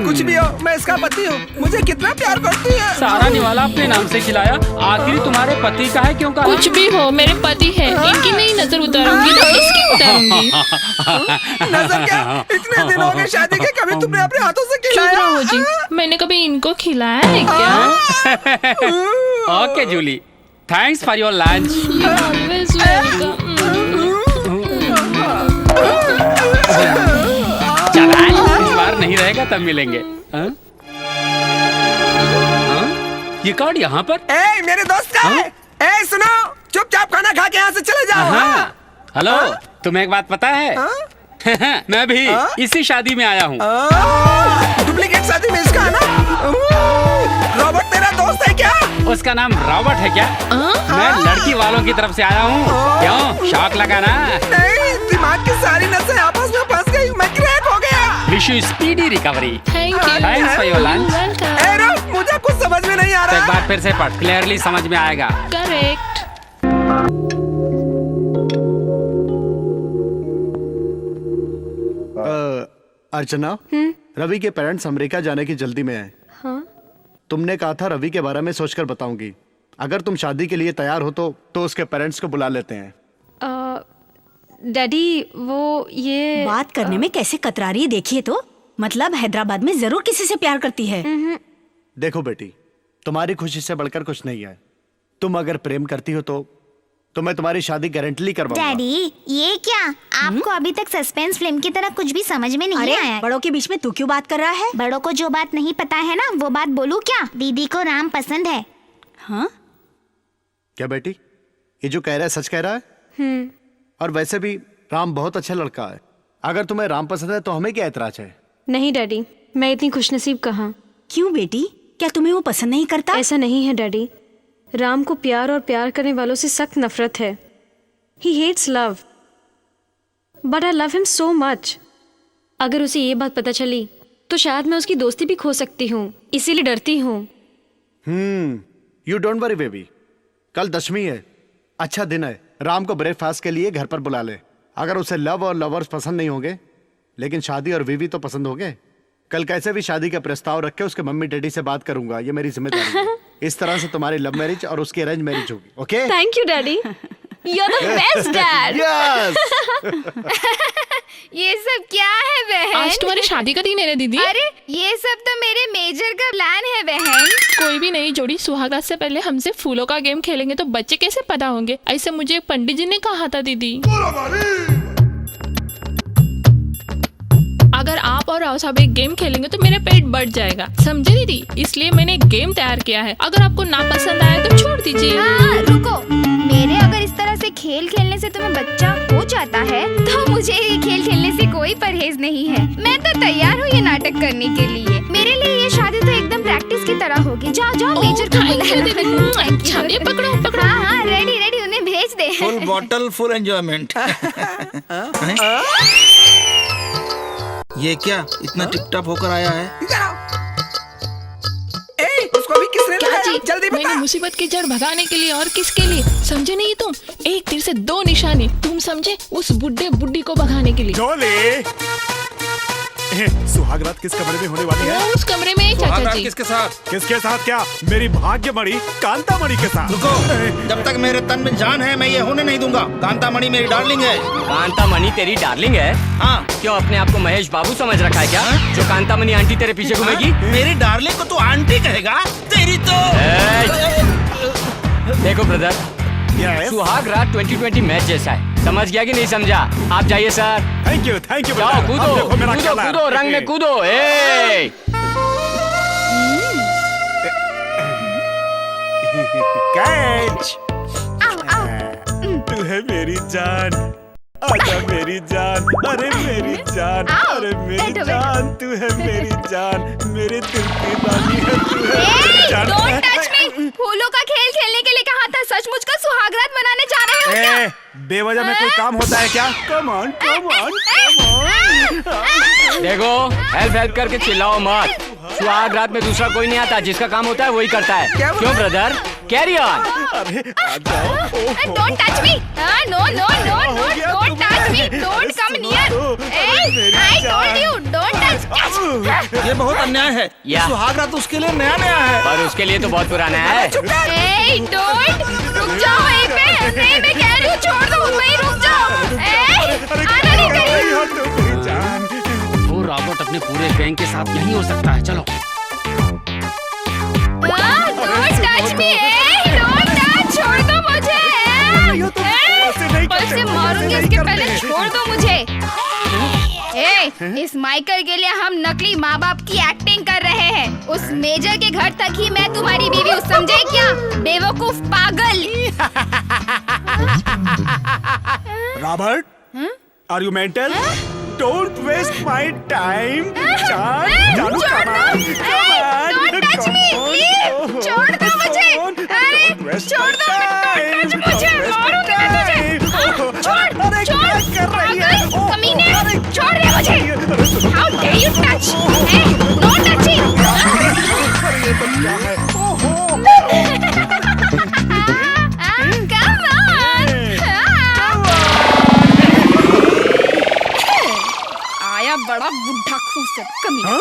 कुछ भी हो, मैं इसका पति हूँ, मुझे कितना प्यार करती है। सारा निवाला अपने नाम से खिलाया, आखिर तुम्हारे पति का है क्यों कहा? कुछ भी हो, मेरे पति है, इनकी नहीं नजर उतारूंगी तो इसकी उतारूंगी। नजर क्या? इतने दिन हो गए शादी के, कभी तुमने अपने हाथों से चुप खिलाया? रहो जी, मैंने कभी इनको खिलाया है क्या? Okay Julie, thanks for your lunch. Always welcome. चला, इस बार नहीं रहेगा तब मिलेंगे। हाँ? हाँ? ये कार्ड यहाँ पर? ए, मेरे दोस्त का है। ए, सुनो, चुपचाप खाना खा के यहाँ से चले जाओ। हाँ? हेलो, तुम्हें एक बात पता है? मैं भी इसी शादी में आया हूँ। डुप्लीकेट शादी में इसका है ना? रॉबर्ट तेरा दोस्त है क्या? उसका नाम रॉबर्ट है क्या? मैं लड़की वालों की तरफ से आया हूँ। क्यों, शौक लगा ना? नहीं, दिमाग की सारी नसें आपस में फंस गई, मैं क्रैक हो गया। Wish you speedy recovery. Thank you. Thanks for your lunch. ए रुक, मुझे कुछ समझ में नहीं आ तो एक रहा। बार फिर से पढ़, क्लियरली समझ में आएगा। करेक्ट। अर्चना, रवि के पेरेंट्स अमेरिका जाने की जल्दी में हैं। हाँ? तुमने कहा था रवि के बारे में सोचकर बताऊंगी। अगर तुम शादी के लिए तैयार हो तो उसके पेरेंट्स को बुला लेते हैं। डैडी, वो ये बात करने में कैसे कतरा रही है देखिए तो। मतलब हैदराबाद में जरूर किसी से प्यार करती है। देखो बेटी, तुम्हारी खुशी से बढ़कर कुछ नहीं है। तुम अगर प्रेम करती हो तो मैं तुम्हारी शादी गारंटी करवाऊंगा। डैडी, ये क्या? आपको अभी तक सस्पेंस फिल्म की तरह कुछ भी समझ में नहीं आया। बड़ों के बीच में तू क्यों बात कर रहा है? बड़ों को जो बात नहीं पता है ना, वो बात बोलूं क्या? दीदी को राम पसंद है। हाँ? क्या बेटी, ये जो कह रहा है सच कह रहा है? और वैसे भी राम बहुत अच्छा लड़का है। अगर तुम्हें राम पसंद है तो हमें क्या एतराज है? नहीं डैडी, मैं इतनी खुशनसीब कहाँ। क्यों बेटी, क्या तुम्हें वो पसंद नहीं करता? ऐसा नहीं है डैडी। राम को प्यार और प्यार करने वालों से सख्त नफरत है। He hates love, but I love him so much. अगर उसे ये बात पता चली तो शायद मैं उसकी दोस्ती भी खो सकती हूँ, इसीलिए डरती हूँ। यू डोंट वरी बेबी, कल दशमी है, अच्छा दिन है। राम को ब्रेकफास्ट के लिए घर पर बुला ले। अगर उसे लव और लवर्स पसंद नहीं होंगे, लेकिन शादी और बीवी तो पसंद होंगे। कल कैसे भी शादी का प्रस्ताव रख के उसके मम्मी डैडी से बात करूंगा, ये मेरी जिम्मेदारी है। इस तरह से तुम्हारी लव मैरिज और उसकी अरेंज मैरिज होगी। Okay? Thank you daddy, you're the best dad. Yes. ये सब क्या है बहन? आज तुम्हारी शादी का दिन है ना दीदी? अरे ये सब तो मेरे मेजर का प्लान है बहन। कोई भी नई जोड़ी सुहागरात से पहले हमसे फूलों का गेम खेलेंगे तो बच्चे कैसे पैदा होंगे, ऐसे मुझे एक पंडित जी ने कहा था दीदी। अगर आप और आओ साहब एक गेम खेलेंगे तो मेरा पेट बढ़ जाएगा, समझे दीदी? इसलिए मैंने एक गेम तैयार किया है। अगर आपको ना पसंद आए तो छोड़ दीजिए। रुको, मेरे अगर इस तरह से खेल खेलने से तुम्हें बच्चा हो जाता है तो मुझे ये खेल खेलने से कोई परहेज नहीं है। मैं तो तैयार हूँ ये नाटक करने के लिए। मेरे लिए ये शादी तो एकदम प्रैक्टिस की तरह होगी। जाओ जाओ मेजर को बुलाना। पकड़ो पकड़ो। हाँ रेडी रेडी, उन्हें भेज दे। Full bottle full enjoyment. ये क्या इतना टिप-टॉप होकर आया है? उसको भी किसने क्या लाया? जी? जल्दी बता। मैंने मुसीबत की जड़ भगाने के लिए और किसके लिए, समझे नहीं तुम? एक तीर से दो निशाने, तुम समझे? उस बुड्ढे बुड्ढी को भगाने के लिए। सुहागरात किस कमरे में होने वाली है? उस कमरे में है चाचा जी। किसके साथ? किसके साथ? क्या मेरी भाग्यमणि कांतामणि के साथ? रुको, जब तक मेरे तन में जान है मैं ये होने नहीं दूंगा। कांतामणि मेरी डार्लिंग है। कांतामणि तेरी डार्लिंग है? हाँ। क्यों अपने आप को महेश बाबू समझ रखा है क्या? जो कांतामणि आंटी तेरे पीछे घूमेगी? मेरी डार्लिंग को तू आंटी कहेगा? तेरी तो देखो ब्रदर, सुहागरात 2020 मैच जैसा है, समझ गया कि नहीं समझा? आप जाइए सर। थैंक यू जाओ, कूदो कूदो कूदो, रंग में कूदो। कैच। तू है मेरी जान, आजा मेरी जान, अरे मेरी जान, अरे मेरी जान, तू है मेरी जान, मेरे दिल की रानी है तू है मेरी जान। Don't touch me! फूलों का खेल खेलने के लिए कहा था, सचमुच का सुहागरात मनाने जा रहे हो क्या? बेवजह में कोई काम होता है क्या? Come on come on come on. देखो, हेल्प करके चिल्लाओ मत। सुहागरात में दूसरा कोई नहीं आता, जिसका काम होता है वही करता है। क्यों ब्रदर? Carry on. अरे आ जाओ। Don't touch me! No no no no! Don't touch me! Don't come near! I told you, don't touch! ये बहुत अन्याय है। सुहागरात उसके लिए नया नया है। पर उसके लिए तो बहुत पुराना है। Hey, don't! रुक जाओ वहीं पे। नहीं मैं कह रही हूँ छोड़ दो, वहीं रुक जाओ। आना नहीं कहीं। वो रॉबर्ट अपने पूरे गैंग के साथ नहीं हो सकता है। चलो। Don't touch me! Don't touch! छोड़ दो मुझे। पर से मारूंगी इसके पहले छोड़ दो मुझे। इस माइकल के लिए हम नकली माँ बाप की एक्टिंग कर रहे हैं। उस मेजर के घर तक ही मैं तुम्हारी बीवी हूँ, समझे क्या? बेवकूफ पागल। Robert, are you mental? Don't waste my time. जानू Don't touch me, please! छोड़ दो मुझे। अरे छोड़ दो, don't touch मुझे, मारूंगी मैं तुझे। छोड़ पागल, कमीने, छोड़ दे मुझे। How dare you touch? No touching! Come on! आया बड़ा बुढ़ा खूस है, कमीना।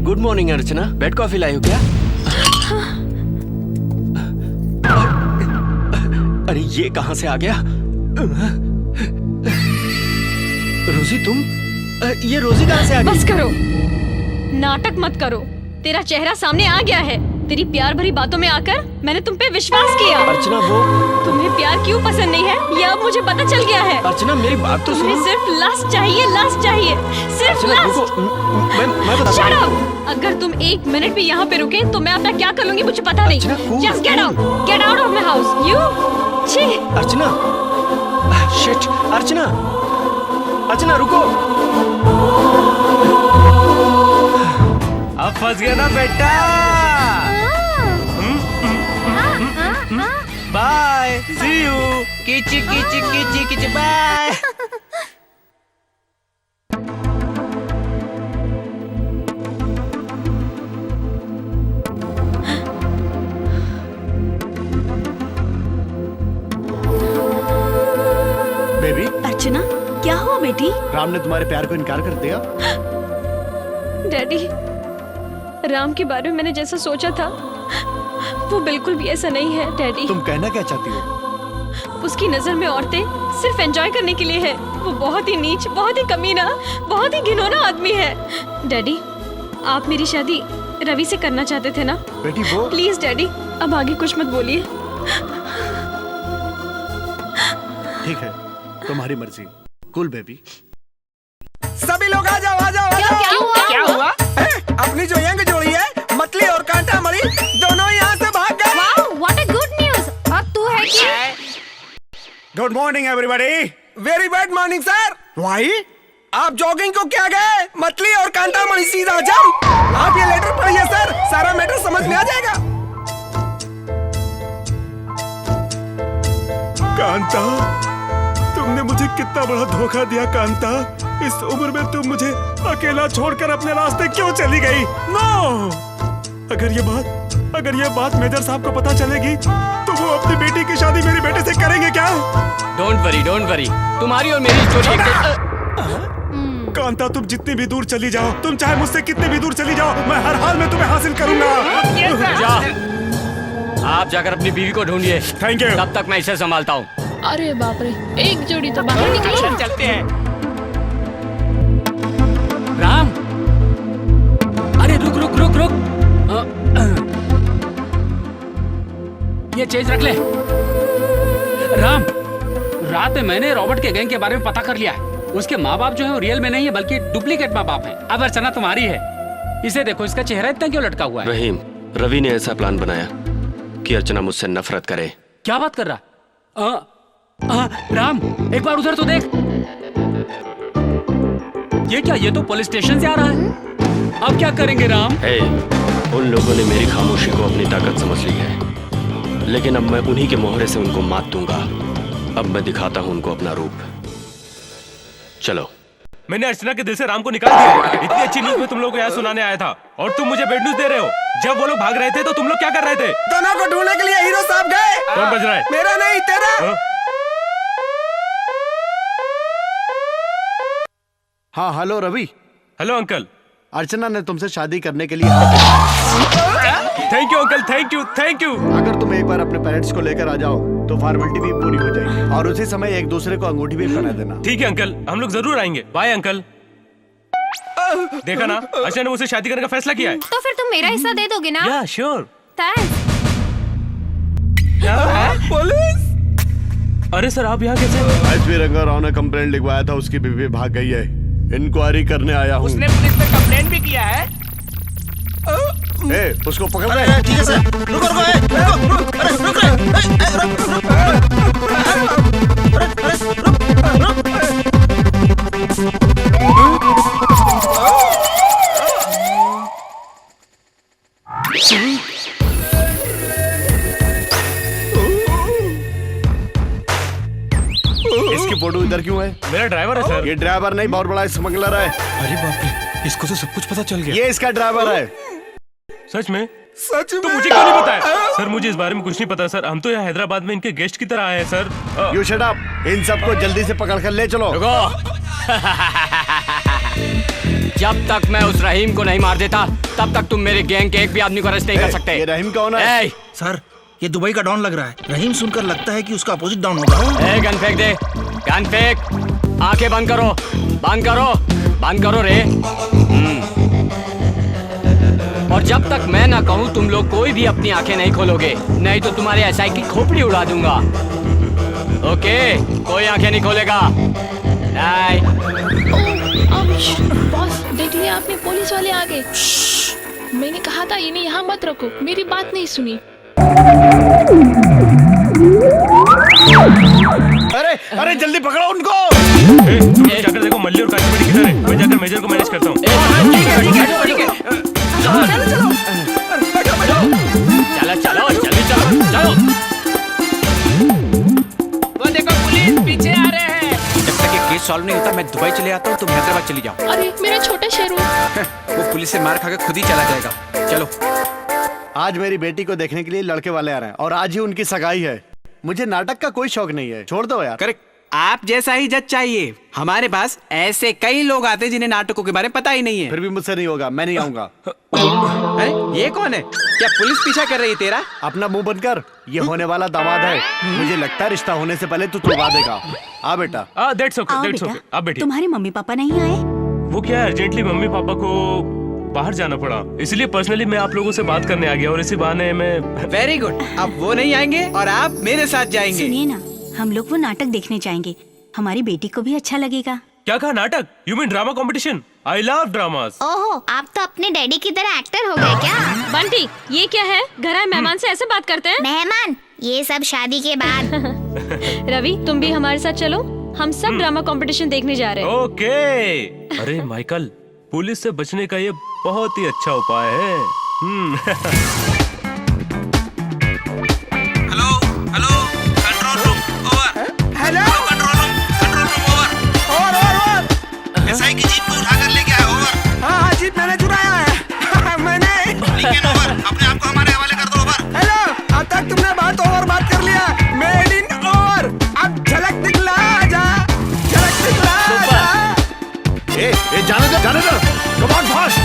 गुड मॉर्निंग अर्चना, बेड कॉफी लाई हो क्या? अरे ये कहां से आ गया? रोजी तुम? ये रोजी कहां से आ गई? बस करो, नाटक मत करो। तेरा चेहरा सामने आ गया है। तेरी प्यार भरी बातों में आकर मैंने तुम पे विश्वास किया। अर्चना वो तुम्हें प्यार क्यों पसंद नहीं है ये अब मुझे पता चल गया है। अर्चना मेरी बात तो तुम्हें सुनो। सिर्फ लास्ट चाहिए, लास्ट चाहिए, सिर्फ अर्चना, लास्ट। रुको, मैं बताता Shut हूँ। up! अगर तुम 1 मिनट भी यहाँ पे रुके तो मैं अपना क्या कर लूंगी मुझे पता नहीं। Just get out! Get out of my house! You! छी! अर्चना, शिट, अर्चना, अर्चना रुको। अब फंस गया ना बेटा। Bye, see you. किची किची किची किची बाय। बेबी, अर्चना क्या हुआ बेटी? राम ने तुम्हारे प्यार को इनकार कर दिया। डैडी, राम के बारे में मैंने जैसा सोचा था वो बिल्कुल भी ऐसा नहीं है डैडी। तुम कहना क्या चाहती हो? उसकी नजर में औरतें सिर्फ एंजॉय करने के लिए है। वो बहुत ही नीच, बहुत ही कमीना, बहुत ही घिनौना आदमी है। डैडी, आप मेरी शादी रवि से करना चाहते थे ना? बेटी वो प्लीज डैडी, अब आगे कुछ मत बोलिए। ठीक है, तुम्हारी मर्जी। Cool baby. सभी लोग आ जाओ, आ जाओ, आ जाओ। क्या हुआ? अपनी जो यंग जोड़ी है, मतली और कांटा मणि, दोनों यहाँ से भाग गए। Wow, what a good news. अब तू है क्या? Good morning everybody. Very bad morning sir. Why? आप जॉगिंग को क्या गए? मतली और कांटा मणि सीधा जंप। आप ये लेटर पढ़िए सर, सारा मैटर समझ में आ जाएगा। कांता, तुमने मुझे कितना बड़ा धोखा दिया कांता। इस उम्र में तुम मुझे अकेला छोड़कर अपने रास्ते क्यों चली गई? नो! अगर ये बात मेजर साहब को पता चलेगी तो वो अपनी बेटी की शादी मेरे बेटे से करेंगे क्या? डोंट वरी, तुम्हारी और मेरी स्टोरी कांता, तुम जितनी भी दूर चली जाओ, तुम चाहे मुझसे कितनी भी दूर चली जाओ, मैं हर हाल में तुम्हें हासिल करूंगा। जा, आप जाकर अपनी बीवी को ढूंढिए। Thank you. तब तक मैं इसे संभालता हूँ। अरे बाप रे, एक जोड़ी तो बाहर निकल। चलते हैं। राम, अरे रुक रुक रुक रुक। ये चेंज रख ले। राम, रात में मैंने रॉबर्ट के गैंग के बारे में पता कर लिया है। उसके माँ बाप जो है वो रियल में नहीं है बल्कि डुप्लीकेट माँ बाप है। अब अर्चना तुम्हारी है। इसे देखो, इसका चेहरा इतना क्यों लटका हुआ है? रहीम, रवि ने ऐसा प्लान बनाया कि अर्चना मुझसे नफरत करे। क्या बात कर रहा? राम, एक बार उधर तो देख। ये क्या? ये तो पुलिस स्टेशन से आ रहा है। अब क्या करेंगे राम? हे, उन लोगों ने मेरी खामोशी को अपनी ताकत समझ ली है, लेकिन अब मैं उन्हीं के मोहरे से उनको मात दूंगा। अब मैं दिखाता हूं उनको अपना रूप। चलो। मैंने अर्चना के दिल से राम को निकाल दिया। इतनी अच्छी न्यूज मैं तुम लोगों को यहाँ सुनाने आया था और तुम मुझे बैड न्यूज दे रहे हो। जब वो लोग भाग रहे थे तो तुम लोग क्या कर रहे थे? दोनों को ढूंढने के लिए हीरो साहब गए। कौन बज रहा है? मेरा नहीं, तेरा। हाँ, hello Ravi. Hello uncle. Archana ने तुमसे शादी करने के लिए thank you uncle, thank you. अगर तुम एक बार अपने पेरेंट्स को लेकर आ जाओ तो फॉर्मेलिटी भी पूरी हो जाएगी और उसी समय एक दूसरे को अंगूठी भी पहना देना। ठीक है अंकल, हम लोग जरूर आएंगे। Bye uncle. देखा ना, अर्चना ने मुझसे शादी करने का फैसला किया है। तो फिर तुम मेरा हिस्सा दे दोगे ना? या श्योर। थैंक्स। पुलिस? अरे सर, आप यहाँ कैसे? एसपी रंगा राव ने कंप्लेंट लिखवाया था, उसकी बीवी भाग गई है। इंक्वायरी करने आया हूँ। उसने पुलिस में कंप्लेंट भी किया है। उसको पकड़ रहे। ठीक है सर। रुको इसकी फोटो इधर क्यों है? मेरा ड्राइवर है सर। ये ड्राइवर नहीं, बहुत बड़ा स्मगलर है। अरे बाप रे, इसको तो सब कुछ पता चल गया। ये इसका ड्राइवर है। सच में? सच में? तो मुझे क्यों नहीं बताया? सर मुझे इस बारे में कुछ नहीं पता सर। हम तो यहाँ हैदराबाद में इनके गेस्ट की तरह आए हैं सर। You shut up. इन सबको जल्दी से पकड़ कर ले चलो। जब तक मैं उस रहीम को नहीं मार देता तब तक तुम मेरे गैंग के एक भी आदमी को अरेस्ट नहीं कर सकते। ये रहीम कौन है? सर, ये दुबई का डॉन लग रहा है। रहीम सुनकर लगता है कि उसका अपोजिट डॉन होगा। गन फेंक दे, गन फेंक। आंखें बंद करो, बंद करो, बंद करो रे। और जब तक मैं ना कहूँ तुम लोग कोई भी अपनी आंखें नहीं खोलोगे, नहीं तो तुम्हारे एसआई की खोपड़ी उड़ा दूंगा। ओके, कोई आंखें नहीं खोलेगा। बाय। बॉस देख लिया आपने, पुलिस वाले आ गए। मैंने कहा था इन्हें यहाँ मत रखो, मेरी बात नहीं सुनी। अरे अरे जल्दी पकड़ो उनको। जाकर देखो मल्ली और काशीपति किधर है, मैं जाकर मेजर को मैनेज करता हूँ। चलो चलो जल्दी चलो चलो। वो देखो पुलिस पीछे आ रहे हैं। जब तक ये केस सॉल्व नहीं होता मैं दुबई चले आता हूँ, तुम हैदराबाद चली जाओ। अरे मेरा छोटा शेरू। वो पुलिस से मार खाकर खुद ही चला जाएगा। चलो। आज मेरी बेटी को देखने के लिए लड़के वाले आ रहे हैं और आज ही उनकी सगाई है। मुझे नाटक का कोई शौक नहीं है, छोड़ दो यार। करेक्ट, आप जैसा ही जज चाहिए। हमारे पास ऐसे कई लोग आते हैं जिन्हें नाटकों के बारे में पता ही नहीं है। फिर भी मुझसे नहीं होगा, मैं नहीं आऊंगा। अरे ये कौन है? क्या पुलिस पीछा कर रही है तेरा? अपना मुंह बंद कर, ये होने वाला दामाद है। मुझे लगता है रिश्ता होने से पहले तू तुड़वा देगा। आ बेटा। That's okay. आप बैठिए। तुम्हारे मम्मी पापा नहीं आए? वो क्या है, अर्जेंटली मम्मी पापा को बाहर जाना पड़ा, इसलिए पर्सनली मैं आप लोगों से बात करने आ गया और इसी बहाने मैं। वेरी गुड, अब वो नहीं आएंगे और आप मेरे साथ जाएंगे। सुनिए ना, हम लोग वो नाटक देखने जाएंगे, हमारी बेटी को भी अच्छा लगेगा। क्या कहा, नाटक? You mean drama competition? I love dramas. ओहो, आप तो अपने डैडी की तरह एक्टर हो गए क्या? बंटी, ये क्या है? घर आए मेहमान से ऐसे बात करते हैं? मेहमान? ये सब शादी के बाद। रवि, तुम भी हमारे साथ चलो, हम सब ड्रामा कंपटीशन देखने जा रहे हैं। ओके। अरे माइकल, पुलिस से बचने का ये बहुत ही अच्छा उपाय है। Hello hello, control room over. Hello control room over. SI की जीप को उठाकर लेके आए, ओवर। हाँ जीप मैंने चुराया है। मैंने। लेकिन ओवर, अपने आप को हमारे हवाले कर दो, ओवर। हेलो, अब तक तुमने बात कर लिया। Made in over. अब झलक दिखला जा, झलक दिखला जा। ए जाने दो, कम ऑन फास्ट।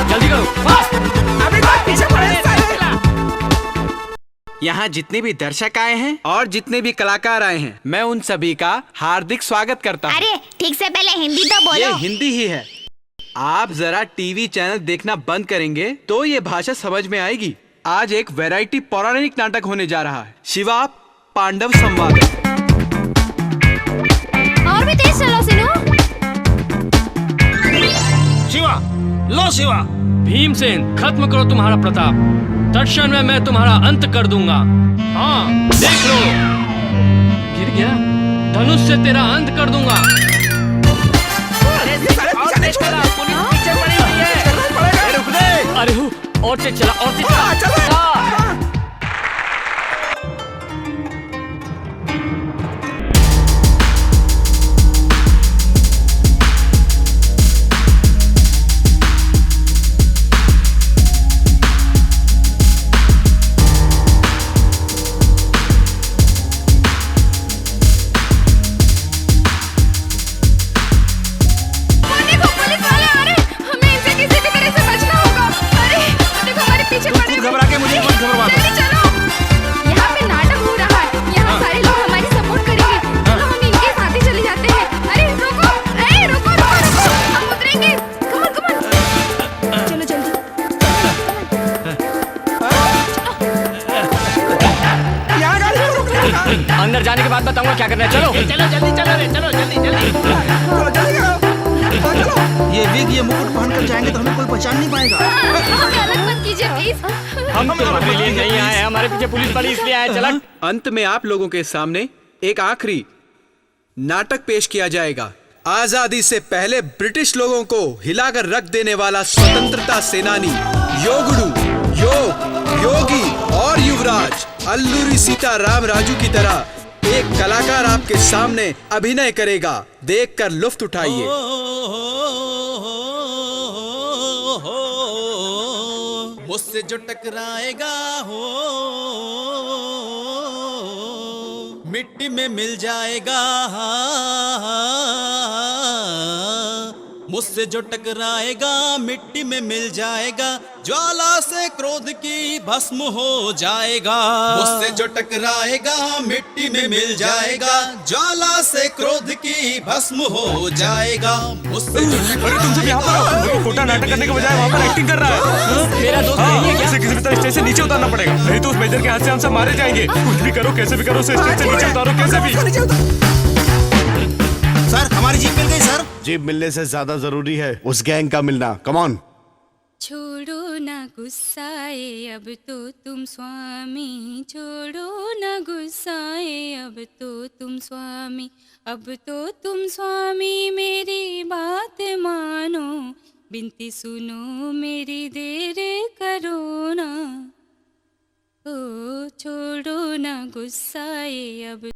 जल्दी करो, फास्ट। अभी तक पीछे पड़े। यहाँ जितने भी दर्शक आए हैं और जितने भी कलाकार आए हैं, मैं उन सभी का हार्दिक स्वागत करता हूँ। अरे ठीक से पहले हिंदी तो बोलो। ये हिंदी ही है। आप जरा टीवी चैनल देखना बंद करेंगे तो ये भाषा समझ में आएगी। आज एक वैरायटी पौराणिक नाटक होने जा रहा है, शिवा पांडव संवाद। और भी तेज चलो सिनू। शिवा, लो शिवा। भीमसेन, खत्म करो तुम्हारा प्रताप। तत्क्षण में मैं तुम्हारा अंत कर दूंगा। हाँ देख लो, गिर गया। धनुष से तेरा अंत कर दूंगा। अरे और तेज चला, और तेज चला। अंदर जाने के बाद बताऊंगा क्या करना है। चलो चलो जल्दी चलो रे, चलो जल्दी जल्दी चलो। ये विग ये मुकुट पहनकर जाएंगे तो हमें कोई पहचान नहीं पाएगा। हमें अलग मत कीजिए प्लीज। हम तुम्हारे लिए नहीं आए हैं, हमारे पीछे पुलिस वाले इसलिए आए। चला। अंत में आप लोगों के सामने एक आखिरी नाटक पेश किया जाएगा। आजादी से पहले ब्रिटिश लोगों को हिलाकर रख देने वाला स्वतंत्रता सेनानी योगुडू, योगी और युवराज अल्लूरी सीताराम राजू की तरह एक कलाकार आपके सामने अभिनय करेगा। देखकर लुत्फ उठाइए। मुझसे जो टकराएगा हो मिट्टी में मिल जाएगा। मुझसे जो टकराएगा मिट्टी में मिल जाएगा, ज्वाला से क्रोध की भस्म हो जाएगा। मुझसे जो टकराएगा मिट्टी में मिल जाएगा, ज्वाला से क्रोध की भस्म हो जाएगा। मुझसे जो टकराएगा खोटा नाटक करने के बजाय वहाँ पर एक्टिंग कर रहा है। मेरा दोस्त नहीं है क्या? उसे किसी भी तरह स्टेज से नीचे उतारना पड़ेगा, नहीं तो उस मेजर के हाथ से हम सब मारे जाएंगे। कुछ भी करो, कैसे भी करो, उसे स्टेज से नीचे उतारो, कैसे भी। सर हमारी जीप मिल गई सर। जीप मिलने से ज्यादा जरूरी है उस गैंग का मिलना। Come on. छोड़ो ना गुस्साए अब तो तुम स्वामी, छोड़ो ना गुस्साए अब तो तुम स्वामी, अब तो तुम स्वामी मेरी बात मानो, बिनती सुनो मेरी देर करो ना, ओ छोड़ो ना गुस्साए अब।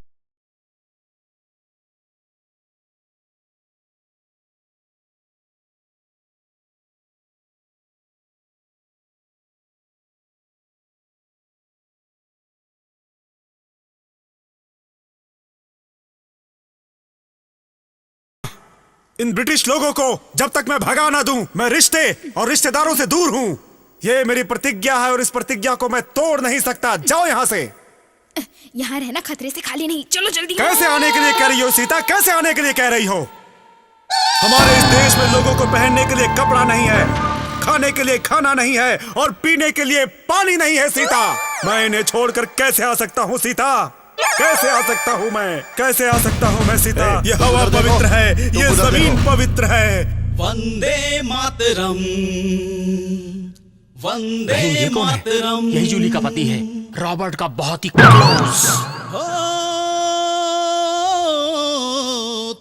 इन ब्रिटिश लोगों को जब तक मैं भगा ना दूं, मैं रिश्ते और रिश्तेदारों से दूर हूं। ये मेरी प्रतिज्ञा है और इस प्रतिज्ञा को मैं तोड़ नहीं सकता। जाओ यहां से। यहाँ रहना खतरे से खाली नहीं, चलो जल्दी। कैसे आने के लिए कह रही हो सीता, कैसे आने के लिए कह रही हो? हमारे इस देश में लोगों को पहनने के लिए कपड़ा नहीं है, खाने के लिए खाना नहीं है और पीने के लिए पानी नहीं है सीता। मैं इन्हें छोड़कर कैसे आ सकता हूँ सीता? कैसे आ सकता हूँ मैं? कैसे आ सकता हूँ मैं सीता? ये हवा पवित्र है, ये जमीन पवित्र है। वंदे मातरम, वंदे मातरम। यही जूली का पति है, रॉबर्ट का बहुत ही क्लोज।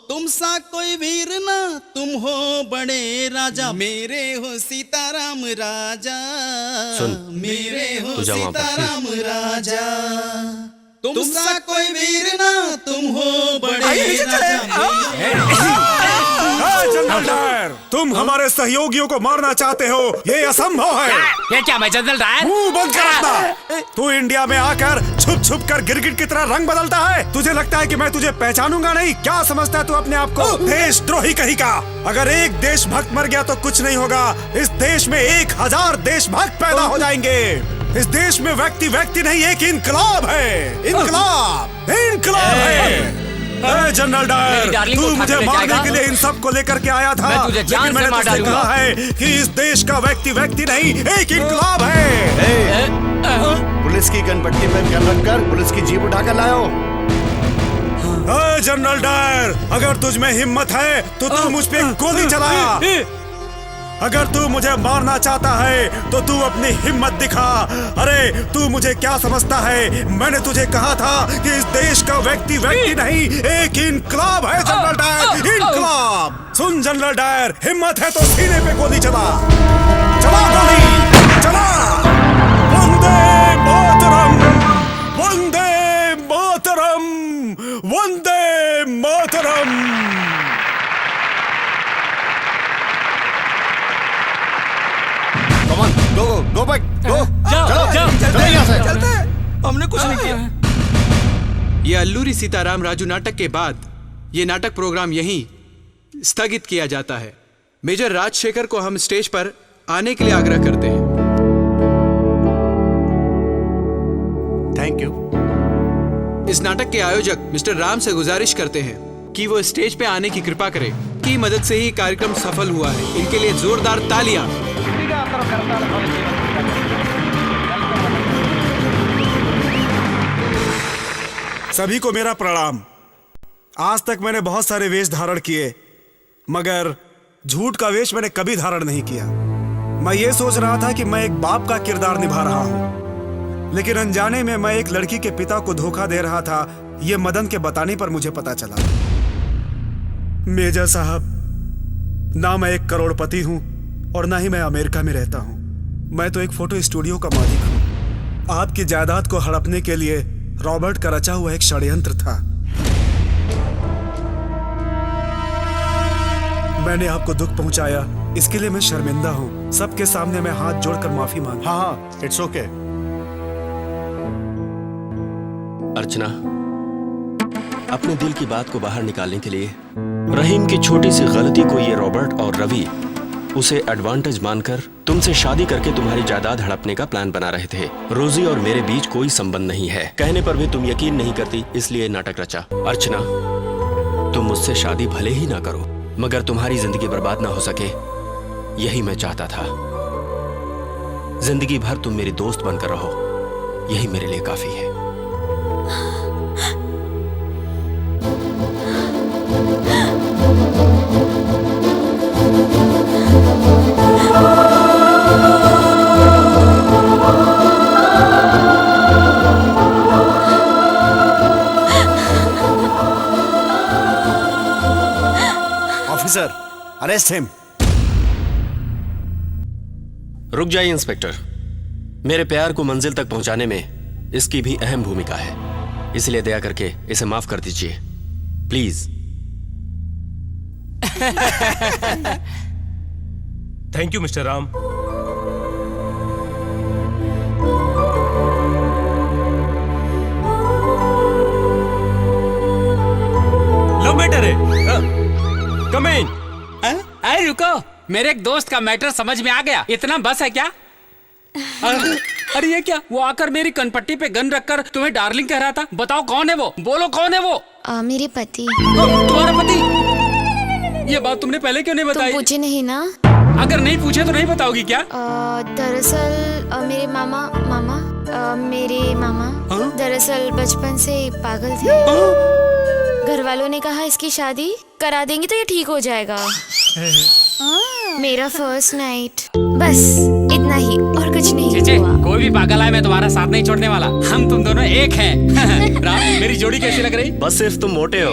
तुम सा कोई वीर ना, तुम हो बड़े राजा, मेरे हो सीताराम राजा। सुन, मेरे हो तू जा वहाँ पर। सीताराम राजा। तुम सा कोई वीर ना, तुम हो बड़े राजा। जनरल डायर, तुम हमारे सहयोगियों को मारना चाहते हो, ये असंभव है। ये क्या मैं जनरल डायर? मुंह बंद कर अपना। तू इंडिया में आकर छुप छुप कर गिरगिट की तरह रंग बदलता है। तुझे लगता है कि मैं तुझे पहचानूंगा नहीं? क्या समझता है तू अपने आप को? देशद्रोही कहीं का। अगर एक देशभक्त मर गया तो कुछ नहीं होगा, इस देश में 1000 देशभक्त पैदा हो जाएंगे। इस देश में व्यक्ति व्यक्ति नहीं, एक इनकलाब है। इनकलाब, इनकलाब है। जनरल डायर, तू मुझे मारने के लिए इन सब को लेकर के आया था, लेकिन मैंने तुझसे कहा है कि इस देश का व्यक्ति व्यक्ति नहीं, एक इनकलाब है। पुलिस की गनपट्टी पर गन रखकर पुलिस की जीप उठाकर लाओ। जनरल डायर, अगर तुझ में हिम्मत है तो तू मुझ पे गोली चला। अगर तू मुझे मारना चाहता है तो तू अपनी हिम्मत दिखा। अरे तू मुझे क्या समझता है? मैंने तुझे कहा था कि इस देश का व्यक्ति व्यक्ति नहीं, एक इनकलाब है जनरल डायर, इनकलाब। सुन जनरल डायर, हिम्मत है तो सीने पे गोली चला। चला गोली, चला। वंदे मातरम, वंदे मातरम, वंदे मातरम। गो बैक, गो। चलते यहाँ से। चलते। हमने कुछ नहीं किया। ये अल्लूरी सीताराम राजू नाटक के बाद ये नाटक प्रोग्राम यहीं स्थगित किया जाता है। मेजर राजशेखर को हम स्टेज पर आने के लिए आग्रह करते हैं। Thank you. इस नाटक के आयोजक मिस्टर राम से गुजारिश करते हैं कि वो स्टेज पे आने की कृपा करें। की मदद से ही कार्यक्रम सफल हुआ है। इनके लिए जोरदार तालियां। सभी को मेरा प्रणाम। आज तक मैंने बहुत सारे वेश धारण किए, मगर झूठ का वेश मैंने कभी धारण नहीं किया। मैं ये सोच रहा था कि मैं एक बाप का किरदार निभा रहा हूं, लेकिन अनजाने में मैं एक लड़की के पिता को धोखा दे रहा था। ये मदन के बताने पर मुझे पता चला। मेजर साहब, ना मैं एक करोड़पति हूं और ना ही मैं अमेरिका में रहता हूं। मैं तो एक फोटो स्टूडियो का मालिक हूं। आपकी जायदाद को हड़पने के लिए रॉबर्ट का रचा हुआ एक षड्यंत्र था। मैंने आपको दुख पहुंचाया, इसके लिए मैं शर्मिंदा हूं। सबके सामने मैं हाथ जोड़कर माफी मांगता हूं। हाँ, इट्स ओके। अर्चना, अपने दिल की बात को बाहर निकालने के लिए रहीम की छोटी सी गलती को ये रॉबर्ट और रवि उसे एडवांटेज मानकर तुमसे शादी करके तुम्हारी जायदाद हड़पने का प्लान बना रहे थे। रोजी और मेरे बीच कोई संबंध नहीं है। कहने पर भी तुम यकीन नहीं करती, इसलिए नाटक रचा। अर्चना, तुम मुझसे शादी भले ही ना करो, मगर तुम्हारी जिंदगी बर्बाद ना हो सके, यही मैं चाहता था। जिंदगी भर तुम मेरी दोस्त बनकर रहो, यही मेरे लिए काफी है। Officer, arrest him. रुक जाइए इंस्पेक्टर, मेरे प्यार को मंजिल तक पहुंचाने में इसकी भी अहम भूमिका है, इसलिए दया करके इसे माफ कर दीजिए please. Thank you mister Ram. Love matter है। कम इन। अरे रुको, मेरे एक दोस्त का मैटर समझ में आ गया। इतना बस है क्या? अरे ये क्या? वो आकर मेरी कनपट्टी पे गन रखकर तुम्हें डार्लिंग कह रहा था। बताओ कौन है वो? बोलो कौन है वो? मेरे पति। तुम्हारा पति? ये बात तुमने पहले क्यों नहीं बताई? तुम पूछे नहीं ना? अगर नहीं पूछे तो नहीं बताओगी क्या? दरअसल मेरे मामा दरअसल बचपन से पागल थे। घर वालों ने कहा इसकी शादी करा देंगी तो ये ठीक हो जाएगा। मेरा फर्स्ट नाइट, बस इतना ही और कुछ नहीं हुआ। कोई भी पागल है, मैं तुम्हारा साथ नहीं छोड़ने वाला। हम तुम दोनों एक हैं। राम, मेरी जोड़ी कैसी लग रही? बस सिर्फ तुम मोटे हो।